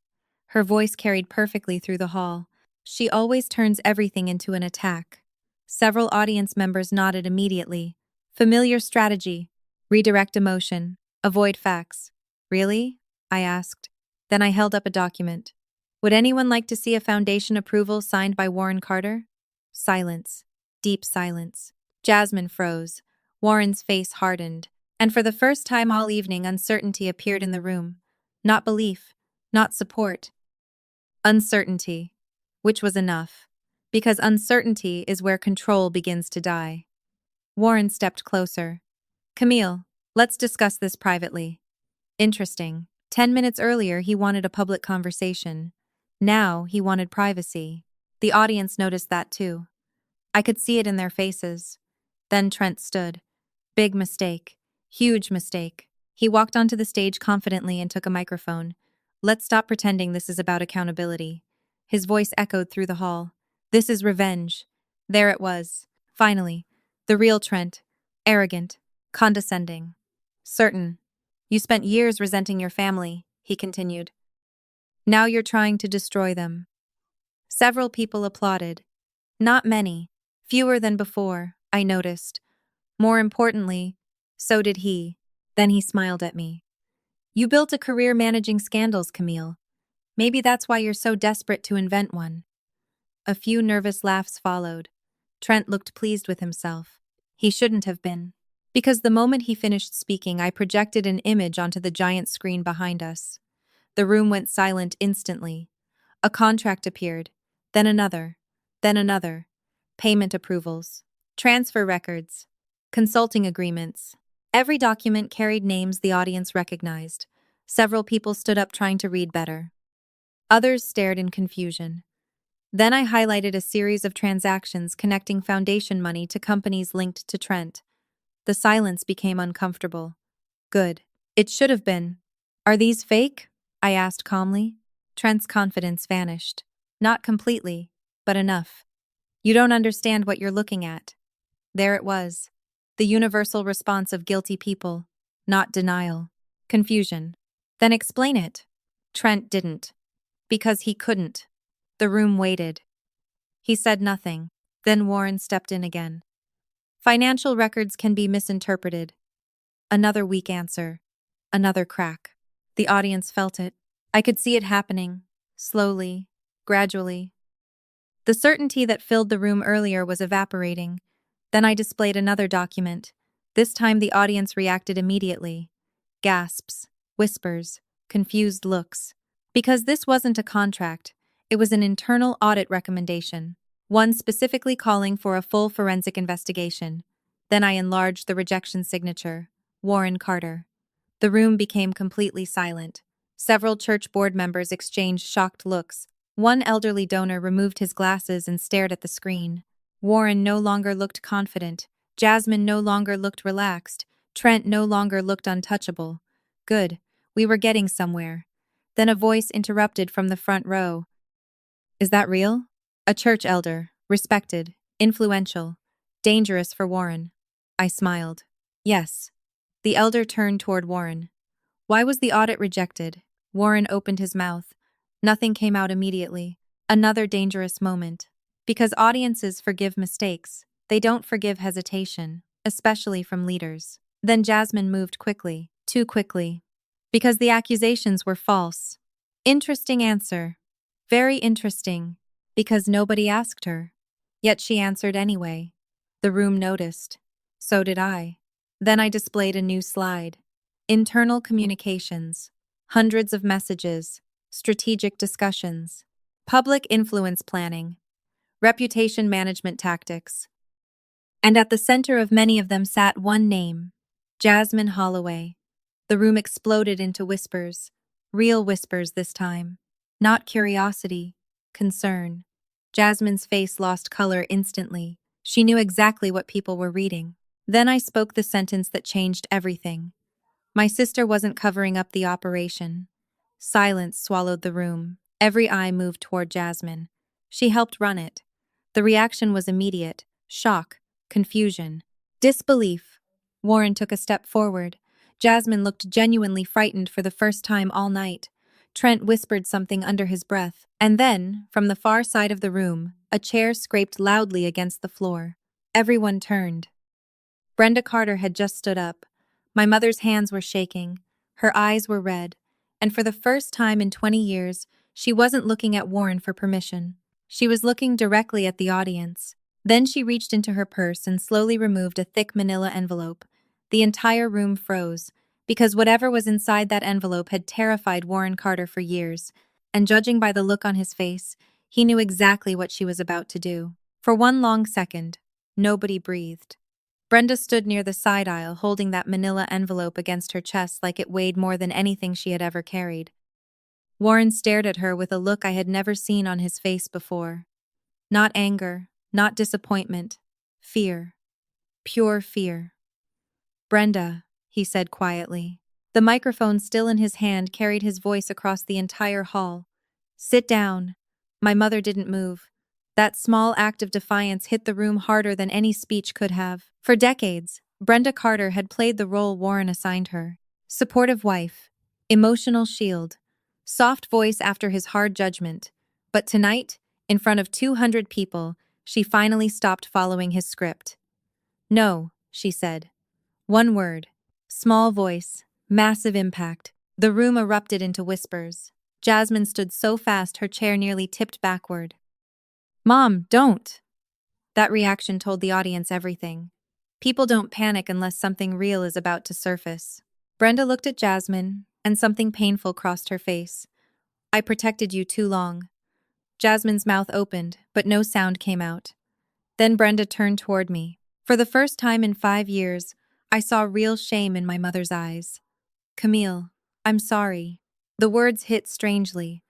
[SPEAKER 1] Her voice carried perfectly through the hall. She always turns everything into an attack. Several audience members nodded immediately. Familiar strategy. Redirect emotion. Avoid facts. Really? I asked. Then I held up a document. Would anyone like to see a foundation approval signed by Warren Carter? Silence. Deep silence. Jasmine froze. Warren's face hardened. And for the first time all evening, uncertainty appeared in the room. Not belief. Not support. Uncertainty. Which was enough. Because uncertainty is where control begins to die. Warren stepped closer. Camille, let's discuss this privately. Interesting. 10 minutes earlier, he wanted a public conversation. Now, he wanted privacy. The audience noticed that too. I could see it in their faces. Then Trent stood. Big mistake. Huge mistake. He walked onto the stage confidently and took a microphone. Let's stop pretending this is about accountability. His voice echoed through the hall. This is revenge. There it was. Finally. The real Trent. Arrogant. Condescending. Certain. You spent years resenting your family, he continued. Now you're trying to destroy them. Several people applauded. Not many. Fewer than before, I noticed. More importantly, so did he. Then he smiled at me. You built a career managing scandals, Camille. Maybe that's why you're so desperate to invent one. A few nervous laughs followed. Trent looked pleased with himself. He shouldn't have been. Because the moment he finished speaking, I projected an image onto the giant screen behind us. The room went silent instantly. A contract appeared, then another, then another. Payment approvals, transfer records, consulting agreements. Every document carried names the audience recognized. Several people stood up trying to read better. Others stared in confusion. Then I highlighted a series of transactions connecting foundation money to companies linked to Trent. The silence became uncomfortable. Good. It should have been. Are these fake? I asked calmly. Trent's confidence vanished. Not completely, but enough. You don't understand what you're looking at. There it was. The universal response of guilty people. Not denial. Confusion. Then explain it. Trent didn't. Because he couldn't. The room waited. He said nothing. Then Warren stepped in again. Financial records can be misinterpreted. Another weak answer. Another crack. The audience felt it. I could see it happening. Slowly. Gradually. The certainty that filled the room earlier was evaporating. Then I displayed another document. This time the audience reacted immediately. Gasps, whispers, confused looks. Because this wasn't a contract, it was an internal audit recommendation, one specifically calling for a full forensic investigation. Then I enlarged the rejection signature, Warren Carter. The room became completely silent. Several church board members exchanged shocked looks. One elderly donor removed his glasses and stared at the screen. Warren no longer looked confident. Jasmine no longer looked relaxed. Trent no longer looked untouchable. Good. We were getting somewhere. Then a voice interrupted from the front row. Is that real? A church elder, respected, influential, dangerous for Warren. I smiled. Yes. The elder turned toward Warren. Why was the audit rejected? Warren opened his mouth. Nothing came out immediately. Another dangerous moment. Because audiences forgive mistakes, they don't forgive hesitation, especially from leaders. Then Jasmine moved quickly, too quickly. Because the accusations were false. Interesting answer. Very interesting. Because nobody asked her. Yet she answered anyway. The room noticed. So did I. Then I displayed a new slide. Internal communications. Hundreds of messages. Strategic discussions. Public influence planning. Reputation management tactics. And at the center of many of them sat one name. Jasmine Holloway. The room exploded into whispers. Real whispers this time. Not curiosity. Concern. Jasmine's face lost color instantly. She knew exactly what people were reading. Then I spoke the sentence that changed everything. My sister wasn't covering up the operation. Silence swallowed the room. Every eye moved toward Jasmine. She helped run it. The reaction was immediate. Shock. Confusion. Disbelief. Warren took a step forward. Jasmine looked genuinely frightened for the first time all night. Trent whispered something under his breath. And then, from the far side of the room, a chair scraped loudly against the floor. Everyone turned. Brenda Carter had just stood up. My mother's hands were shaking. Her eyes were red. And for the first time in 20 years, she wasn't looking at Warren for permission. She was looking directly at the audience. Then she reached into her purse and slowly removed a thick manila envelope. The entire room froze, because whatever was inside that envelope had terrified Warren Carter for years, and judging by the look on his face, he knew exactly what she was about to do. For one long second, nobody breathed. Brenda stood near the side aisle holding that manila envelope against her chest like it weighed more than anything she had ever carried. Warren stared at her with a look I had never seen on his face before. Not anger, not disappointment. Fear. Pure fear. Brenda, he said quietly. The microphone still in his hand carried his voice across the entire hall. Sit down. My mother didn't move. That small act of defiance hit the room harder than any speech could have. For decades, Brenda Carter had played the role Warren assigned her. Supportive wife. Emotional shield. Soft voice after his hard judgment. But tonight, in front of 200 people, she finally stopped following his script. No, she said. One word. Small voice. Massive impact. The room erupted into whispers. Jasmine stood so fast her chair nearly tipped backward. Mom, don't! That reaction told the audience everything. People don't panic unless something real is about to surface. Brenda looked at Jasmine, and something painful crossed her face. I protected you too long. Jasmine's mouth opened, but no sound came out. Then Brenda turned toward me. For the first time in 5 years, I saw real shame in my mother's eyes. Camille, I'm sorry. The words hit strangely.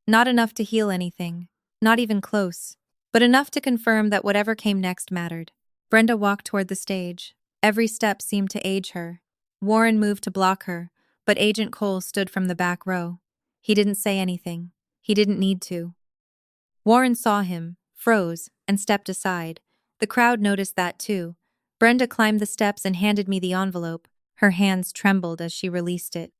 [SPEAKER 1] Not enough to heal anything, not even close, but enough to confirm that whatever came next mattered. Brenda walked toward the stage. Every step seemed to age her. Warren moved to block her, but Agent Cole stood from the back row. He didn't say anything. He didn't need to. Warren saw him, froze, and stepped aside. The crowd noticed that too. Brenda climbed the steps and handed me the envelope. Her hands trembled as she released it.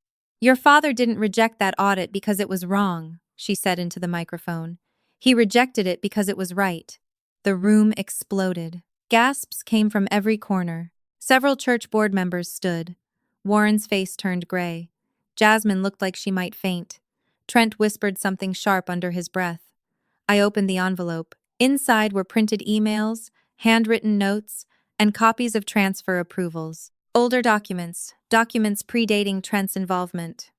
[SPEAKER 1] Your father didn't reject that audit because it was wrong, she said into the microphone. He rejected it because it was right. The room exploded. Gasps came from every corner. Several church board members stood. Warren's face turned gray. Jasmine looked like she might faint. Trent whispered something sharp under his breath. I opened the envelope. Inside were printed emails, handwritten notes, and copies of transfer approvals. Older documents predating Trent's involvement.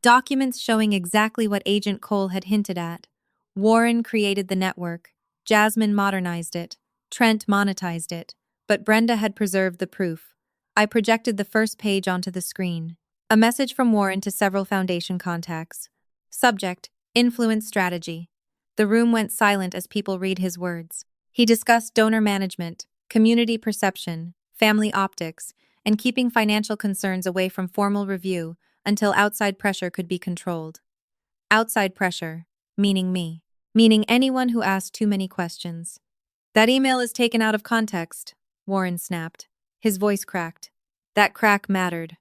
[SPEAKER 1] Documents showing exactly what Agent Cole had hinted at. Warren created the network. Jasmine modernized it. Trent monetized it. But Brenda had preserved the proof. I projected the first page onto the screen. A message from Warren to several foundation contacts. Subject: Influence Strategy. The room went silent as people read his words. He discussed donor management, community perception, family optics, and keeping financial concerns away from formal review until outside pressure could be controlled. Outside pressure, meaning me. Meaning anyone who asked too many questions. That email is taken out of context, Warren snapped. His voice cracked. That crack mattered.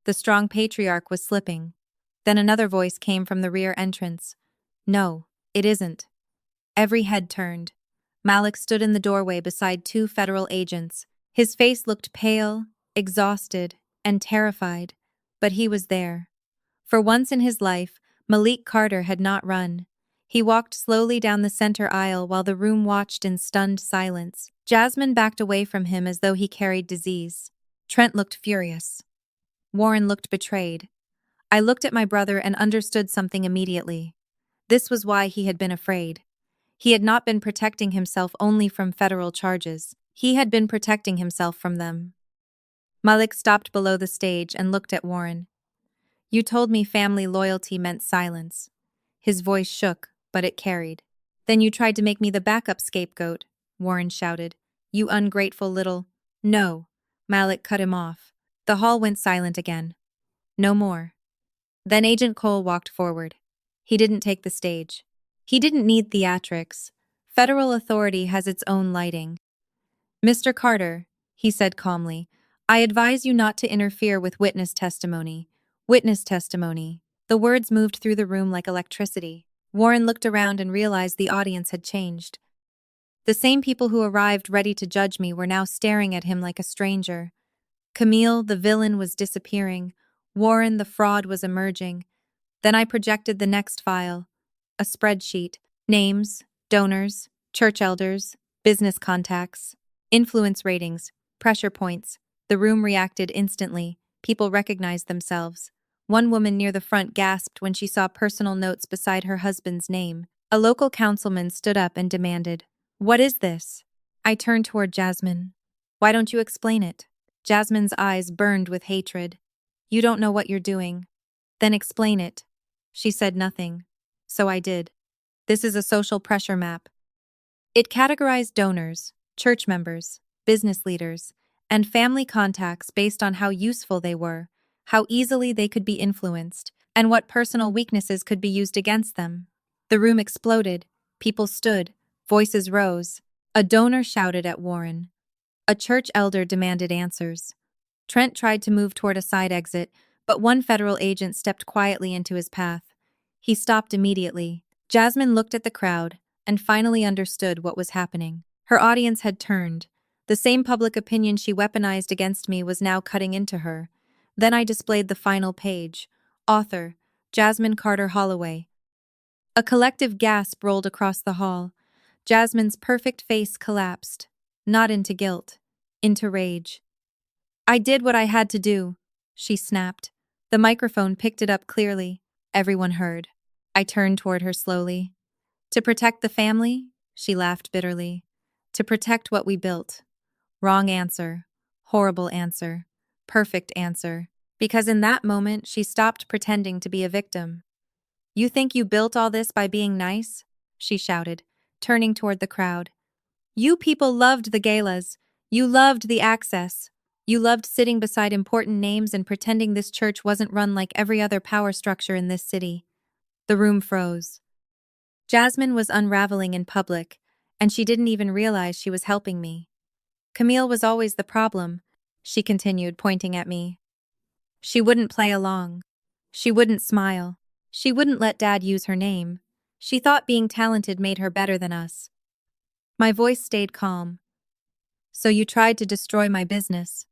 [SPEAKER 1] The strong patriarch was slipping. Then another voice came from the rear entrance. No, it isn't. Every head turned. Malik stood in the doorway beside two federal agents. His face looked pale, exhausted, and terrified, but he was there. For once in his life, Malik Carter had not run. He walked slowly down the center aisle while the room watched in stunned silence. Jasmine backed away from him as though he carried disease. Trent looked furious. Warren looked betrayed. I looked at my brother and understood something immediately. This was why he had been afraid. He had not been protecting himself only from federal charges. He had been protecting himself from them. Malik stopped below the stage and looked at Warren. You told me family loyalty meant silence. His voice shook, but it carried. Then you tried to make me the backup scapegoat, Warren shouted. You ungrateful little... No, Malik cut him off. The hall went silent again. No more. Then Agent Cole walked forward. He didn't take the stage. He didn't need theatrics. Federal authority has its own lighting. Mr. Carter, he said calmly, I advise you not to interfere with witness testimony. Witness testimony. The words moved through the room like electricity. Warren looked around and realized the audience had changed. The same people who arrived ready to judge me were now staring at him like a stranger. Camille, the villain, was disappearing. Warren, the fraud, was emerging. Then I projected the next file. A spreadsheet. Names, donors, church elders, business contacts, influence ratings, pressure points. The room reacted instantly. People recognized themselves. One woman near the front gasped when she saw personal notes beside her husband's name. A local councilman stood up and demanded, What is this? I turned toward Jasmine. Why don't you explain it? Jasmine's eyes burned with hatred. You don't know what you're doing. Then explain it. She said nothing. So I did. This is a social pressure map. It categorized donors, church members, business leaders, and family contacts based on how useful they were, how easily they could be influenced, and what personal weaknesses could be used against them. The room exploded. People stood. Voices rose. A donor shouted at Warren. A church elder demanded answers. Trent tried to move toward a side exit, but one federal agent stepped quietly into his path. He stopped immediately. Jasmine looked at the crowd and finally understood what was happening. Her audience had turned. The same public opinion she weaponized against me was now cutting into her. Then I displayed the final page. Author, Jasmine Carter Holloway. A collective gasp rolled across the hall. Jasmine's perfect face collapsed. Not into guilt, into rage. I did what I had to do, she snapped. The microphone picked it up clearly. Everyone heard. I turned toward her slowly. To protect the family? She laughed bitterly. To protect what we built. Wrong answer. Horrible answer. Perfect answer. Because in that moment, she stopped pretending to be a victim. You think you built all this by being nice? She shouted, turning toward the crowd. You people loved the galas. You loved the access. You loved sitting beside important names and pretending this church wasn't run like every other power structure in this city. The room froze. Jasmine was unraveling in public, and she didn't even realize she was helping me. Camille was always the problem, she continued, pointing at me. She wouldn't play along. She wouldn't smile. She wouldn't let Dad use her name. She thought being talented made her better than us. My voice stayed calm. So you tried to destroy my business.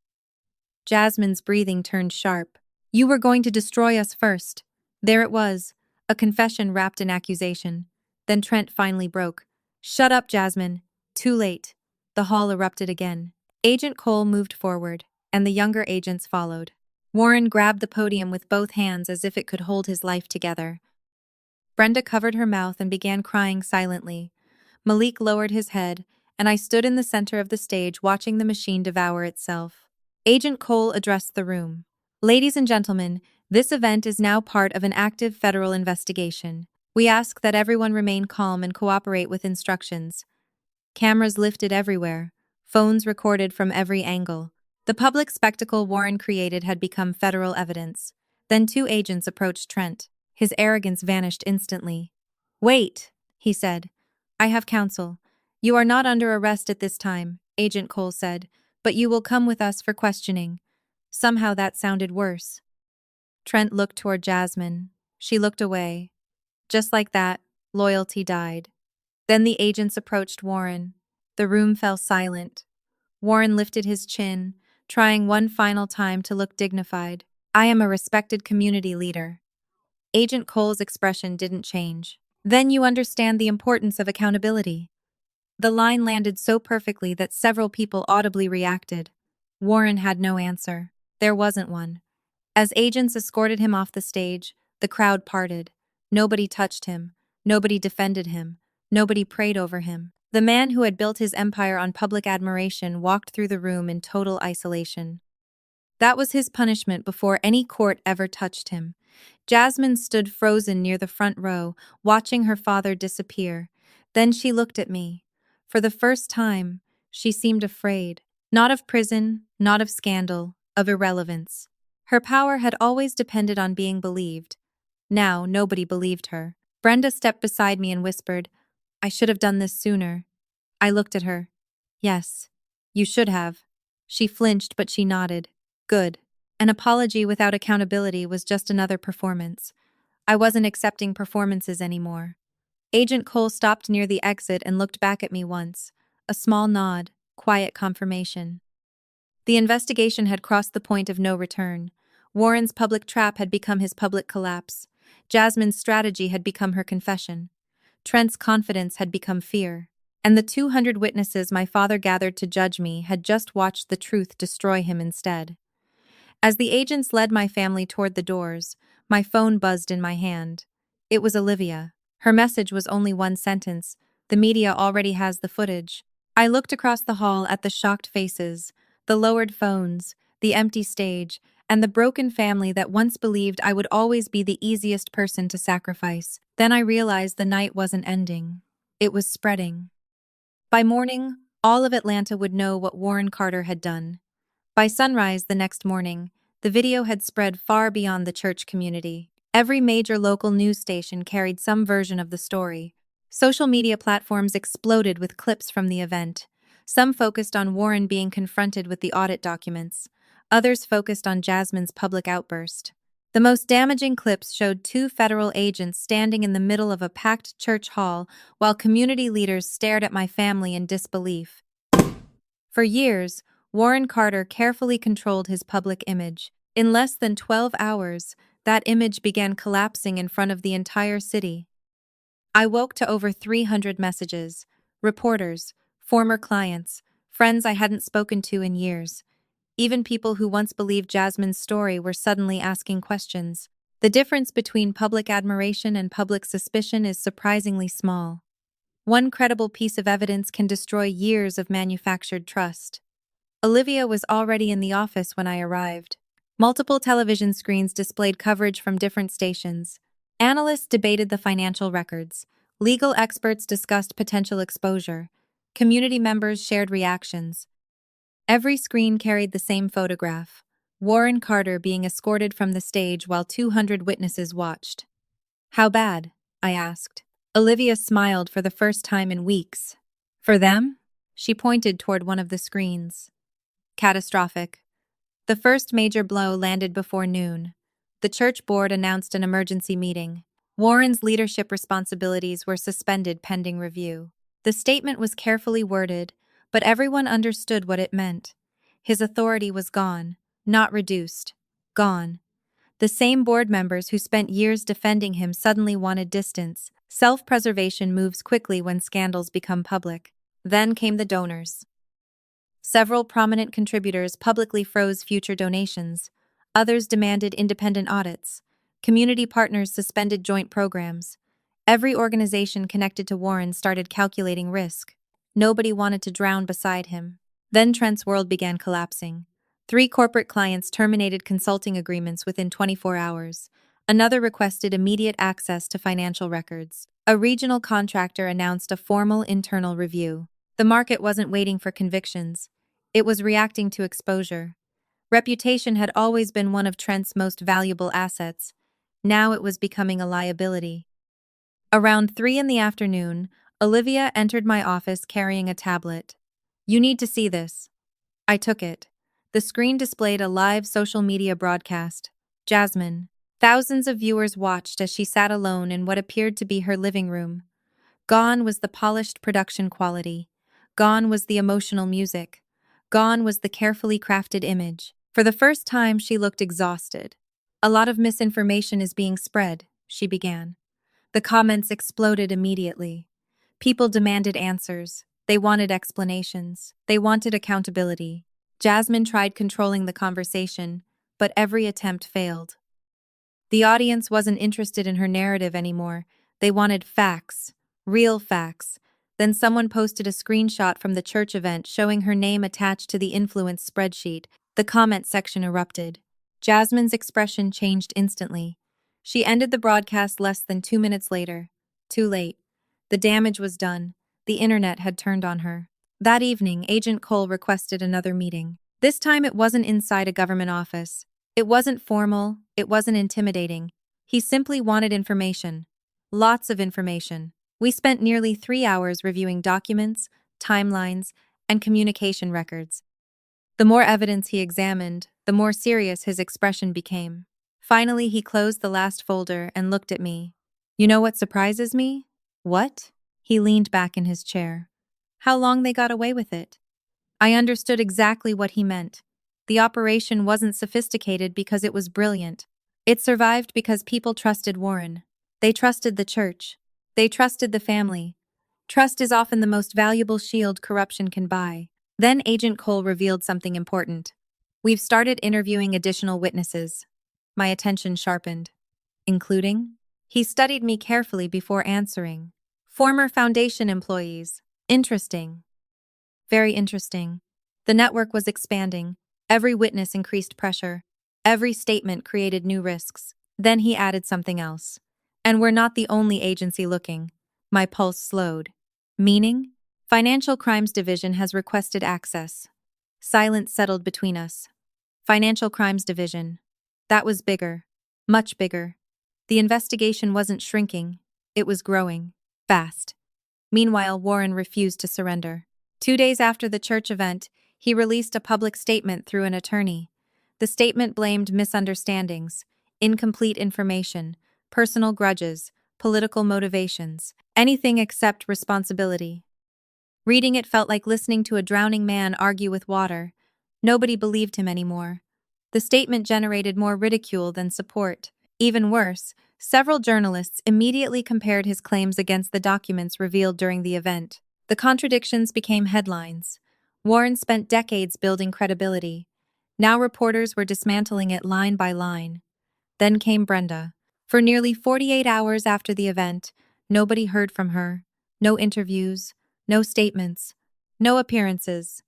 [SPEAKER 1] Jasmine's breathing turned sharp. You were going to destroy us first. There it was, a confession wrapped in accusation. Then Trent finally broke. Shut up, Jasmine. Too late. The hall erupted again. Agent Cole moved forward, and the younger agents followed. Warren grabbed the podium with both hands as if it could hold his life together. Brenda covered her mouth and began crying silently. Malik lowered his head, and I stood in the center of the stage watching the machine devour itself. Agent Cole addressed the room. Ladies and gentlemen, this event is now part of an active federal investigation. We ask that everyone remain calm and cooperate with instructions. Cameras lifted everywhere, phones recorded from every angle. The public spectacle Warren created had become federal evidence. Then two agents approached Trent. His arrogance vanished instantly. Wait, he said. I have counsel. You are not under arrest at this time, Agent Cole said, but you will come with us for questioning. Somehow that sounded worse. Trent looked toward Jasmine. She looked away. Just like that, loyalty died. Then the agents approached Warren. The room fell silent. Warren lifted his chin, trying one final time to look dignified. I am a respected community leader. Agent Cole's expression didn't change. Then you understand the importance of accountability. The line landed so perfectly that several people audibly reacted. Warren had no answer. There wasn't one. As agents escorted him off the stage, the crowd parted. Nobody touched him. Nobody defended him. Nobody prayed over him. The man who had built his empire on public admiration walked through the room in total isolation. That was his punishment before any court ever touched him. Jasmine stood frozen near the front row, watching her father disappear. Then she looked at me. For the first time, she seemed afraid. Not of prison, not of scandal, of irrelevance. Her power had always depended on being believed. Now, nobody believed her. Brenda stepped beside me and whispered, I should have done this sooner. I looked at her. Yes, you should have. She flinched, but she nodded. Good. An apology without accountability was just another performance. I wasn't accepting performances anymore. Agent Cole stopped near the exit and looked back at me once. A small nod, quiet confirmation. The investigation had crossed the point of no return. Warren's public trap had become his public collapse. Jasmine's strategy had become her confession. Trent's confidence had become fear. And the 200 witnesses my father gathered to judge me had just watched the truth destroy him instead. As the agents led my family toward the doors, my phone buzzed in my hand. It was Olivia. Her message was only one sentence. The media already has the footage. I looked across the hall at the shocked faces, the lowered phones, the empty stage, and the broken family that once believed I would always be the easiest person to sacrifice. Then I realized the night wasn't ending. It was spreading. By morning, all of Atlanta would know what Warren Carter had done. By sunrise the next morning, the video had spread far beyond the church community. Every major local news station carried some version of the story. Social media platforms exploded with clips from the event. Some focused on Warren being confronted with the audit documents. Others focused on Jasmine's public outburst. The most damaging clips showed two federal agents standing in the middle of a packed church hall while community leaders stared at my family in disbelief. For years, Warren Carter carefully controlled his public image. In less than 12 hours, that image began collapsing in front of the entire city. I woke to over 300 messages, reporters, former clients, friends I hadn't spoken to in years. Even people who once believed Jasmine's story were suddenly asking questions. The difference between public admiration and public suspicion is surprisingly small. One credible piece of evidence can destroy years of manufactured trust. Olivia was already in the office when I arrived. Multiple television screens displayed coverage from different stations. Analysts debated the financial records. Legal experts discussed potential exposure. Community members shared reactions. Every screen carried the same photograph: Warren Carter being escorted from the stage while 200 witnesses watched. How bad? I asked. Olivia smiled for the first time in weeks. For them? She pointed toward one of the screens. Catastrophic. The first major blow landed before noon. The church board announced an emergency meeting. Warren's leadership responsibilities were suspended pending review. The statement was carefully worded, but everyone understood what it meant. His authority was gone, not reduced. Gone. The same board members who spent years defending him suddenly wanted distance. Self-preservation moves quickly when scandals become public. Then came the donors. Several prominent contributors publicly froze future donations. Others demanded independent audits. Community partners suspended joint programs. Every organization connected to Warren started calculating risk. Nobody wanted to drown beside him. Then Trent's world began collapsing. 3 corporate clients terminated consulting agreements within 24 hours. Another requested immediate access to financial records. A regional contractor announced a formal internal review. The market wasn't waiting for convictions. It was reacting to exposure. Reputation had always been one of Trent's most valuable assets. Now it was becoming a liability. Around 3 in the afternoon, Olivia entered my office carrying a tablet. "You need to see this." I took it. The screen displayed a live social media broadcast. Jasmine. Thousands of viewers watched as she sat alone in what appeared to be her living room. Gone was the polished production quality. Gone was the emotional music. Gone was the carefully crafted image. For the first time, she looked exhausted. "A lot of misinformation is being spread," she began. The comments exploded immediately. People demanded answers. They wanted explanations. They wanted accountability. Jasmine tried controlling the conversation, but every attempt failed. The audience wasn't interested in her narrative anymore. They wanted facts, real facts. Then someone posted a screenshot from the church event showing her name attached to the influence spreadsheet. The comment section erupted. Jasmine's expression changed instantly. She ended the broadcast less than 2 minutes later. Too late. The damage was done. The internet had turned on her. That evening, Agent Cole requested another meeting. This time it wasn't inside a government office. It wasn't formal, it wasn't intimidating. He simply wanted information. Lots of information. We spent nearly 3 hours reviewing documents, timelines, and communication records. The more evidence he examined, the more serious his expression became. Finally, he closed the last folder and looked at me. "You know what surprises me?" "What?" He leaned back in his chair. "How long they got away with it." I understood exactly what he meant. The operation wasn't sophisticated because it was brilliant. It survived because people trusted Warren. They trusted the church. They trusted the family. Trust is often the most valuable shield corruption can buy. Then Agent Cole revealed something important. "We've started interviewing additional witnesses." My attention sharpened. "Including?" He studied me carefully before answering. "Former Foundation employees." "Interesting." Very interesting. The network was expanding. Every witness increased pressure. Every statement created new risks. Then he added something else. "And we're not the only agency looking." My pulse slowed. "Meaning?" "Financial Crimes Division has requested access." Silence settled between us. Financial Crimes Division. That was bigger. Much bigger. The investigation wasn't shrinking. It was growing. Fast. Meanwhile, Warren refused to surrender. 2 days after the church event, he released a public statement through an attorney. The statement blamed misunderstandings, incomplete information, personal grudges, political motivations, anything except responsibility. Reading it felt like listening to a drowning man argue with water. Nobody believed him anymore. The statement generated more ridicule than support. Even worse, several journalists immediately compared his claims against the documents revealed during the event. The contradictions became headlines. Warren spent decades building credibility. Now reporters were dismantling it line by line. Then came Brenda. For nearly 48 hours after the event, nobody heard from her. No interviews, no statements, no appearances.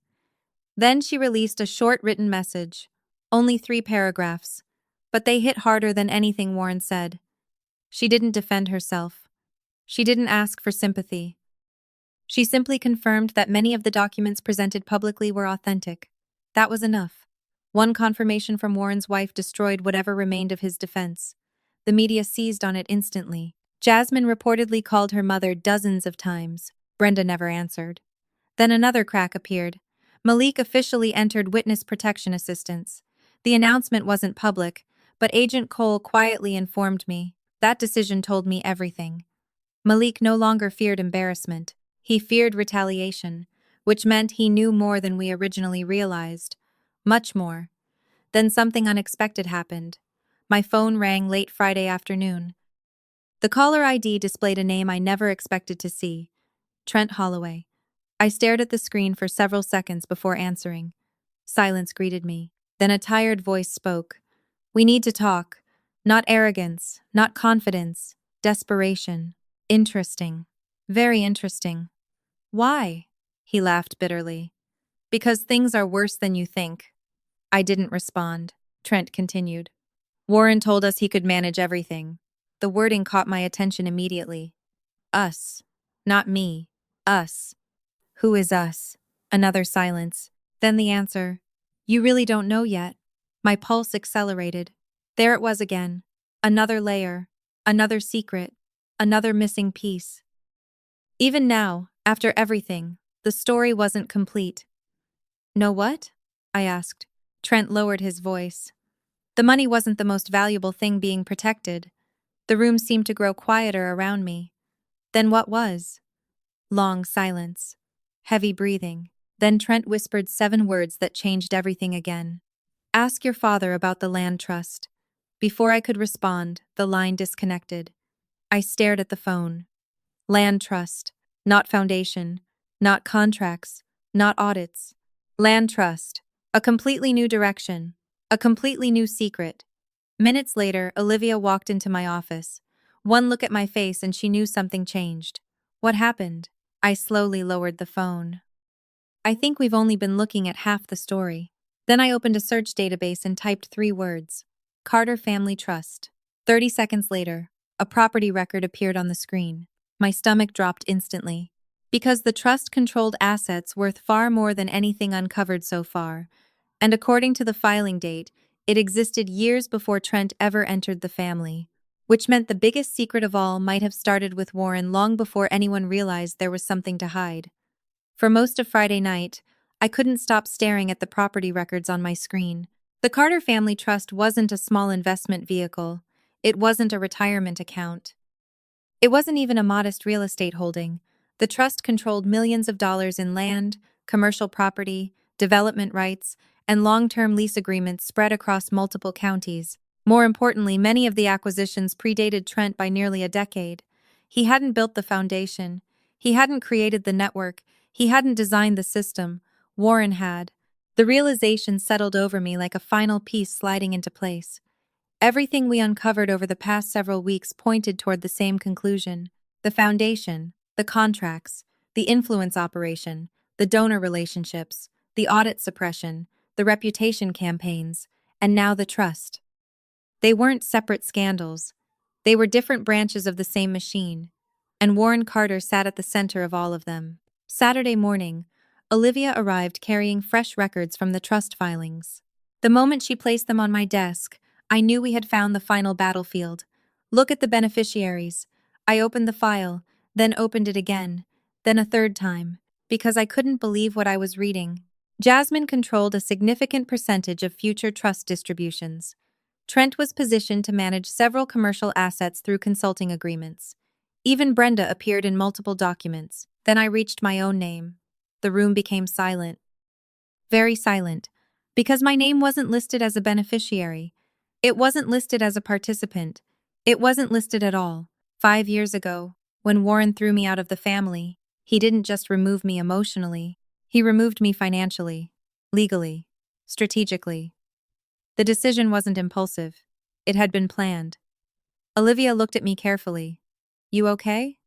[SPEAKER 1] Then she released a short written message. Only 3 paragraphs. But they hit harder than anything Warren said. She didn't defend herself. She didn't ask for sympathy. She simply confirmed that many of the documents presented publicly were authentic. That was enough. One confirmation from Warren's wife destroyed whatever remained of his defense. The media seized on it instantly. Jasmine reportedly called her mother dozens of times. Brenda never answered. Then another crack appeared. Malik officially entered witness protection assistance. The announcement wasn't public, but Agent Cole quietly informed me. That decision told me everything. Malik no longer feared embarrassment. He feared retaliation, which meant he knew more than we originally realized. Much more. Then something unexpected happened. My phone rang late Friday afternoon. The caller ID displayed a name I never expected to see: Trent Holloway. I stared at the screen for several seconds before answering. Silence greeted me. Then a tired voice spoke. "We need to talk. Not arrogance, not confidence, desperation. Interesting. Very interesting." "Why?" He laughed bitterly. "Because things are worse than you think." I didn't respond. Trent continued. "Warren told us he could manage everything." The wording caught my attention immediately. Us. Not me. Us. Who is us? Another silence. Then the answer. "You really don't know yet." My pulse accelerated. There it was again. Another layer. Another secret. Another missing piece. Even now, after everything, the story wasn't complete. "Know what?" I asked. Trent lowered his voice. The money wasn't the most valuable thing being protected. The room seemed to grow quieter around me. Then what was? Long silence. Heavy breathing. Then Trent whispered 7 words that changed everything again. "Ask your father about the land trust." Before I could respond, the line disconnected. I stared at the phone. Land trust. Not foundation. Not contracts. Not audits. Land trust. A completely new direction. A completely new secret. Minutes later, Olivia walked into my office. One look at my face and she knew something changed. "What happened?" I slowly lowered the phone. "I think we've only been looking at half the story." Then I opened a search database and typed 3 words. Carter Family Trust. 30 seconds later, a property record appeared on the screen. My stomach dropped instantly. Because the trust controlled assets worth far more than anything uncovered so far. And according to the filing date, it existed years before Trent ever entered the family. Which meant the biggest secret of all might have started with Warren long before anyone realized there was something to hide. For most of Friday night, I couldn't stop staring at the property records on my screen. The Carter Family Trust wasn't a small investment vehicle. It wasn't a retirement account. It wasn't even a modest real estate holding. The trust controlled millions of dollars in land, commercial property, development rights, and long-term lease agreements spread across multiple counties. More importantly, many of the acquisitions predated Trent by nearly a decade. He hadn't built the foundation. He hadn't created the network. He hadn't designed the system. Warren had. The realization settled over me like a final piece sliding into place. Everything we uncovered over the past several weeks pointed toward the same conclusion. The foundation, the contracts, the influence operation, the donor relationships, the audit suppression, the reputation campaigns, and now the trust. They weren't separate scandals. They were different branches of the same machine, and Warren Carter sat at the center of all of them. Saturday morning, Olivia arrived carrying fresh records from the trust filings. The moment she placed them on my desk, I knew we had found the final battlefield. "Look at the beneficiaries." I opened the file, then opened it again, then a third time, because I couldn't believe what I was reading. Jasmine controlled a significant percentage of future trust distributions. Trent was positioned to manage several commercial assets through consulting agreements. Even Brenda appeared in multiple documents. Then I reached my own name. The room became silent. Very silent. Because my name wasn't listed as a beneficiary. It wasn't listed as a participant. It wasn't listed at all. 5 years ago, when Warren threw me out of the family, he didn't just remove me emotionally. He removed me financially, legally, strategically. The decision wasn't impulsive. It had been planned. Olivia looked at me carefully. "You okay?"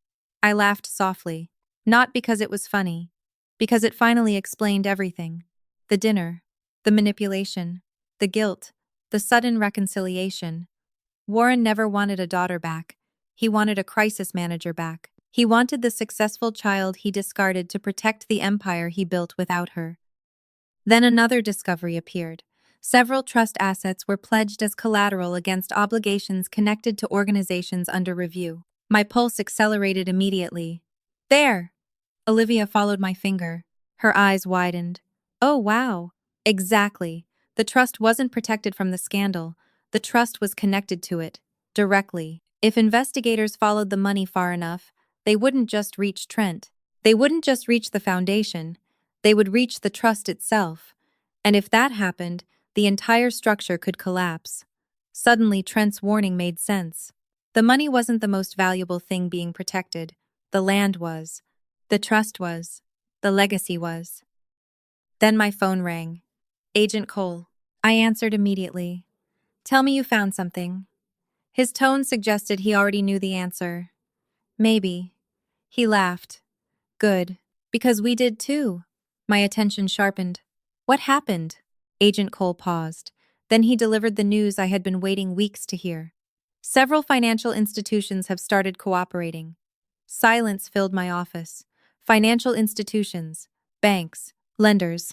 [SPEAKER 1] I laughed softly. Not because it was funny. Because it finally explained everything. The dinner. The manipulation. The guilt. The sudden reconciliation. Warren never wanted a daughter back. He wanted a crisis manager back. He wanted the successful child he discarded to protect the empire he built without her. Then another discovery appeared. Several trust assets were pledged as collateral against obligations connected to organizations under review. My pulse accelerated immediately. "There!" Olivia followed my finger. Her eyes widened. "Oh, wow. Exactly. The trust wasn't protected from the scandal. The trust was connected to it. Directly. If investigators followed the money far enough, they wouldn't just reach Trent. They wouldn't just reach the foundation, they would reach the trust itself. And if that happened, the entire structure could collapse. Suddenly, Trent's warning made sense. The money wasn't the most valuable thing being protected. The land was. The trust was. The legacy was. Then my phone rang. Agent Cole. I answered immediately. Tell me you found something. His tone suggested he already knew the answer. Maybe. He laughed. Good. Because we did too. My attention sharpened. What happened? Agent Cole paused. Then he delivered the news I had been waiting weeks to hear. Several financial institutions have started cooperating. Silence filled my office. Financial institutions, banks, lenders,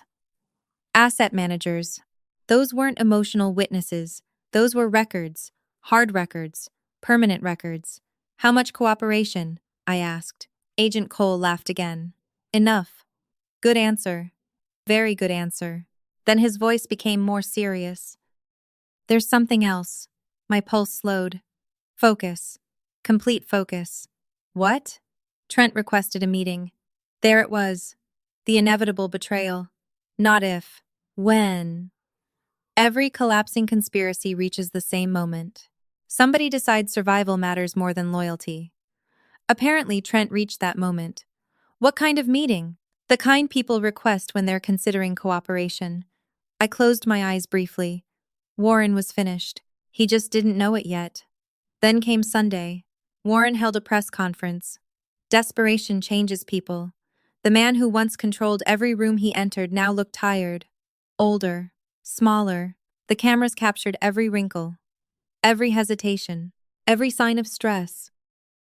[SPEAKER 1] asset managers. Those weren't emotional witnesses. Those were records, hard records, permanent records. How much cooperation? I asked. Agent Cole laughed again. Enough. Good answer. Very good answer. Then his voice became more serious. There's something else. My pulse slowed. Focus. Complete focus. What? Trent requested a meeting. There it was. The inevitable betrayal. Not if. When. Every collapsing conspiracy reaches the same moment. Somebody decides survival matters more than loyalty. Apparently, Trent reached that moment. What kind of meeting? The kind people request when they're considering cooperation. I closed my eyes briefly. Warren was finished. He just didn't know it yet. Then came Sunday. Warren held a press conference. Desperation changes people. The man who once controlled every room he entered now looked tired. Older. Smaller. The cameras captured every wrinkle. Every hesitation. Every sign of stress.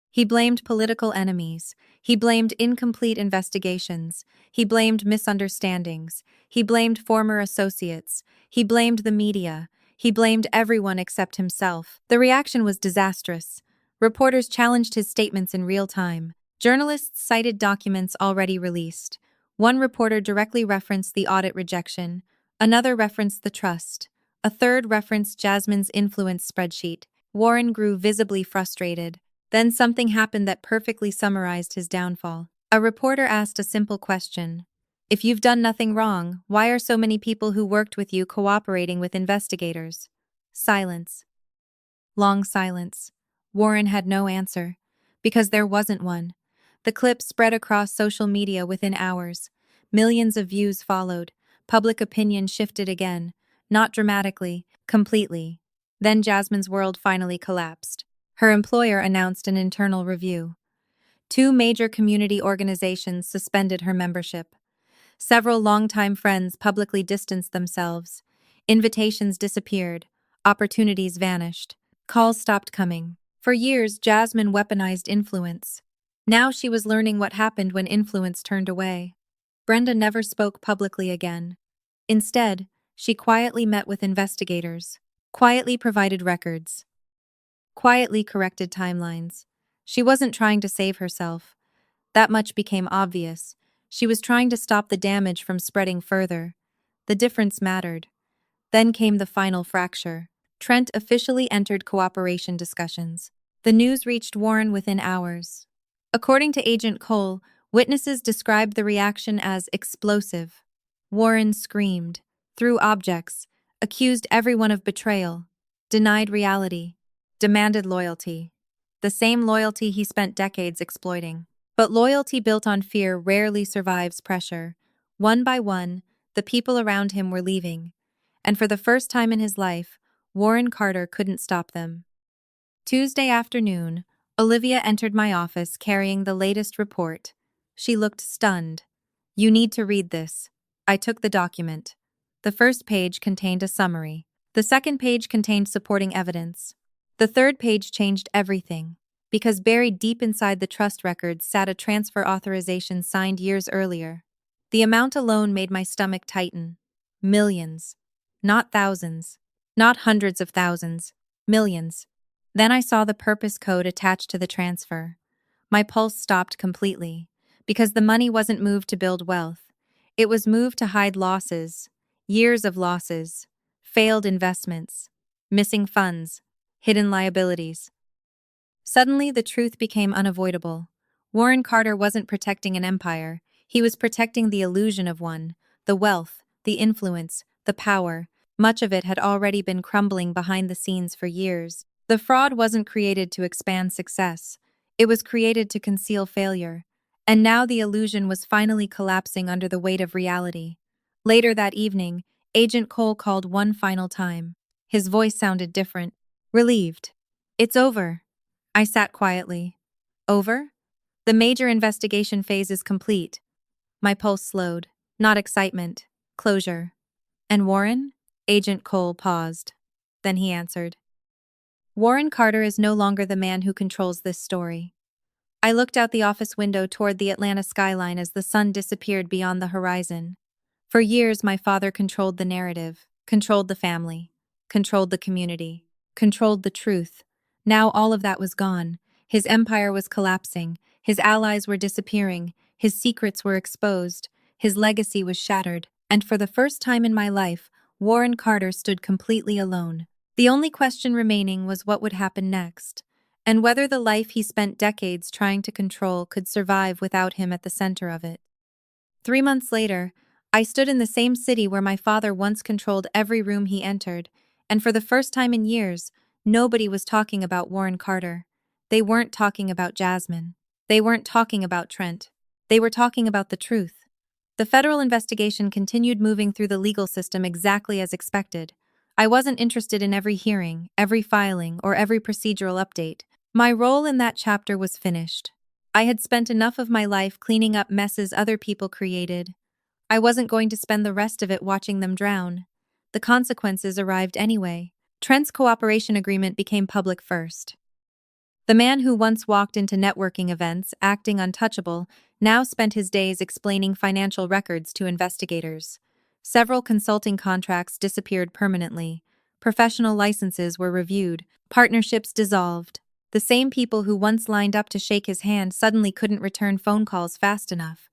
[SPEAKER 1] He blamed political enemies. He blamed incomplete investigations. He blamed misunderstandings. He blamed former associates. He blamed the media. He blamed everyone except himself. The reaction was disastrous. Reporters challenged his statements in real time. Journalists cited documents already released. One reporter directly referenced the audit rejection. Another referenced the trust. A third referenced Jasmine's influence spreadsheet. Warren grew visibly frustrated. Then something happened that perfectly summarized his downfall. A reporter asked a simple question. If you've done nothing wrong, why are so many people who worked with you cooperating with investigators? Silence. Long silence. Warren had no answer. Because there wasn't one. The clip spread across social media within hours. Millions of views followed. Public opinion shifted again. Not dramatically, completely. Then Jasmine's world finally collapsed. Her employer announced an internal review. 2 major community organizations suspended her membership. Several longtime friends publicly distanced themselves. Invitations disappeared. Opportunities vanished. Calls stopped coming. For years, Jasmine weaponized influence. Now she was learning what happened when influence turned away. Brenda never spoke publicly again. Instead, she quietly met with investigators, quietly provided records, quietly corrected timelines. She wasn't trying to save herself. That much became obvious. She was trying to stop the damage from spreading further. The difference mattered. Then came the final fracture. Trent officially entered cooperation discussions. The news reached Warren within hours. According to Agent Cole, witnesses described the reaction as explosive. Warren screamed, threw objects, accused everyone of betrayal, denied reality, demanded loyalty. The same loyalty he spent decades exploiting. But loyalty built on fear rarely survives pressure. One by one, the people around him were leaving. And for the first time in his life, Warren Carter couldn't stop them. Tuesday afternoon, Olivia entered my office carrying the latest report. She looked stunned. You need to read this. I took the document. The first page contained a summary. The second page contained supporting evidence. The third page changed everything, because buried deep inside the trust records sat a transfer authorization signed years earlier. The amount alone made my stomach tighten. Millions. Not thousands. Not hundreds of thousands. Millions. Then I saw the purpose code attached to the transfer. My pulse stopped completely, because the money wasn't moved to build wealth. It was moved to hide losses, years of losses, failed investments, missing funds, hidden liabilities. Suddenly, the truth became unavoidable. Warren Carter wasn't protecting an empire, he was protecting the illusion of one, the wealth, the influence, the power. Much of it had already been crumbling behind the scenes for years. The fraud wasn't created to expand success, it was created to conceal failure. And now the illusion was finally collapsing under the weight of reality. Later that evening, Agent Cole called one final time. His voice sounded different. Relieved. It's over. I sat quietly. Over? The major investigation phase is complete. My pulse slowed. Not excitement. Closure. And Warren? Agent Cole paused. Then he answered. Warren Carter is no longer the man who controls this story. I looked out the office window toward the Atlanta skyline as the sun disappeared beyond the horizon. For years, my father controlled the narrative, controlled the family, controlled the community, controlled the truth. Now all of that was gone. His empire was collapsing, his allies were disappearing, his secrets were exposed, his legacy was shattered, and for the first time in my life, Warren Carter stood completely alone. The only question remaining was what would happen next, and whether the life he spent decades trying to control could survive without him at the center of it. 3 months later, I stood in the same city where my father once controlled every room he entered, and for the first time in years, nobody was talking about Warren Carter. They weren't talking about Jasmine. They weren't talking about Trent. They were talking about the truth. The federal investigation continued moving through the legal system exactly as expected. I wasn't interested in every hearing, every filing, or every procedural update. My role in that chapter was finished. I had spent enough of my life cleaning up messes other people created. I wasn't going to spend the rest of it watching them drown. The consequences arrived anyway. Trent's cooperation agreement became public first. The man who once walked into networking events, acting untouchable, now spent his days explaining financial records to investigators. Several consulting contracts disappeared permanently. Professional licenses were reviewed. Partnerships dissolved. The same people who once lined up to shake his hand suddenly couldn't return phone calls fast enough.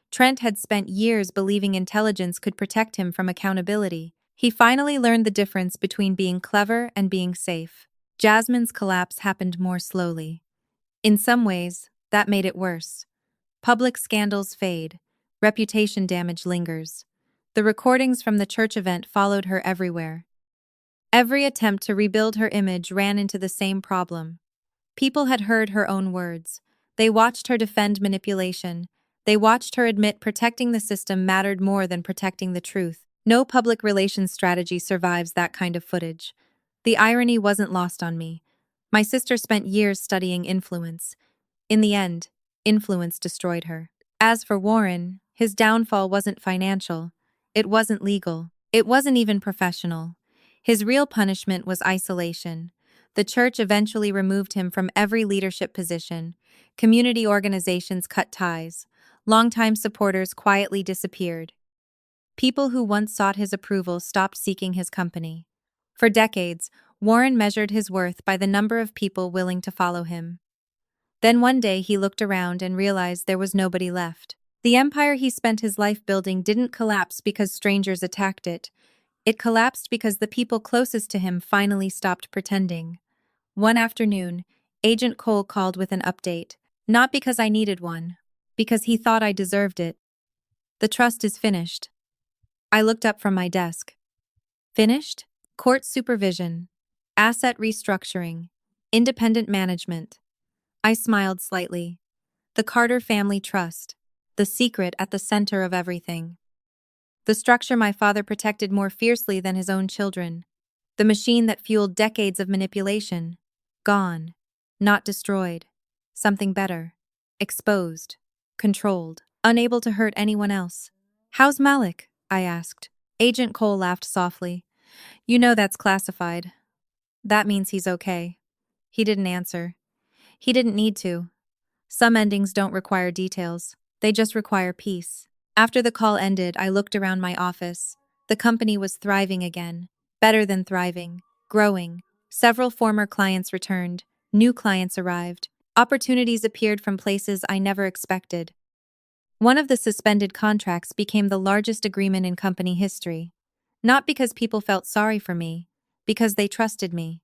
[SPEAKER 1] Trent had spent years believing intelligence could protect him from accountability. He finally learned the difference between being clever and being safe. Jasmine's collapse happened more slowly. In some ways, that made it worse. Public scandals fade. Reputation damage lingers. The recordings from the church event followed her everywhere. Every attempt to rebuild her image ran into the same problem. People had heard her own words. They watched her defend manipulation. They watched her admit protecting the system mattered more than protecting the truth. No public relations strategy survives that kind of footage. The irony wasn't lost on me. My sister spent years studying influence. In the end, influence destroyed her. As for Warren, his downfall wasn't financial. It wasn't legal. It wasn't even professional. His real punishment was isolation. The church eventually removed him from every leadership position. Community organizations cut ties. Longtime supporters quietly disappeared. People who once sought his approval stopped seeking his company. For decades, Warren measured his worth by the number of people willing to follow him. Then one day he looked around and realized there was nobody left. The empire he spent his life building didn't collapse because strangers attacked it. It collapsed because the people closest to him finally stopped pretending. One afternoon, Agent Cole called with an update. Not because I needed one, because he thought I deserved it. The trust is finished. I looked up from my desk. Finished? Court supervision. Asset restructuring. Independent management. I smiled slightly. The Carter family trust. The secret at the center of everything. The structure my father protected more fiercely than his own children. The machine that fueled decades of manipulation. Gone. Not destroyed. Something better. Exposed. Controlled. Unable to hurt anyone else. How's Malik? I asked. Agent Cole laughed softly. You know that's classified. That means he's okay. He didn't answer. He didn't need to. Some endings don't require details. They just require peace. After the call ended, I looked around my office. The company was thriving again. Better than thriving. Growing. Several former clients returned. New clients arrived. Opportunities appeared from places I never expected. One of the suspended contracts became the largest agreement in company history. Not because people felt sorry for me, because they trusted me.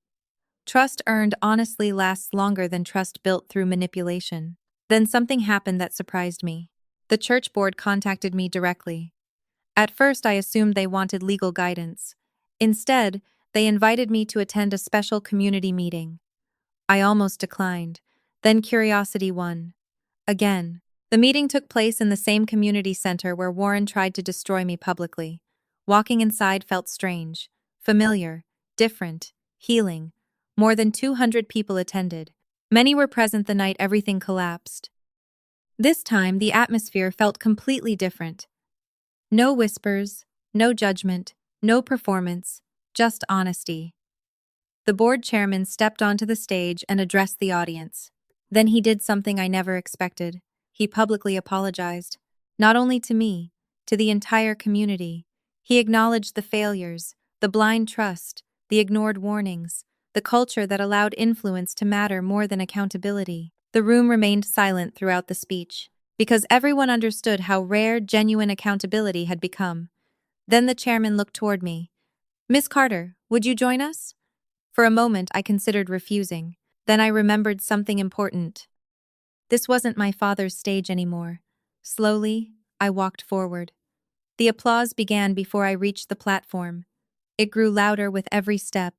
[SPEAKER 1] Trust earned honestly lasts longer than trust built through manipulation. Then something happened that surprised me. The church board contacted me directly. At first, I assumed they wanted legal guidance. Instead, they invited me to attend a special community meeting. I almost declined. Then curiosity won. Again. The meeting took place in the same community center where Warren tried to destroy me publicly. Walking inside felt strange, familiar, different, healing. More than 200 people attended. Many were present the night everything collapsed. This time, the atmosphere felt completely different. No whispers, no judgment, no performance, just honesty. The board chairman stepped onto the stage and addressed the audience. Then he did something I never expected. He publicly apologized. Not only to me, to the entire community. He acknowledged the failures, the blind trust, the ignored warnings, the culture that allowed influence to matter more than accountability. The room remained silent throughout the speech, because everyone understood how rare, genuine accountability had become. Then the chairman looked toward me. "Miss Carter, would you join us?" For a moment, I considered refusing. Then I remembered something important. This wasn't my father's stage anymore. Slowly, I walked forward. The applause began before I reached the platform. It grew louder with every step.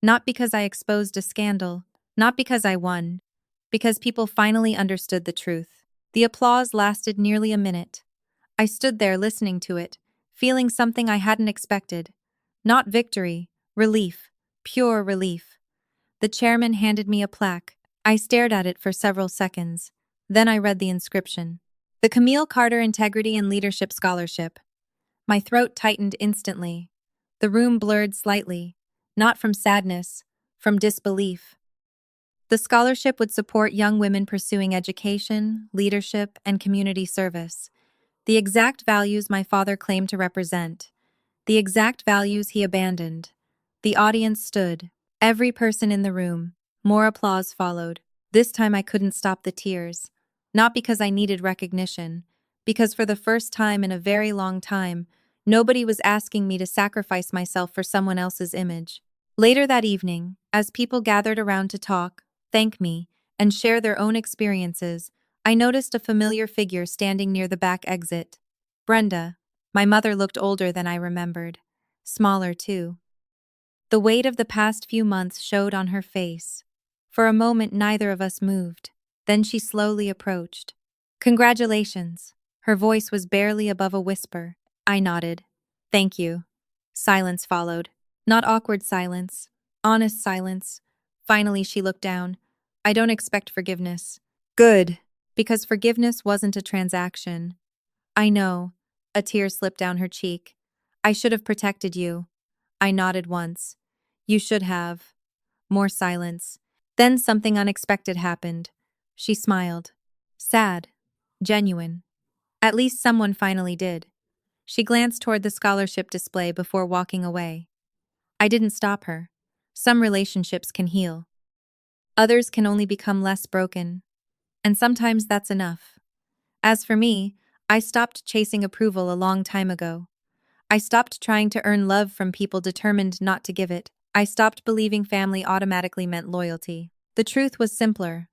[SPEAKER 1] Not because I exposed a scandal, not because I won, because people finally understood the truth. The applause lasted nearly a minute. I stood there listening to it, feeling something I hadn't expected. Not victory, relief, pure relief. The chairman handed me a plaque. I stared at it for several seconds. Then I read the inscription. The Camille Carter Integrity and Leadership Scholarship. My throat tightened instantly. The room blurred slightly, not from sadness, from disbelief. The scholarship would support young women pursuing education, leadership, and community service. The exact values my father claimed to represent. The exact values he abandoned. The audience stood. Every person in the room. More applause followed. This time I couldn't stop the tears. Not because I needed recognition, because for the first time in a very long time, nobody was asking me to sacrifice myself for someone else's image. Later that evening, as people gathered around to talk, thank me, and share their own experiences, I noticed a familiar figure standing near the back exit. Brenda. My mother looked older than I remembered. Smaller, too. The weight of the past few months showed on her face. For a moment, neither of us moved. Then she slowly approached. "Congratulations." Her voice was barely above a whisper. I nodded. "Thank you." Silence followed. Not awkward silence. Honest silence. Finally, she looked down. "I don't expect forgiveness." "Good." Because forgiveness wasn't a transaction. "I know." A tear slipped down her cheek. "I should have protected you." I nodded once. "You should have." More silence. Then something unexpected happened. She smiled. Sad. Genuine. At least someone finally did. She glanced toward the scholarship display before walking away. I didn't stop her. Some relationships can heal. Others can only become less broken. And sometimes that's enough. As for me, I stopped chasing approval a long time ago. I stopped trying to earn love from people determined not to give it. I stopped believing family automatically meant loyalty. The truth was simpler.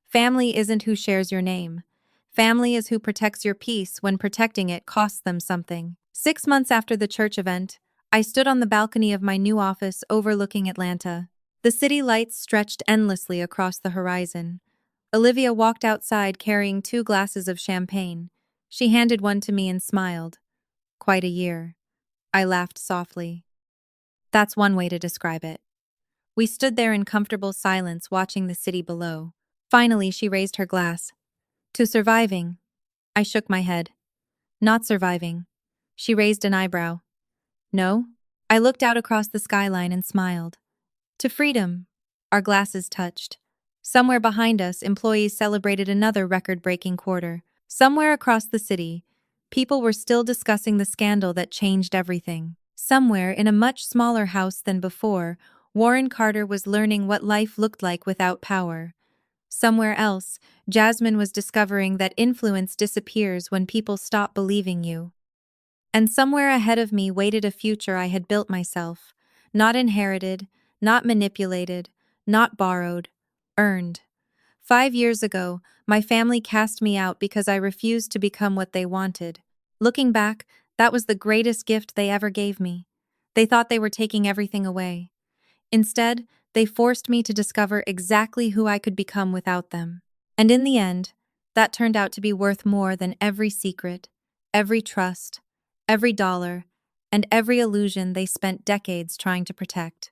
[SPEAKER 1] Family isn't who shares your name. Family is who protects your peace when protecting it costs them something. 6 months after the church event, I stood on the balcony of my new office overlooking Atlanta. The city lights stretched endlessly across the horizon. Olivia walked outside carrying 2 glasses of champagne. She handed one to me and smiled. "Quite a year." I laughed softly. That's one way to describe it. We stood there in comfortable silence watching the city below. Finally, she raised her glass. "To surviving." I shook my head. "Not surviving." She raised an eyebrow. "No?" I looked out across the skyline and smiled. "To freedom." Our glasses touched. Somewhere behind us, employees celebrated another record-breaking quarter. Somewhere across the city, people were still discussing the scandal that changed everything. Somewhere, in a much smaller house than before, Warren Carter was learning what life looked like without power. Somewhere else, Jasmine was discovering that influence disappears when people stop believing you. And somewhere ahead of me waited a future I had built myself, not inherited, not manipulated, not borrowed, earned. 5 years ago, my family cast me out because I refused to become what they wanted. Looking back, that was the greatest gift they ever gave me. They thought they were taking everything away. Instead, they forced me to discover exactly who I could become without them. And in the end, that turned out to be worth more than every secret, every trust, every dollar, and every illusion they spent decades trying to protect.